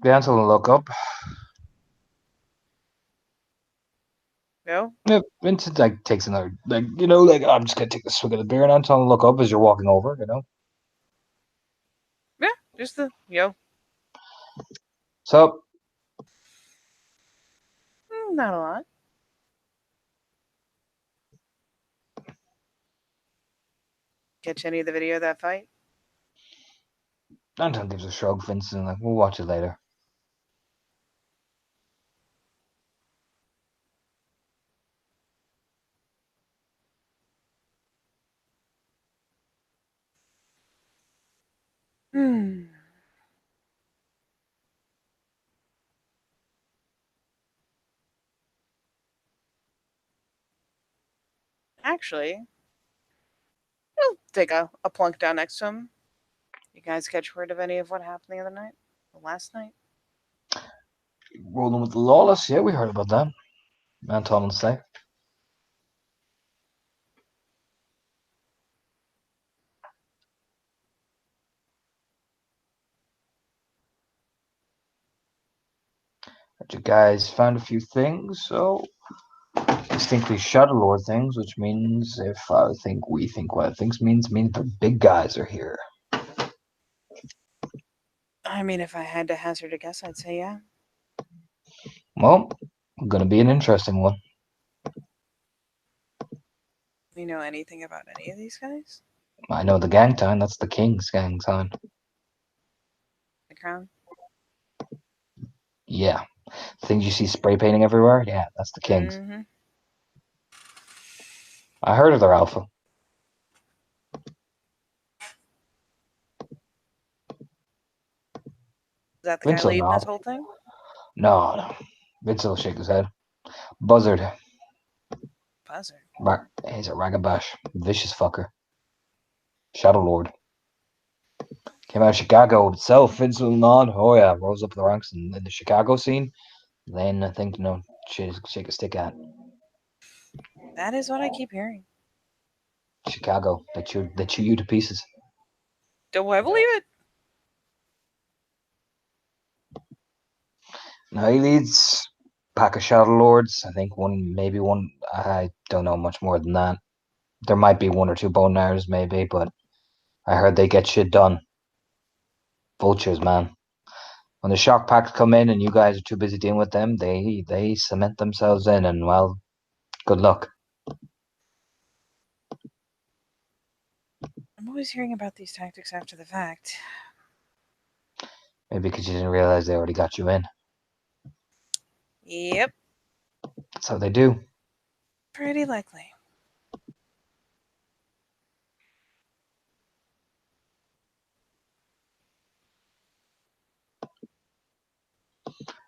Anton will look up. No? Yeah, Vincent takes another I'm just gonna take the swig of the beer, and Anton will look up as you're walking over. Yeah, just the So not a lot. Catch any of the video of that fight? Anton gives a shrug. Vincent like, we'll watch it later. Actually, he'll take a plunk down next to him. You guys catch word of any of what happened the other night? The last night? Rolling with the Lawless. Yeah, we heard about that. Anton will say. But you guys found a few things, so distinctly Shadow Lord things, which means if I think we think what it thinks means the big guys are here. I mean, if I had to hazard a guess, I'd say yeah. Well, gonna be an interesting one. You know anything about any of these guys? I know the gang sign. That's the King's gang sign. The crown? Yeah. Things you see spray painting everywhere? Yeah, that's the King's. Mm-hmm. I heard of their alpha. Is that the Vince guy will leading this nod. whole thing? No. Vince will shake his head. Buzzard. Buzzard. He's a ragabash. Vicious fucker. Shadow Lord. Came out of Chicago itself. Vince will nod. Oh yeah, rose up the ranks in the Chicago scene. Then I think, shake a stick at. That is what I keep hearing. Chicago. They chew you to pieces. Do I believe it? Now he leads a pack of Shadow Lords. I think maybe one. I don't know much more than that. There might be one or two Bone Gnars, maybe, but I heard they get shit done. Vultures, man. When the shock packs come in and you guys are too busy dealing with them, they cement themselves in, and well, good luck. I'm always hearing about these tactics after the fact. Maybe because you didn't realize they already got you in. Yep, That's how they do. pretty likely.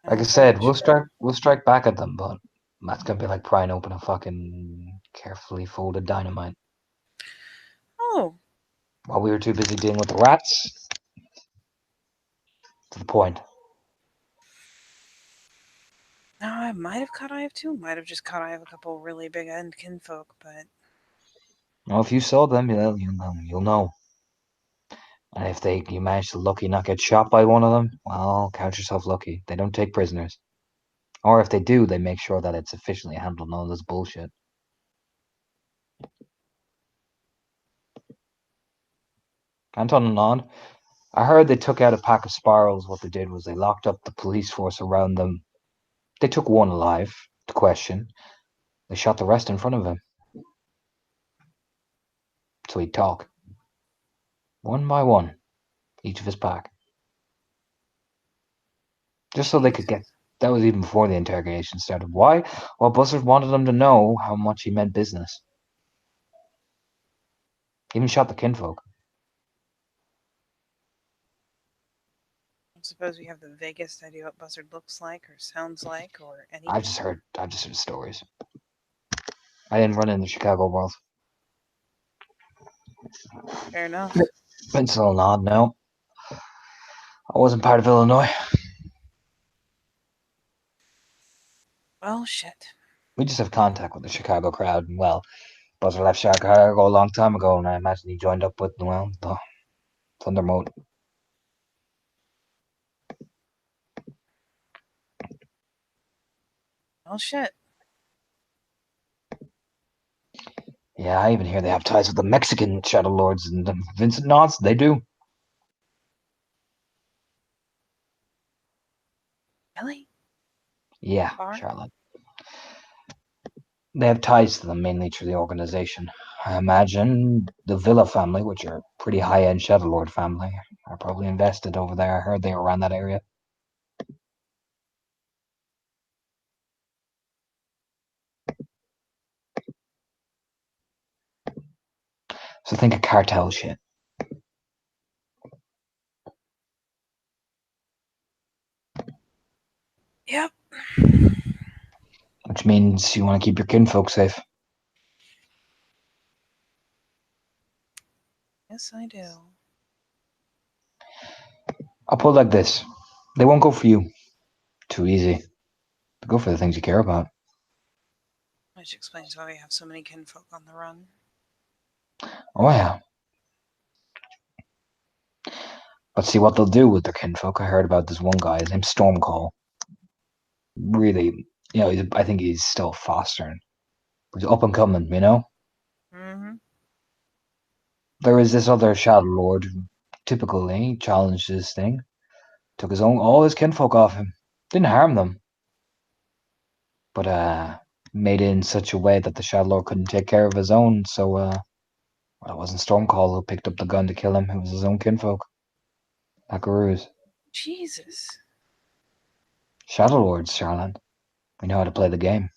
Like I said, we'll strike back at them, but that's gonna be like prying open a fucking carefully folded dynamite. Oh, While we were too busy dealing with the rats. To the point. now I might have caught eye of two. Might have just caught eye of a couple really big end kinfolk, but Well, if you saw them, you'll know. And if you manage to lucky not get shot by one of them, well, count yourself lucky. They don't take prisoners. Or if they do, they make sure that it's sufficiently handled. None of this bullshit. Anton and on. I heard they took out a pack of sparrows. What they did was they locked up the police force around them. They took one alive to question. They shot the rest in front of him. So he'd talk. One by one. Each of his pack. Just so they could get. That was even before the interrogation started. Why? Well, Buzzard wanted them to know how much he meant business. He even shot the kinfolk. I suppose we have the vaguest idea what Buzzard looks like or sounds like or anything. I've just heard stories. I didn't run in the Chicago world. Fair enough. Been so odd, no. I wasn't part of Illinois. Well, shit. We just have contact with the Chicago crowd. And, well, Buzzard left Chicago a long time ago, and I imagine he joined up with, well, the Thundermote. Well, shit. Yeah, I even hear they have ties with the Mexican Shadow Lords and the Vincent Knots. They do. Really? Yeah, Far? Charlotte. They have ties to them mainly through the organization. I imagine the Villa family, which are a pretty high-end Shadow Lord family, are probably invested over there. I heard they were around that area. So think of cartel shit. Yep. Which means you want to keep your kinfolk safe. Yes, I do. I'll put it like this. They won't go for you. Too easy. They go for the things you care about. Which explains why we have so many kinfolk on the run. Oh, yeah. But see what they'll do with their kinfolk. I heard about this one guy. His name's Stormcall. Really, I think he's still fostering. He's up and coming, Mm-hmm. There is this other Shadow Lord who typically challenged this thing. Took all his kinfolk off him. Didn't harm them. But made it in such a way that the Shadow Lord couldn't take care of his own, so well, it wasn't Stormcall who picked up the gun to kill him. It was his own kinfolk. Buckaroos. Jesus. Shadow Lords, Charlotte. We know how to play the game.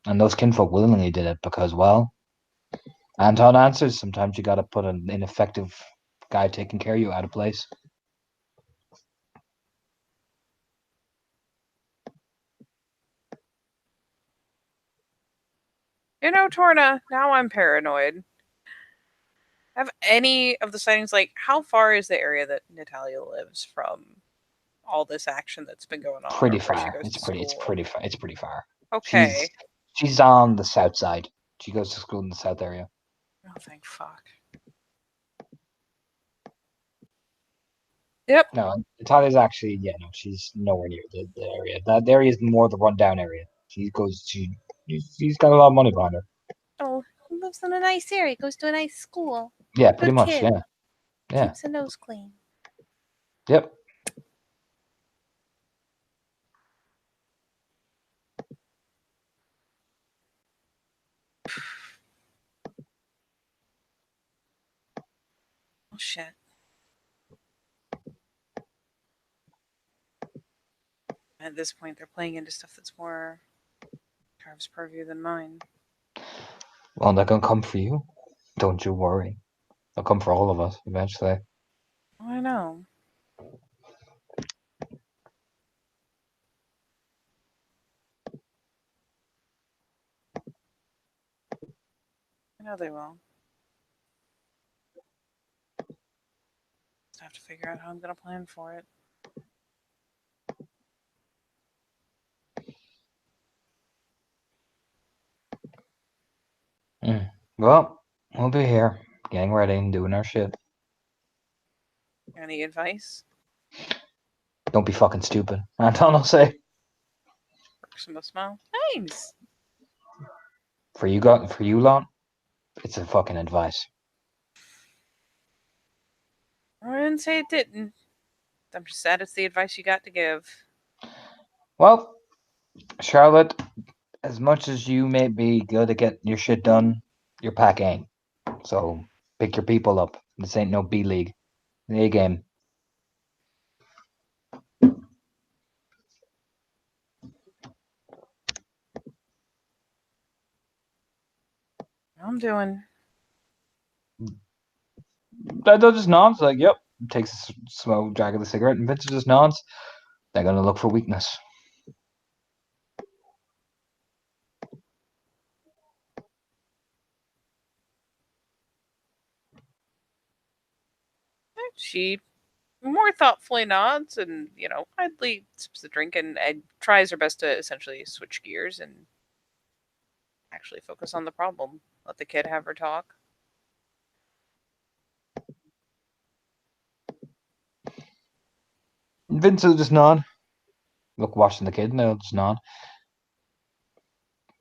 And those kinfolk willingly did it because, well, Anton answers. Sometimes you gotta put an ineffective guy taking care of you out of place. Torna, now I'm paranoid. Have any of the sightings, like, how far is the area that Natalia lives from all this action that's been going on? Pretty or where she far. goes It's to pretty. It's school? pretty far. It's pretty far. Okay. She's on the south side. She goes to school in the south area. Oh, thank fuck. Yep. No, Natalia's actually, yeah, no, she's nowhere near the area. That area is more the rundown area. She's got a lot of money behind her. Oh, he lives in a nice area. Goes to a nice school. Yeah, pretty Good much, kid. yeah. Yeah, Keeps the nose clean. yep. Oh shit. At this point, they're playing into stuff that's more Carv's purview than mine. Well, they're gonna come for you. Don't you worry. They'll come for all of us eventually. Oh, I know. I know they will. Just have to figure out how I'm gonna plan for it. Well, we'll be here, getting ready and doing our shit. Any advice? Don't be fucking stupid. Anton will say. Some smile. Thanks. For you, Lon, it's a fucking advice. I didn't say it didn't. I'm just sad it's the advice you got to give. Well, Charlotte, as much as you may be good at getting your shit done, your pack ain't. So pick your people up. This ain't no B League. A game. I'm doing. That just nods like, yep. Takes a slow drag of the cigarette, and Vincent just nods. They're gonna look for weakness. She more thoughtfully nods and, idly sips the drink and tries her best to essentially switch gears and actually focus on the problem. Let the kid have her talk. Vincent will just nod. Look, watching the kid, and they'll just nod.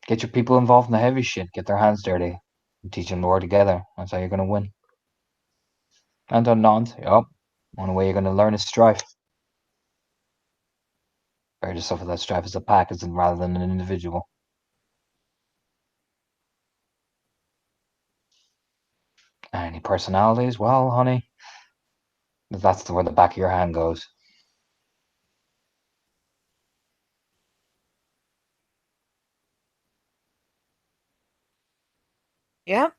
Get your people involved in the heavy shit. Get their hands dirty. And teach them to work together. That's how you're gonna win. Anton nods. Yup. One way you're gonna learn is strife. Better to suffer that strife as a pack rather than an individual. Any personalities? Well, honey, that's where the back of your hand goes. Yep.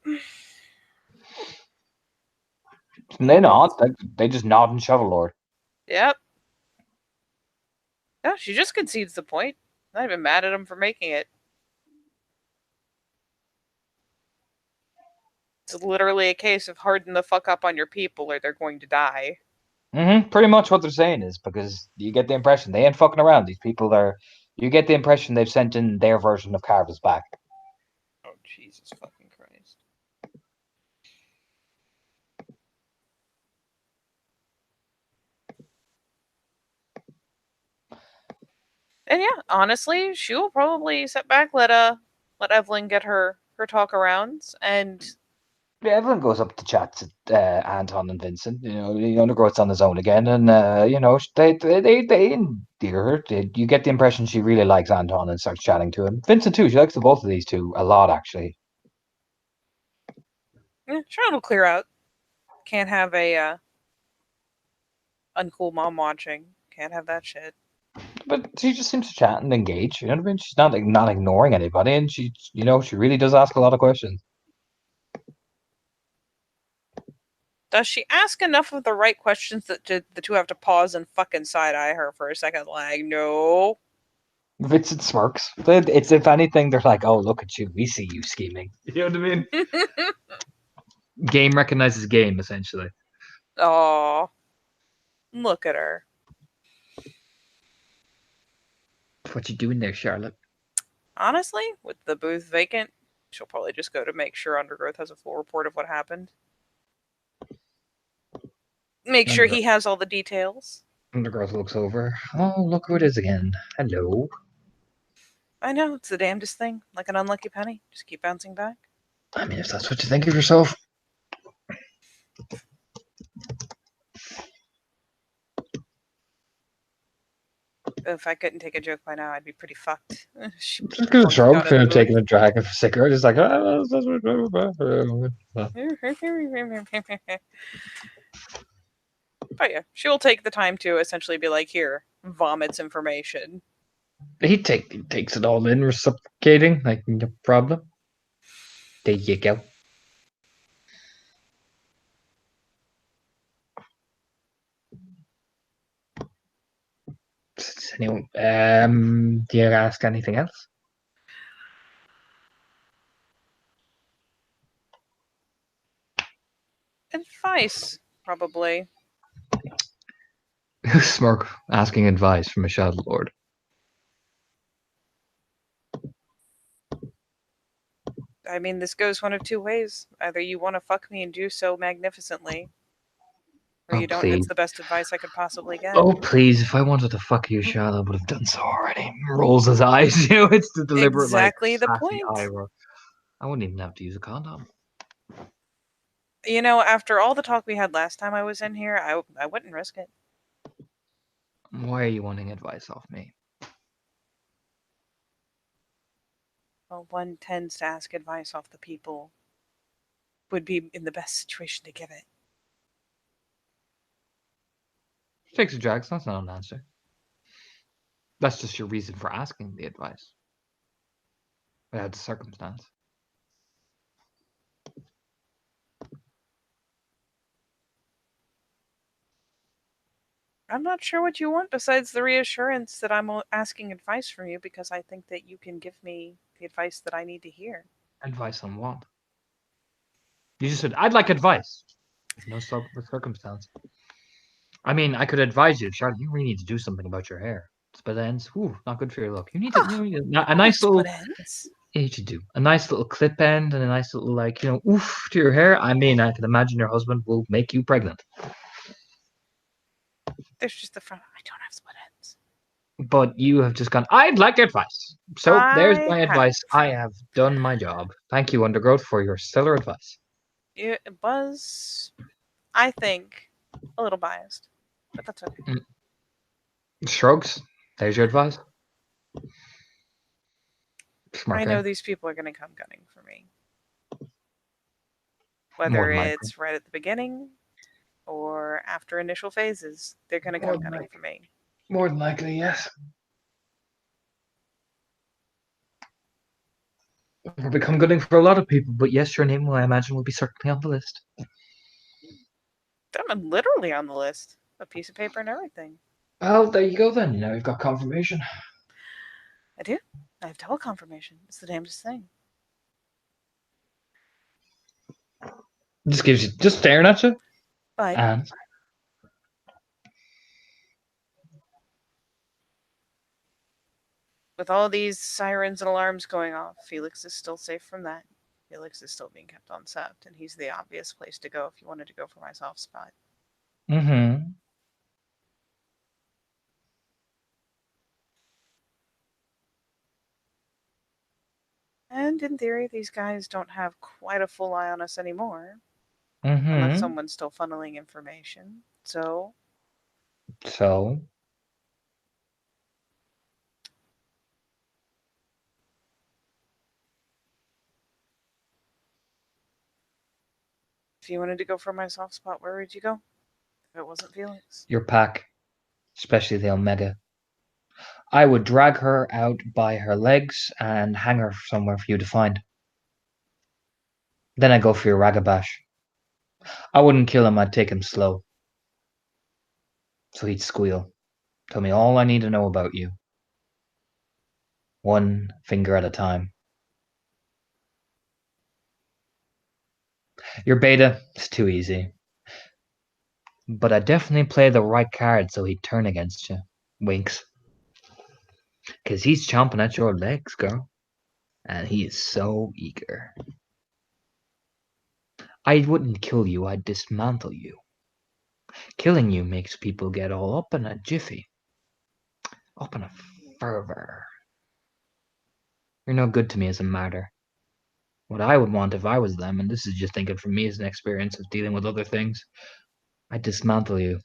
And they nod. They just nod and shovel lord. Yep. Yeah, she just concedes the point. Not even mad at him for making it. It's literally a case of harden the fuck up on your people or they're going to die. Pretty much what they're saying is because you get the impression they ain't fucking around. These people are. You get the impression they've sent in their version of Carver's back. Oh, Jesus fucking Christ. And yeah, honestly, she will probably sit back, let Evelyn get her talk around, and Yeah, everyone goes up to chat to Anton and Vincent. The undergrowth's on his own again, and they endear her. You get the impression she really likes Anton and starts chatting to him. Vincent too. She likes the both of these two a lot, actually. yeah, sure it'll clear out. Can't have a uncool mom watching. Can't have that shit. But she just seems to chat and engage. You know what I mean? She's not ignoring anybody, and she really does ask a lot of questions. Does she ask enough of the right questions that the two have to pause and fucking side eye her for a second? Like, no. Vincent smirks. It's if anything, they're like, "Oh, look at you. We see you scheming." You know what I mean? Game recognizes game, essentially. Oh, look at her. What you doing there, Charlotte? Honestly, with the booth vacant, she'll probably just go to make sure Undergrowth has a full report of what happened. Make sure he has all the details. Undergrowth looks over. Oh, look who it is again. Hello. I know, it's the damnedest thing. Like an unlucky penny. Just keep bouncing back. I mean, if that's what you think of yourself. If I couldn't take a joke by now, I'd be pretty fucked. Just give a shrug, Out of kind the of taking a drag of a cigarette. Just like, But yeah, she will take the time to essentially be like, here, vomits information. he takes it all in, reciprocating, like, no problem. There you go. Anyone, do you ask anything else? Advice, probably. Smirk, asking advice from a Shadow Lord. I mean, this goes one of two ways. Either you want to fuck me and do so magnificently, or you don't. Please. It's the best advice I could possibly get. Oh, please, if I wanted to fuck you, Shadow, I would have done so already. Rolls his eyes, you know, it's the deliberate, Exactly like, the sassy point. eye roll. I wouldn't even have to use a condom. You know, after all the talk we had last time I was in here, I wouldn't risk it. Why are you wanting advice off me? Well, one tends to ask advice off the people would be in the best situation to give it. Takes a drag, so that's not an answer. That's just your reason for asking the advice. Without the circumstance. I'm not sure what you want besides the reassurance that I'm asking advice from you because I think that you can give me the advice that I need to hear. Advice on what? You just said, I'd like advice. No circumstance. I mean, I could advise you, Charlotte, you really need to do something about your hair. Split ends, ooh, not good for your look. You need to, a nice little, you should do a nice little clip end and a nice little, like, oof to your hair. I mean, I can imagine your husband will make you pregnant. There's just the front. I don't have split ends. But you have just gone, I'd like advice. So there's my advice. I have done my job. Thank you, Undergrowth, for your stellar advice. It was, I think, a little biased, but that's okay. Shrugs. There's your advice. Smart I guy. know these people are going to come gunning for me. Whether it's right at the beginning or after initial phases, they're going to come gunning for me. More than likely, yes. Will become gunning for a lot of people, but yes, your name, I imagine, will be certainly on the list. I'm literally on the list. A piece of paper and everything. Well, there you go then. Now you've got confirmation. I do. I have double confirmation. It's the damnedest thing. Just gives you, just staring at you. But And with all these sirens and alarms going off, Felix is still safe from that. Felix is still being kept on Sept, and he's the obvious place to go if you wanted to go for my soft spot. Mm-hmm. And in theory, these guys don't have quite a full eye on us anymore. Mm-hmm. Unless someone's still funneling information. So if if you wanted to go for my soft spot, where would you go? If it wasn't Felix. your pack, especially the Omega. I would drag her out by her legs and hang her somewhere for you to find. Then I go for your Ragabash. I wouldn't kill him, I'd take him slow. So he'd squeal. Tell me all I need to know about you. One finger at a time. Your beta is too easy. But I definitely play the right card so he'd turn against you. Winks. Because he's chomping at your legs, girl. And he is so eager. I wouldn't kill you, I'd dismantle you. Killing you makes people get all up in a jiffy. Up in a fervor. You're no good to me as a martyr. What I would want if I was them, and this is just thinking from me as an experience of dealing with other things, I'd dismantle you.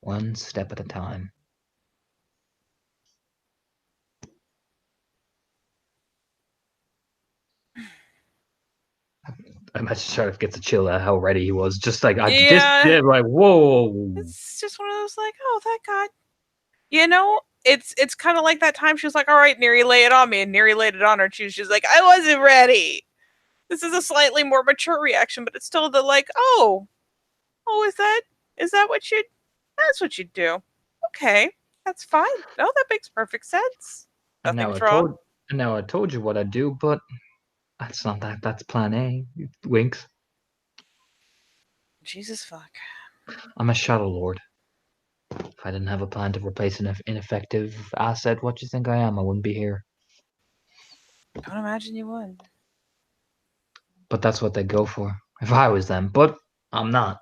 One step at a time. I imagine Sheriff gets a chill at how ready he was. Just like, Yeah. like, whoa. It's just one of those like, oh, that God. You know, it's kind of like that time she was like, all right, Neri, lay it on me. And Neri laid it on her. And she was just like, I wasn't ready. This is a slightly more mature reaction, but it's still the like, oh, is that what that's what you do. Okay, that's fine. No, that makes perfect sense. And Nothing's wrong. now I told you what I do, but that's not that. That's plan A. Winks. Jesus fuck. I'm a Shadow Lord. If I didn't have a plan to replace an ineffective asset, what do you think I am? I wouldn't be here. Don't imagine you would. But that's what they'd go for. If I was them. But I'm not.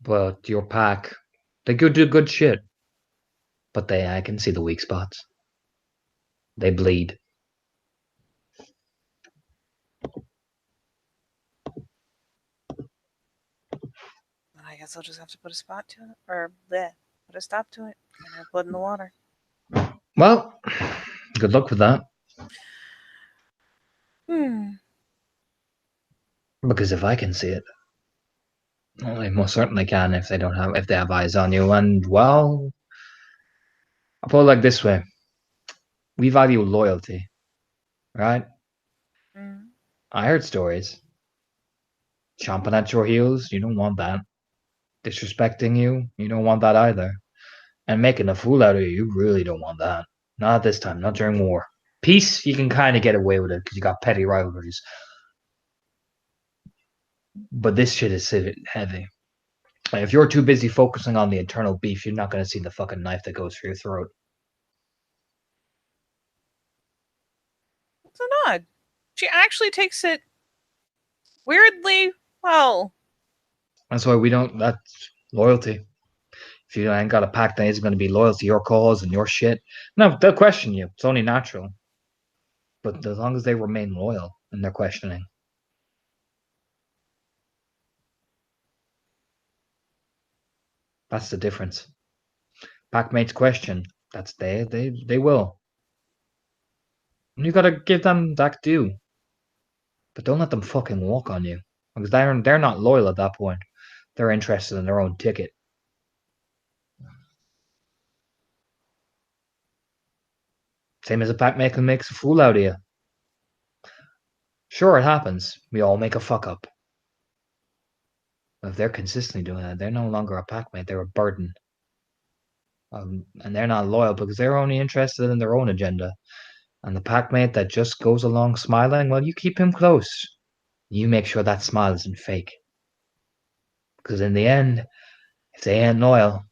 But your pack, they could do good shit. But I can see the weak spots. They bleed. I guess I'll just have to put a spot to it, or bleh, put a stop to it. Can't have blood in the water. Well, good luck with that. Because if I can see it, well, they most certainly can if they have eyes on you. And well, I'll put it like this way: we value loyalty, right? I heard stories. Chomping at your heels, you don't want that. Disrespecting you don't want that either. And making a fool out of you really don't want that. Not at this time, not during war. Peace, you can kind of get away with it because you got petty rivalries. But this shit is heavy. Like, if you're too busy focusing on the internal beef, you're not going to see the fucking knife that goes through your throat. It's odd. She actually takes it weirdly well. That's why we don't. That's loyalty. If you ain't got a pack that isn't going to be loyal to your cause and your shit, no, they'll question you. It's only natural. But as long as they remain loyal in their questioning, that's the difference. Packmates question. That's they will. And you gotta give them that due. But don't let them fucking walk on you. Because they're not loyal at that point. They're interested in their own ticket. Same as a packmate can make a fool out of you. Sure, it happens. We all make a fuck up. But if they're consistently doing that, they're no longer a packmate, they're a burden. And they're not loyal because they're only interested in their own agenda. And the packmate that just goes along smiling, well, you keep him close. You make sure that smile isn't fake. Because in the end, if they ain't loyal,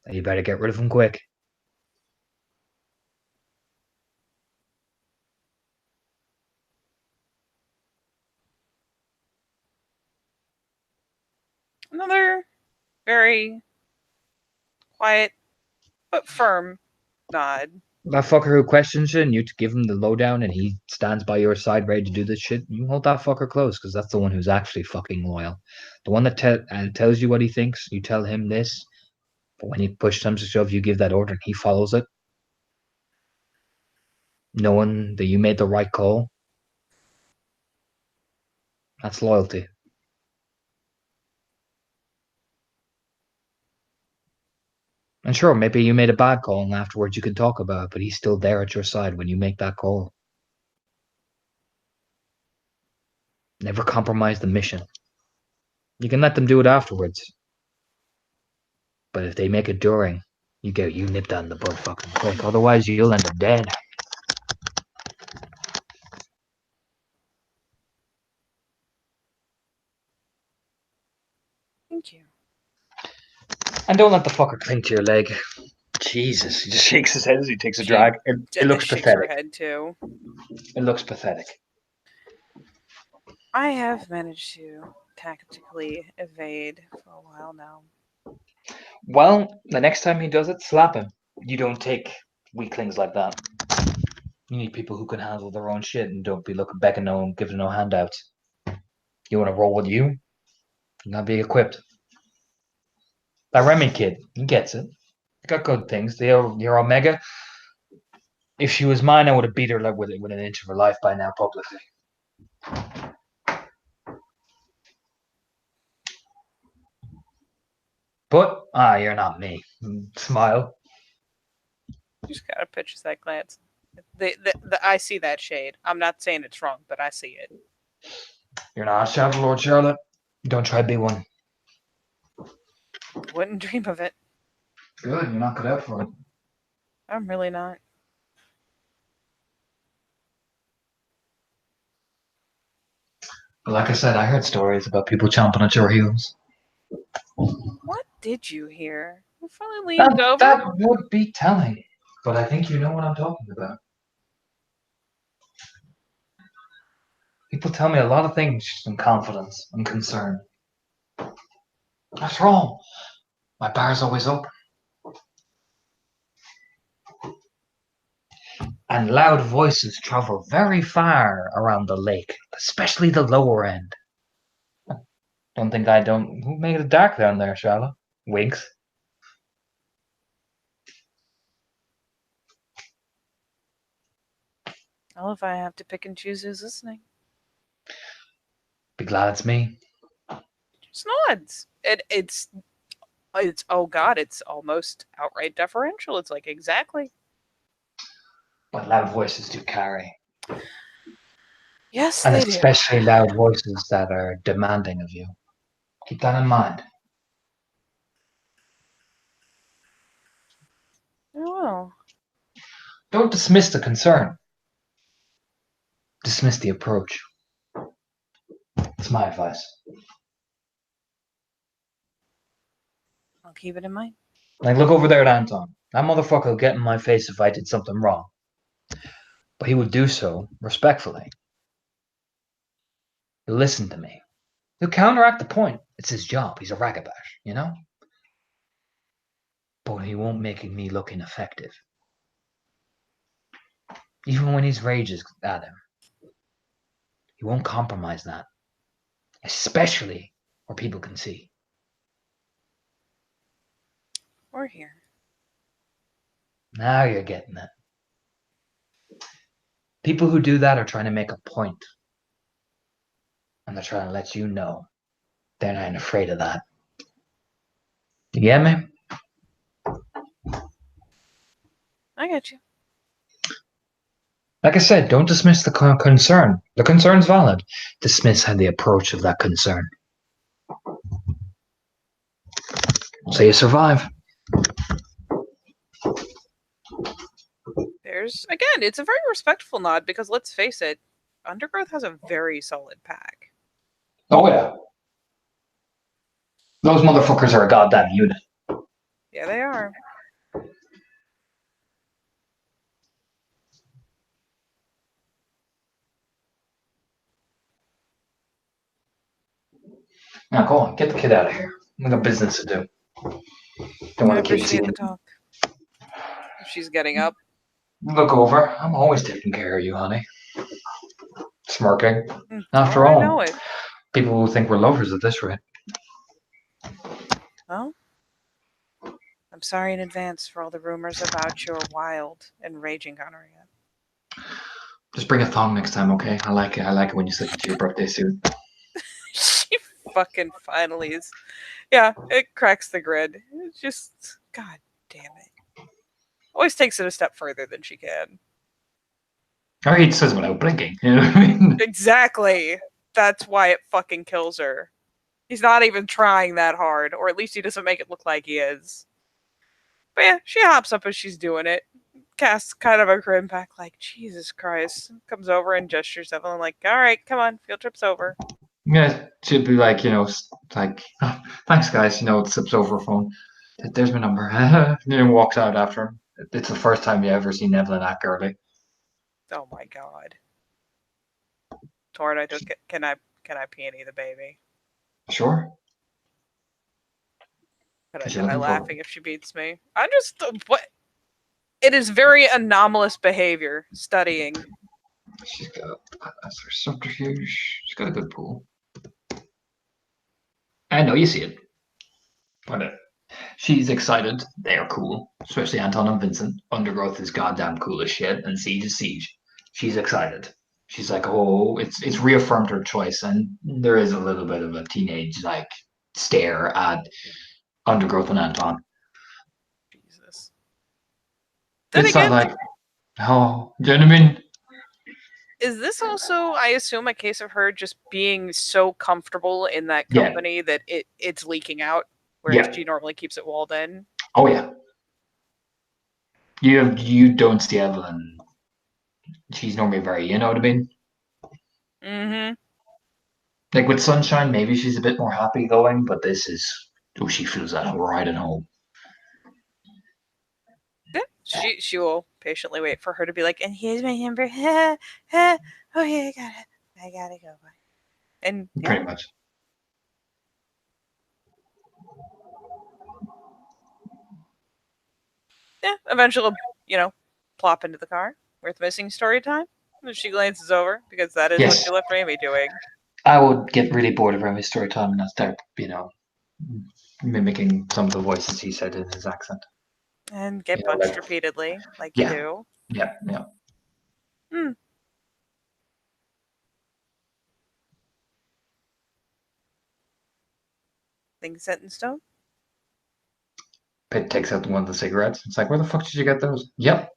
then you better get rid of them quick. Another very quiet but firm nod. That fucker who questions you and you give him the lowdown and he stands by your side ready to do this shit, you hold that fucker close because that's the one who's actually fucking loyal. The one that tells you what he thinks, you tell him this, but when he push comes to shove, you give that order and he follows it. Knowing that you made the right call, that's loyalty. And sure, maybe you made a bad call and afterwards you can talk about it, but he's still there at your side when you make that call. Never compromise the mission. You can let them do it afterwards. But if they make it during, you nip that in the bud fucking quick. Otherwise you'll end up dead. Thank you. And don't let the fucker cling to your leg. Jesus. He just shakes his head as he takes a She drag. It looks shakes her pathetic. head too. It looks pathetic. I have managed to tactically evade for a while now. Well, the next time he does it, slap him. You don't take weaklings like that. You need people who can handle their own shit and don't be looking back and giving no handouts. You want to roll with you? You gotta be equipped. That Remy kid, he gets it. He got good things. Your Omega. If she was mine, I would have beat her like with an inch of her life by now publicly. But you're not me. Smile. You just gotta pitch us that glance. I see that shade. I'm not saying it's wrong, but I see it. You're not a Shadow Lord, Charlotte. Don't try to be one. Wouldn't dream of it. Good, you're not cut out for it. I'm really not. But like I said, I heard stories about people chomping at your heels. What did you hear? You finally leaned over? That would be telling. But I think you know what I'm talking about. People tell me a lot of things in confidence and concern. After all, my bar's always open. And loud voices travel very far around the lake, especially the lower end. Don't think I don't. Who made it dark down there, Charlotte? Winks. Well, if I have to pick and choose who's listening. Be glad it's me. Just nods. It's oh god, it's almost outright deferential. It's like exactly. But loud voices do carry. Yes, And they do. especially loud voices that are demanding of you. Keep that in mind. Oh well. Don't dismiss the concern. Dismiss the approach. It's my advice. I'll keep it in mind. Like, look over there at Anton. That motherfucker will get in my face if I did something wrong. But he would do so respectfully. He'll listen to me. He'll counteract the point. It's his job. He's a ragabash, you know? But he won't make me look ineffective. Even when his rage is at him. He won't compromise that. Especially where people can see. We're here. Now you're getting it. People who do that are trying to make a point. And they're trying to let you know they're not afraid of that. You get me? I get you. Like I said, don't dismiss the concern. The concern's valid. Dismiss the approach of that concern. So you survive. Again, it's a very respectful nod because let's face it, Undergrowth has a very solid pack. Oh yeah. Those motherfuckers are a goddamn unit. Yeah, they are. Now go on, get the kid out of here. We got business to do. Don't I want the kid appreciate seeing. the talk. She's getting up. Look over. I'm always taking care of you, honey. Smirking. After I all, know it. people will think we're lovers at this rate. Well, I'm sorry in advance for all the rumors about your wild and raging gonorrhea. Just bring a thong next time, okay? I like it. I like it when you slip into your birthday suit. She fucking finally is. Yeah, it cracks the grid. It's just, god damn it. Always takes it a step further than she can. Or he says without blinking. You know what I mean? Exactly. That's why it fucking kills her. He's not even trying that hard, or at least he doesn't make it look like he is. But yeah, she hops up as she's doing it. Casts kind of a grin back, like, Jesus Christ. Comes over and gestures at them, like, alright, come on, field trip's over. Yeah, she'd be like, like, oh, thanks guys, it slips over her phone. There's my number. And then walks out after him. It's the first time you ever seen Evelyn act girly. Oh my god. Torn, can I peony the baby? Sure. Can I Is she die looking for- laughing if she beats me? I'm just what? It is very anomalous behavior studying. She's got that's her subterfuge. She's got a good pool. I know you see it. But she's excited. They're cool. Especially Anton and Vincent. Undergrowth is goddamn cool as shit, and Siege is Siege. She's excited. She's like, oh, it's reaffirmed her choice, and there is a little bit of a teenage like stare at Undergrowth and Anton. Jesus. Then It's again, not like, oh, do you know what I mean? is this also, I assume, a case of her just being so comfortable in that Yeah. company that it's leaking out, whereas Yeah. she normally keeps it walled in? Oh yeah. You don't see Evelyn. She's normally very, you know what I mean? Mm-hmm. Like with Sunshine, maybe she's a bit more happy going, but this is she feels that right at home. Yeah, she will patiently wait for her to be like, and here's my number. Ha, ha. Okay, I gotta go. Bye. And yeah, Pretty much. eventually, plop into the car. Worth missing story time. And she glances over because that is what Yes. she left Ramy doing. I would get really bored of Remy's story time and I'd start, mimicking some of the voices he said in his accent. And get Yeah, punched like- repeatedly, like Yeah. you do. Yeah. Things set in stone. Pitt takes out one of the cigarettes. It's like, where the fuck did you get those? Yep.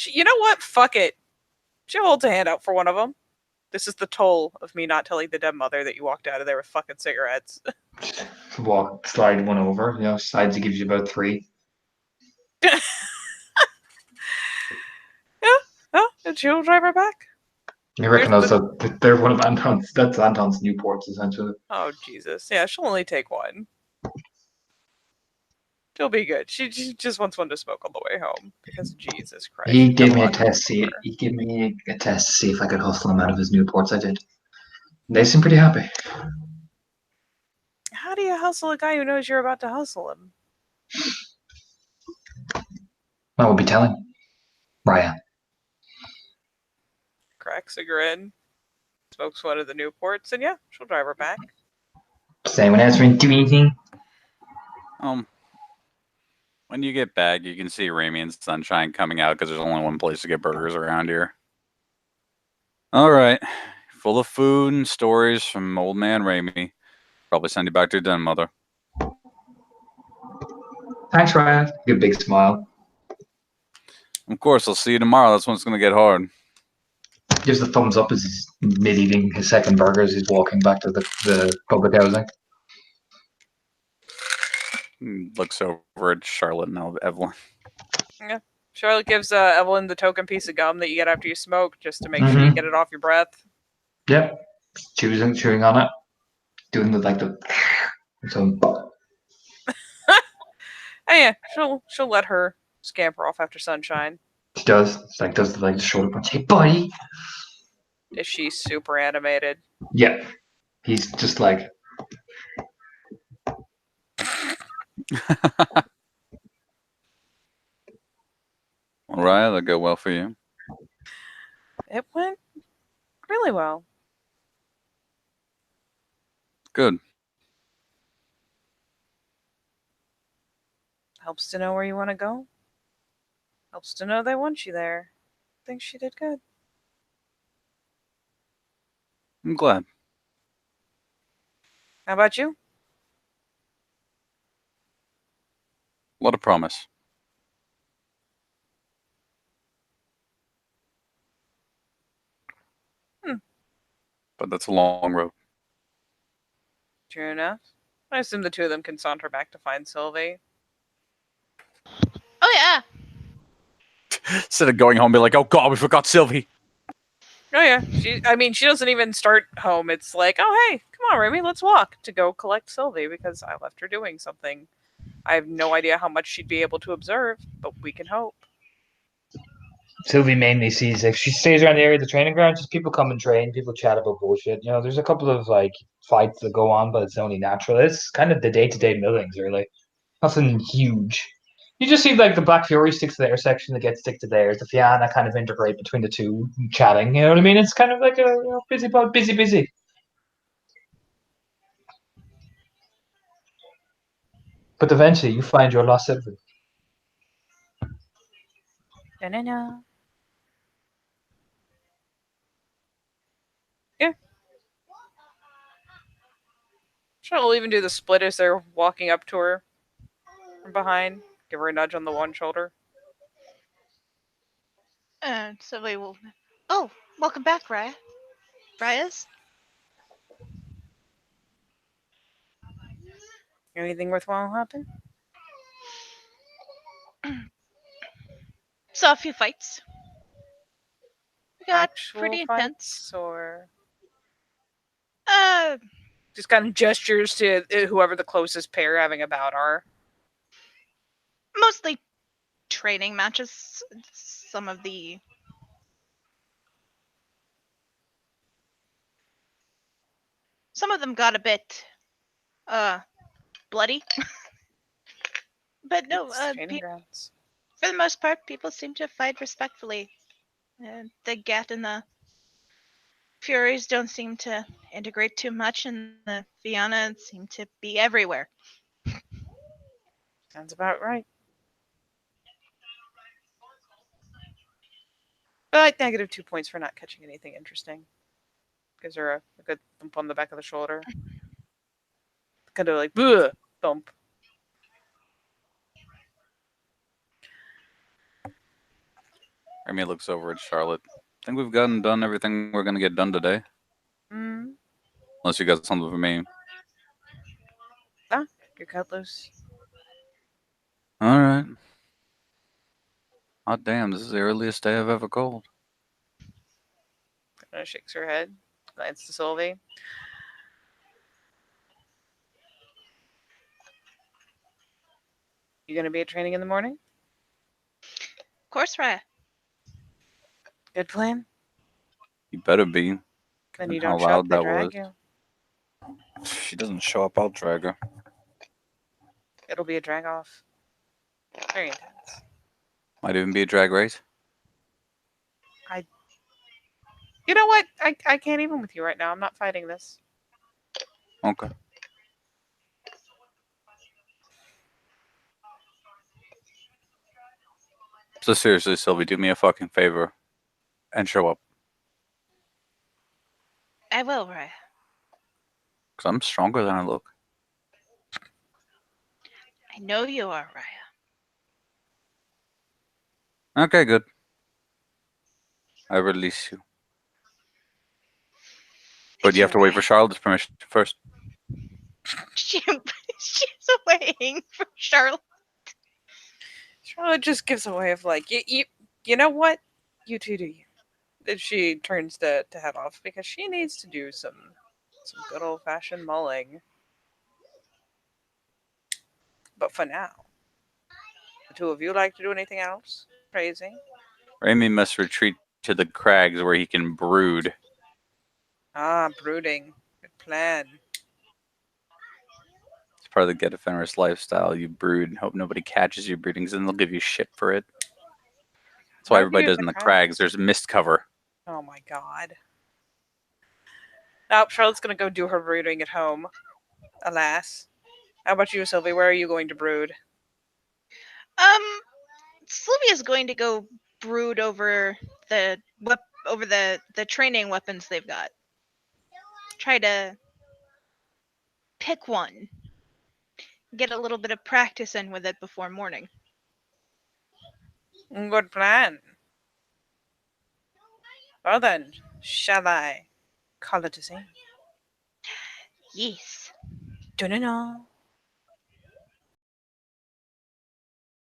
You know what? Fuck it. She holds a hand out for one of them. This is the toll of me not telling the dead mother that you walked out of there with fucking cigarettes. Slide one over. Slides he gives you about 3. Oh, and she'll drive her back. You reckon There's also they're one of Anton's. That's Anton's Newports essentially. Oh, Jesus. Yeah, she'll only take one. She'll be good. She just wants one to smoke on the way home. Because Jesus Christ. He she's gave got me a lot to test. do for her. He gave me a test to see if I could hustle him out of his Newports. I did. They seem pretty happy. How do you hustle a guy who knows you're about to hustle him? I will be telling. Raya. Cracks a grin. Smokes one of the Newports. And yeah, she'll drive her back. Does anyone else want to do anything? When you get back, you can see Ramy and Sunshine coming out because there's only one place to get burgers around here. All right. Full of food and stories from old man Ramy. Probably send you back to your den, mother. Thanks, Raya. Good big smile. Of course, I'll see you tomorrow. That's when it's going to get hard. Gives the thumbs up as he's mid-eating his second burger as he's walking back to the public housing. Looks over at Charlotte and Evelyn. Charlotte gives Evelyn the token piece of gum that you get after you smoke just to make sure you Mhm. get it off your breath. Yep. Chewing on it. Doing the so Oh yeah, she'll let her scamper off after Sunshine. she does. It's like does the shoulder punch. Hey buddy. Is she super animated? Yeah. He's just like All right, that'll go well for you. It went really well. Good. Helps to know where you want to go. Helps to know they want you there. I think she did good. I'm glad. How about you? A lot of promise. But that's a long road. True enough. I assume the two of them can saunter back to find Sylvie. Oh yeah. Instead of going home and be like, oh god, we forgot Sylvie. Oh yeah, she doesn't even start home. It's like, oh hey, come Come on, Remy, let's walk to go collect Sylvie because I left her doing something. I have no idea how much she'd be able to observe, but we can hope. Sylvie mainly sees if she stays around the area of the training ground, just people come and train, people chat about bullshit. You know, there's a couple of like fights that go on, but it's only natural. It's kind of the day-to-day millings, really. Nothing huge. You just see like the Black Fury sticks to their section, the Get stick to theirs, the Fianna kind of integrate between the two, chatting. You know what I mean? It's kind of like a busy, busy. But eventually, you find your lost sibling. No. Yeah. She'll even do the split as they're walking up to her from behind. Give her a nudge on the one shoulder. So we will. Oh, welcome back, Raya. Raya's? Anything worthwhile happen? Saw a few fights. We got Actual pretty intense. fights or Uh, just kind of gestures to whoever the closest pair having a bout are? mostly training matches. Some of them got a bit bloody. But no, It's training grounds. for the most part, people seem to fight respectfully. The Get and the Furies don't seem to integrate too much, and the Fianna seem to be everywhere. Sounds about right. But negative 2 points for not catching anything interesting. Gives her a good thump on the back of the shoulder. Kind of like, bleh, thump. Remy looks over at Charlotte. I think we've gotten done everything we're gonna get done today. Mm. Unless you got something for me. You're cut loose. Alright. Oh damn, this is the earliest day I've ever called. Kind of shakes her head. Glance to Sylvie. You gonna be at training in the morning? Of course, Raya. Good plan. You better be. Then Given you how don't show up, loud they that drag was. you. If she doesn't show up, I'll drag her. It'll be a drag off. Very intense. Might even be a drag race. You know what? I can't even with you right now. I'm not fighting this. Okay. So seriously, Sylvie, do me a fucking favor and show up. I will, Raya. Because I'm stronger than I look. I know you are, Raya. Okay, good. I release you. But It's you have to wait for alright. Charlotte's permission first. She's waiting for Charlotte. Charlotte just gives a way of like, you know what? You two do you. Then she turns to head off because she needs to do some good old fashioned mulling. But for now, the two of you like to do anything else crazy? Remy must retreat to the crags where he can brood. Ah, brooding. Good plan. It's part of the Get Ephemeris lifestyle. You brood and hope nobody catches you brooding, because then they'll give you shit for it. That's why How do everybody you does do in the the crags. There's mist cover. Oh my god. Nope, Charlotte's gonna go do her brooding at home. Alas. How about you, Sylvie? Where are you going to brood? Sylvia's going to go brood over the training weapons they've got. Try to pick one. Get a little bit of practice in with it before morning. Good plan. Well then, shall I call it a scene? Yes. No.